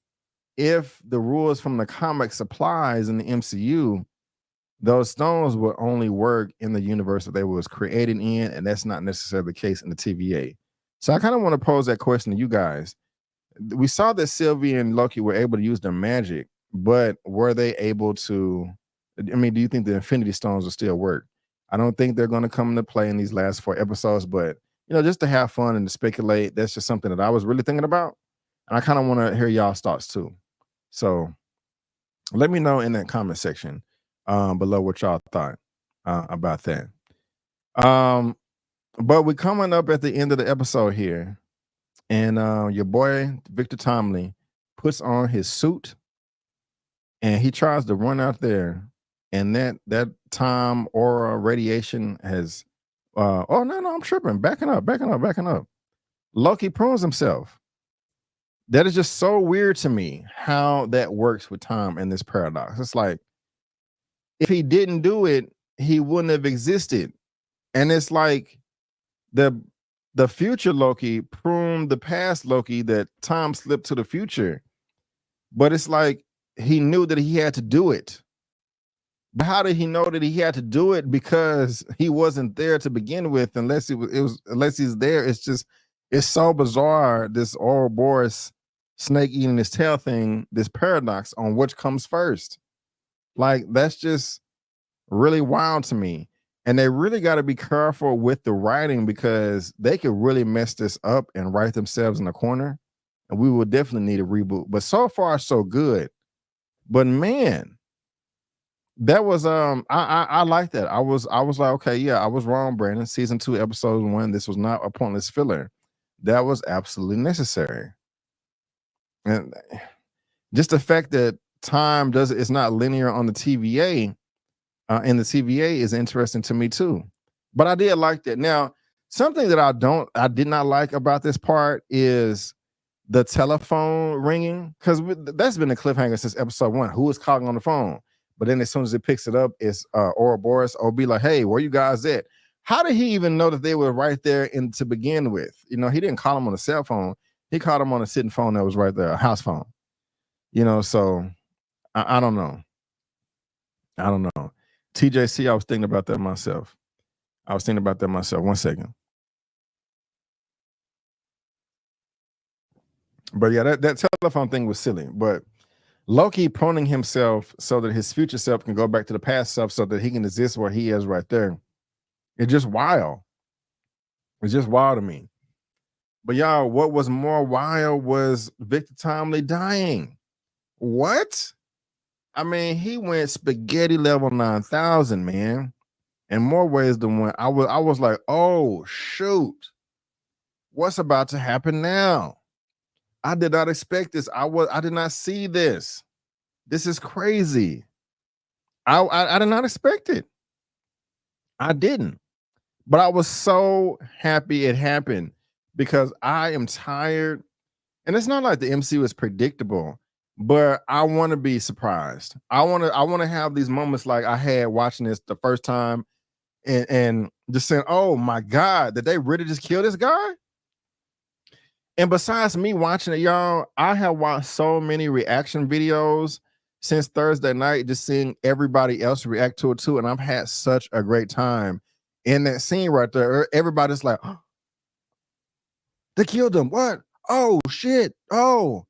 if the rules from the comic supplies in the MCU, those stones will only work in the universe that they was created in, and that's not necessarily the case in the TVA. So I kind of want to pose that question to you guys. We saw that Sylvie and Loki were able to use their magic, but were they able to, I mean, do you think the Infinity Stones will still work? I don't think they're going to come into play in these last 4 episodes, but, you know, just to have fun and to speculate, that's just something that I was really thinking about. And I kind of want to hear y'all's thoughts too. So let me know in that comment section below what y'all thought about that. But we're coming up at the end of the episode here, and your boy Victor Timely puts on his suit and he tries to run out there, and that time aura radiation has oh no, I'm tripping, backing up. Loki prunes himself. That is just so weird to me how that works with time in this paradox. It's like, if he didn't do it, he wouldn't have existed. And it's like the future Loki pruned the past Loki, that time slipped to the future. But it's like he knew that he had to do it. But how did he know that he had to do it? Because he wasn't there to begin with, unless unless he's there. It's so bizarre. This Ouroboros snake eating his tail thing, this paradox on which comes first. Like, that's just really wild to me. And they really got to be careful with the writing, because they could really mess this up and write themselves in the corner. And we will definitely need a reboot. But so far, so good. But man, that was I like that. I was like, okay, yeah, I was wrong, Brandon. Season 2, episode 1. This was not a pointless filler. That was absolutely necessary. And just the fact that time it's not linear on the TVA, and the TVA is interesting to me too. But I did like that. Now, something that I did not like about this part is the telephone ringing, because that's been a cliffhanger since episode 1. Who is calling on the phone? But then as soon as it picks it up, it's Ouroboros. Or be like, hey, where you guys at? How did he even know that they were right there to begin with? You know, he didn't call them on a cell phone. He called them on a sitting phone that was right there, a house phone. You know, so I don't know. I don't know. TJC, I was thinking about that myself. 1 second. But yeah, that telephone thing was silly. But Loki proning himself so that his future self can go back to the past self so that he can exist where he is right there. It's just wild. It's just wild to me. But y'all, what was more wild was Victor Timely dying. What? I mean, he went spaghetti level 9,000, man. In more ways than one. I was like, oh shoot. What's about to happen now? I did not expect this. I did not see this. This is crazy. I did not expect it. I didn't. But I was so happy it happened, because I am tired. And it's not like the MCU is predictable, but I want to be surprised. I want to have these moments like I had watching this the first time, and just saying, oh my God, did they really just kill this guy? And besides me watching it, y'all, I have watched so many reaction videos since Thursday night, just seeing everybody else react to it too. And I've had such a great time in that scene right there. Everybody's like, oh, they killed him. What? Oh shit. Oh.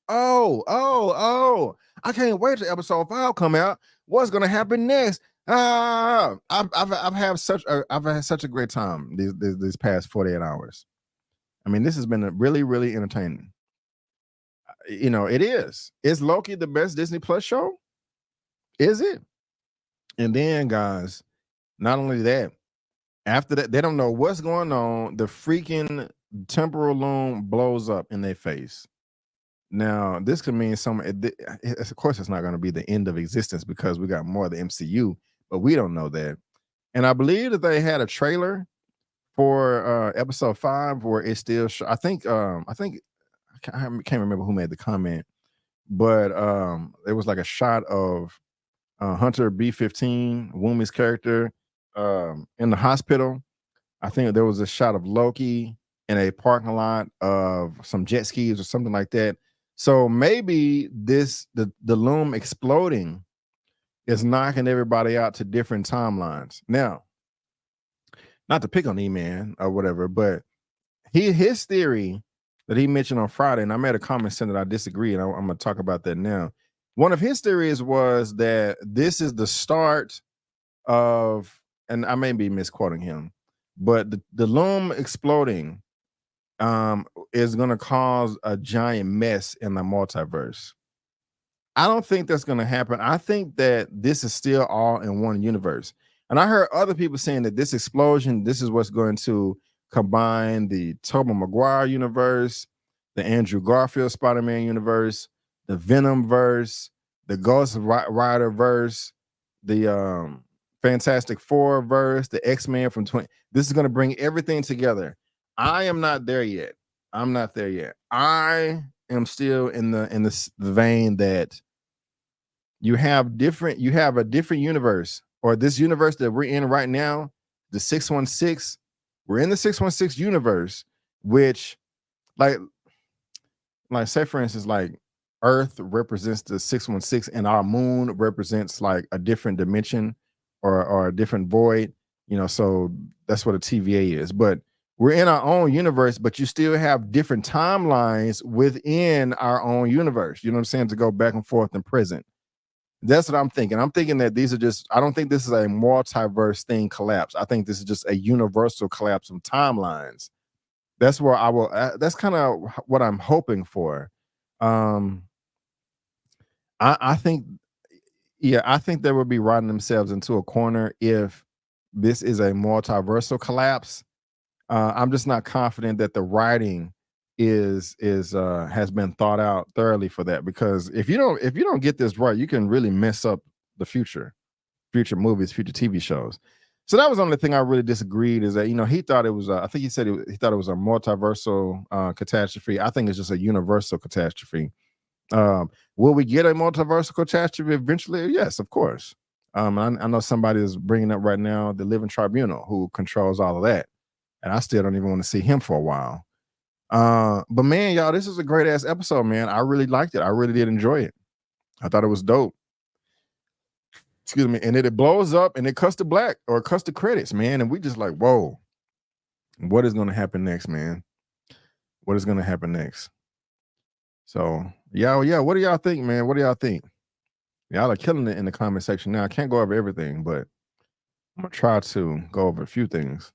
I can't wait till episode 5 come out. What's gonna happen next? I've had such a great time these past 48 hours. I mean, this has been a really, really entertaining. You know, it is. Is Loki the best Disney Plus show? Is it? And then, guys, not only that, after that, they don't know what's going on. The freaking temporal loom blows up in their face. Now, this could mean of course, it's not going to be the end of existence, because we got more of the MCU, but we don't know that. And I believe that they had a trailer for episode 5 where it's still I can't remember who made the comment, but it was like a shot of Hunter B-15, Wumi's character, in the hospital. I think there was a shot of Loki in a parking lot of some jet skis or something like that. So maybe the loom exploding is knocking everybody out to different timelines. Now, not to pick on Eman or whatever, but his theory that he mentioned on Friday, and I made a comment saying that I disagree, and I'm going to talk about that now. One of his theories was that this is the start of, and I may be misquoting him, but the loom exploding is going to cause a giant mess in the multiverse. I don't think that's going to happen. I think that this is still all in one universe. And I heard other people saying that this explosion, this is what's going to combine the Tobey Maguire universe, the Andrew Garfield Spider-Man universe, the Venom verse, the Ghost Rider verse, the Fantastic Four verse, the X-Men from 20. This is going to bring everything together. I am not there yet. I'm not there yet. I am still in the vein that you have a different universe, or this universe that we're in right now, the 616. We're in the 616 universe, which like say for instance, like Earth represents the 616 and our moon represents like a different dimension or a different void, you know, so that's what a TVA is. But we're in our own universe, but you still have different timelines within our own universe. You know what I'm saying? To go back and forth in present. That's what I'm thinking. I'm thinking that these are just, I don't think this is a multiverse thing collapse. I think this is just a universal collapse of timelines. That's where I will, that's kind of what I'm hoping for. I think, yeah, I think they would be riding themselves into a corner if this is a multiversal collapse. I'm just not confident that the writing is has been thought out thoroughly for that, because if you don't get this right, you can really mess up the future movies, future TV shows. So that was the only thing I really disagreed, is that, you know, he thought it was I think he said he thought it was a multiversal catastrophe. I think it's just a universal catastrophe. Will we get a multiversal catastrophe eventually? Yes, of course. I know somebody is bringing up right now the Living Tribunal, who controls all of that, and I still don't even want to see him for a while. But man, y'all, this is a great ass episode, man. I really liked it. I really did enjoy it. I thought it was dope. Excuse me. And it blows up and it cuts to black, or cuts to credits, man. And we just like, whoa, what is going to happen next, man? What is going to happen next? So yeah, what do y'all think, man? What do y'all think? Y'all are killing it in the comment section now. I can't go over everything, but I'm gonna try to go over a few things.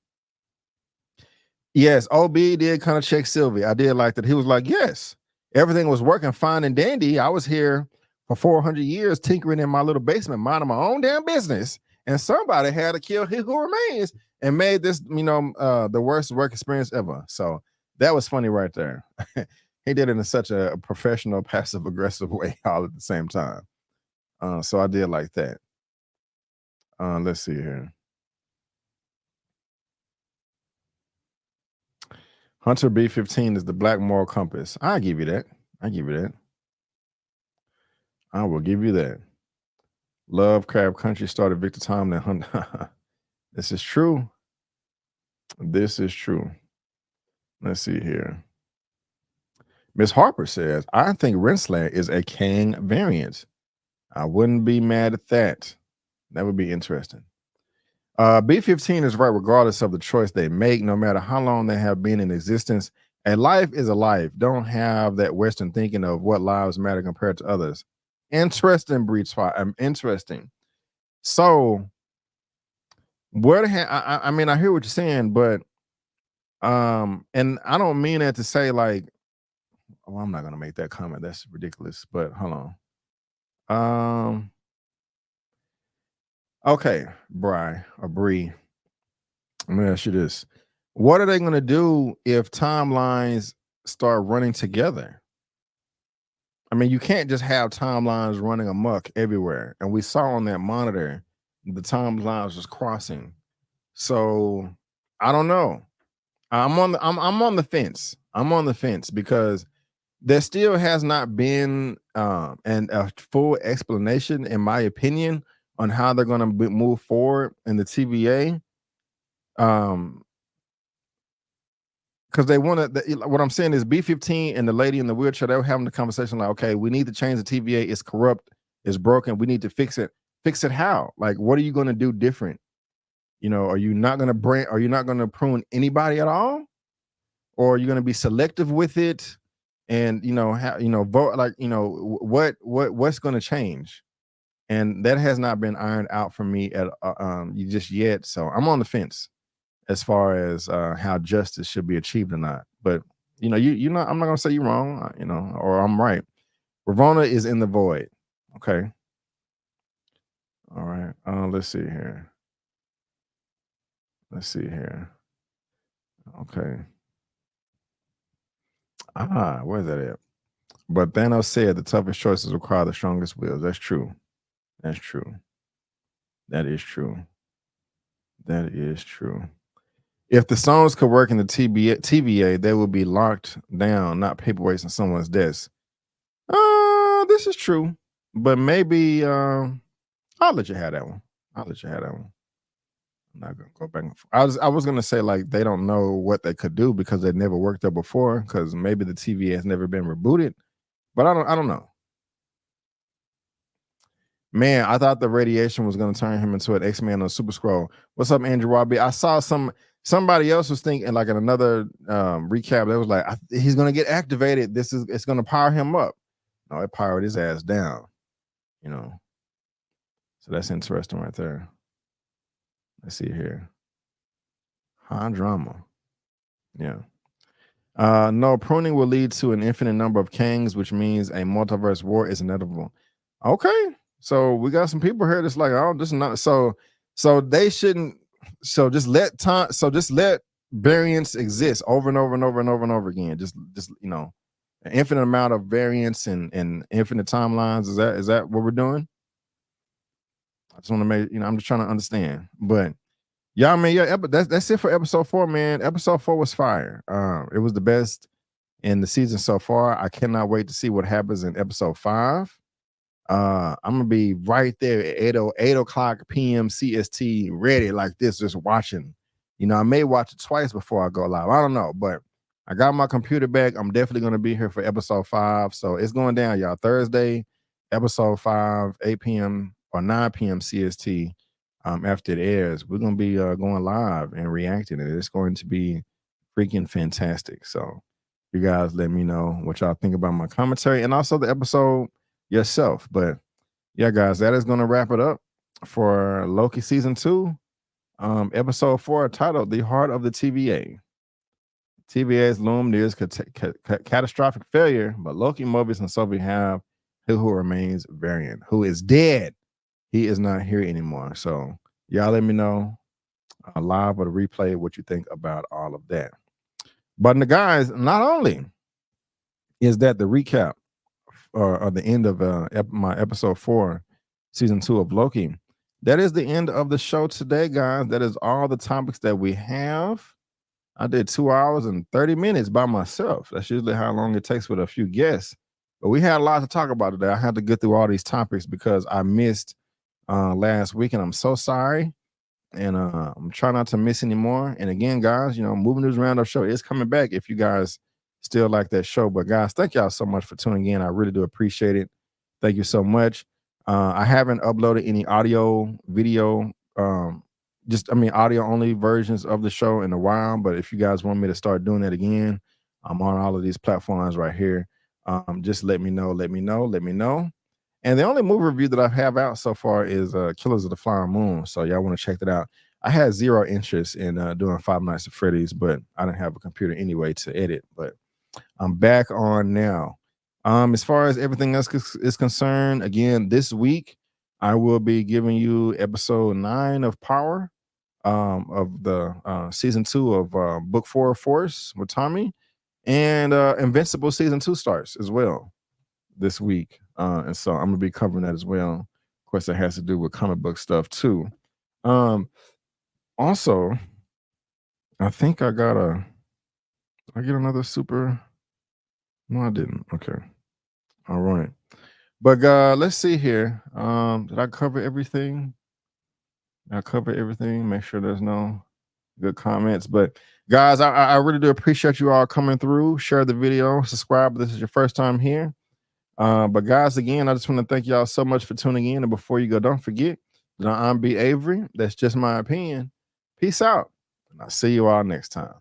Yes, OB did kind of check Sylvie. I did like that. He was like, yes, everything was working fine and dandy. I was here for 400 years tinkering in my little basement, minding my own damn business, and somebody had to kill He Who Remains and made this, you know, the worst work experience ever. So that was funny right there. He did it in such a professional, passive-aggressive way all at the same time. So I did like that. Let's see here. Hunter B15 is the black moral compass. I'll give you that. I will give you that. Love Crab Country started Victor Tomlin. This is true. This is true. Let's see here. Miss Harper says, I think Renslayer is a Kang variant. I wouldn't be mad at that. That would be interesting. B15 is right, regardless of the choice they make, no matter how long they have been in existence. A life is a life. Don't have that Western thinking of what lives matter compared to others. Interesting, Breach Fire. Interesting. So, I mean, I hear what you're saying, but and I don't mean that to say like, oh, I'm not gonna make that comment. That's ridiculous. But hold on. Okay, Bri or Bree. Let me ask you this. What are they gonna do if timelines start running together? I mean, you can't just have timelines running amok everywhere. And we saw on that monitor the timelines was crossing. So I don't know. I'm on the fence. I'm on the fence because there still has not been a full explanation, in my opinion, on how they're going to move forward in the TVA. Because they want to, what I'm saying is B15 and the lady in the wheelchair, they were having the conversation like, okay, we need to change the TVA. It's corrupt. It's broken. We need to fix it. Fix it how? Like, what are you going to do different? You know, are you not going to prune anybody at all? Or are you going to be selective with it? And, you know, vote, like, you know, what's going to change? And that has not been ironed out for me at just yet. So I'm on the fence as far as how justice should be achieved or not. But, you know, I'm not going to say you're wrong, you know, or I'm right. Ravonna is in the void. Okay. All right. Let's see here. Okay. Where's that at? But Thanos said the toughest choices require the strongest wills. That's true. That is true. If the songs could work in the TVA, they would be locked down, not paperweights on someone's desk. This is true. But maybe I'll let you have that one. I'm not gonna go back and forth. I was gonna say like they don't know what they could do because they never worked there before, because maybe the TVA has never been rebooted. But I don't know. Man, I thought the radiation was going to turn him into an X-Man or Super Skrull. What's up, Andrew Robbie? I saw somebody else was thinking, like in another recap, they was like, he's going to get activated. It's going to power him up. No, it powered his ass down. You know, so that's interesting right there. Let's see here. High drama. Yeah. No, pruning will lead to an infinite number of Kangs, which means a multiverse war is inevitable. Okay. So we got some people here that's like, oh, this is not so they shouldn't. So just let variants exist over and over and over and over and over again. Just you know, an infinite amount of variants and infinite timelines. Is that what we're doing? I just want to make, you know, I'm just trying to understand. But yeah, I mean, yeah, that's it for episode 4, man. Episode 4 was fire. It was the best in the season so far. I cannot wait to see what happens in episode 5. I'm gonna be right there at 8 o'clock p.m. CST, ready like this, just watching. You know, I may watch it twice before I go live. I don't know, but I got my computer back. I'm definitely gonna be here for episode 5. So it's going down, y'all. Thursday, episode 5, 8 p.m. or 9 p.m. CST. After it airs, we're gonna be going live and reacting, and it's going to be freaking fantastic. So you guys let me know what y'all think about my commentary and also the episode yourself. But yeah, guys, that is gonna wrap it up for Loki season 2, episode 4, titled "The Heart of the TVA." TVA's loom nears catastrophic failure, but Loki, Mobius, and Sophie have who remains Variant, who is dead. He is not here anymore. So y'all let me know live or the replay what you think about all of that. But the guys, not only is that the recap or the end of my episode 4, season 2 of Loki, that is the end of the show today, guys. That is all the topics that we have. I did 2 hours and 30 minutes by myself. That's usually how long it takes with a few guests. But we had a lot to talk about today. I had to get through all these topics because I missed last week, and I'm so sorry. And I'm trying not to miss anymore. And again, guys, you know, Moving News Roundup show is coming back if you guys still like that show. But guys, thank y'all so much for tuning in. I really do appreciate it. Thank you so much. I haven't uploaded any audio, video, audio only versions of the show in a while. But if you guys want me to start doing that again, I'm on all of these platforms right here. Just let me know. And the only movie review that I have out so far is Killers of the Flower Moon. So y'all want to check that out. I had zero interest in doing Five Nights at Freddy's, but I didn't have a computer anyway to edit. But I'm back on now. As far as everything else is concerned, again, this week I will be giving you episode 9 of Power of the season 2 of book 4 of Force with Tommy, and Invincible season 2 starts as well this week. And so I'm gonna be covering that as well. Of course, it has to do with comic book stuff too. Also, I think I get another super. No, I didn't. Okay. All right. But let's see here. Did I cover everything? Make sure there's no good comments. But guys, I really do appreciate you all coming through. Share the video, subscribe if this is your first time here. But guys, again, I just want to thank y'all so much for tuning in. And before you go, don't forget that I'm B. Avery. That's just my opinion. Peace out. And I'll see you all next time.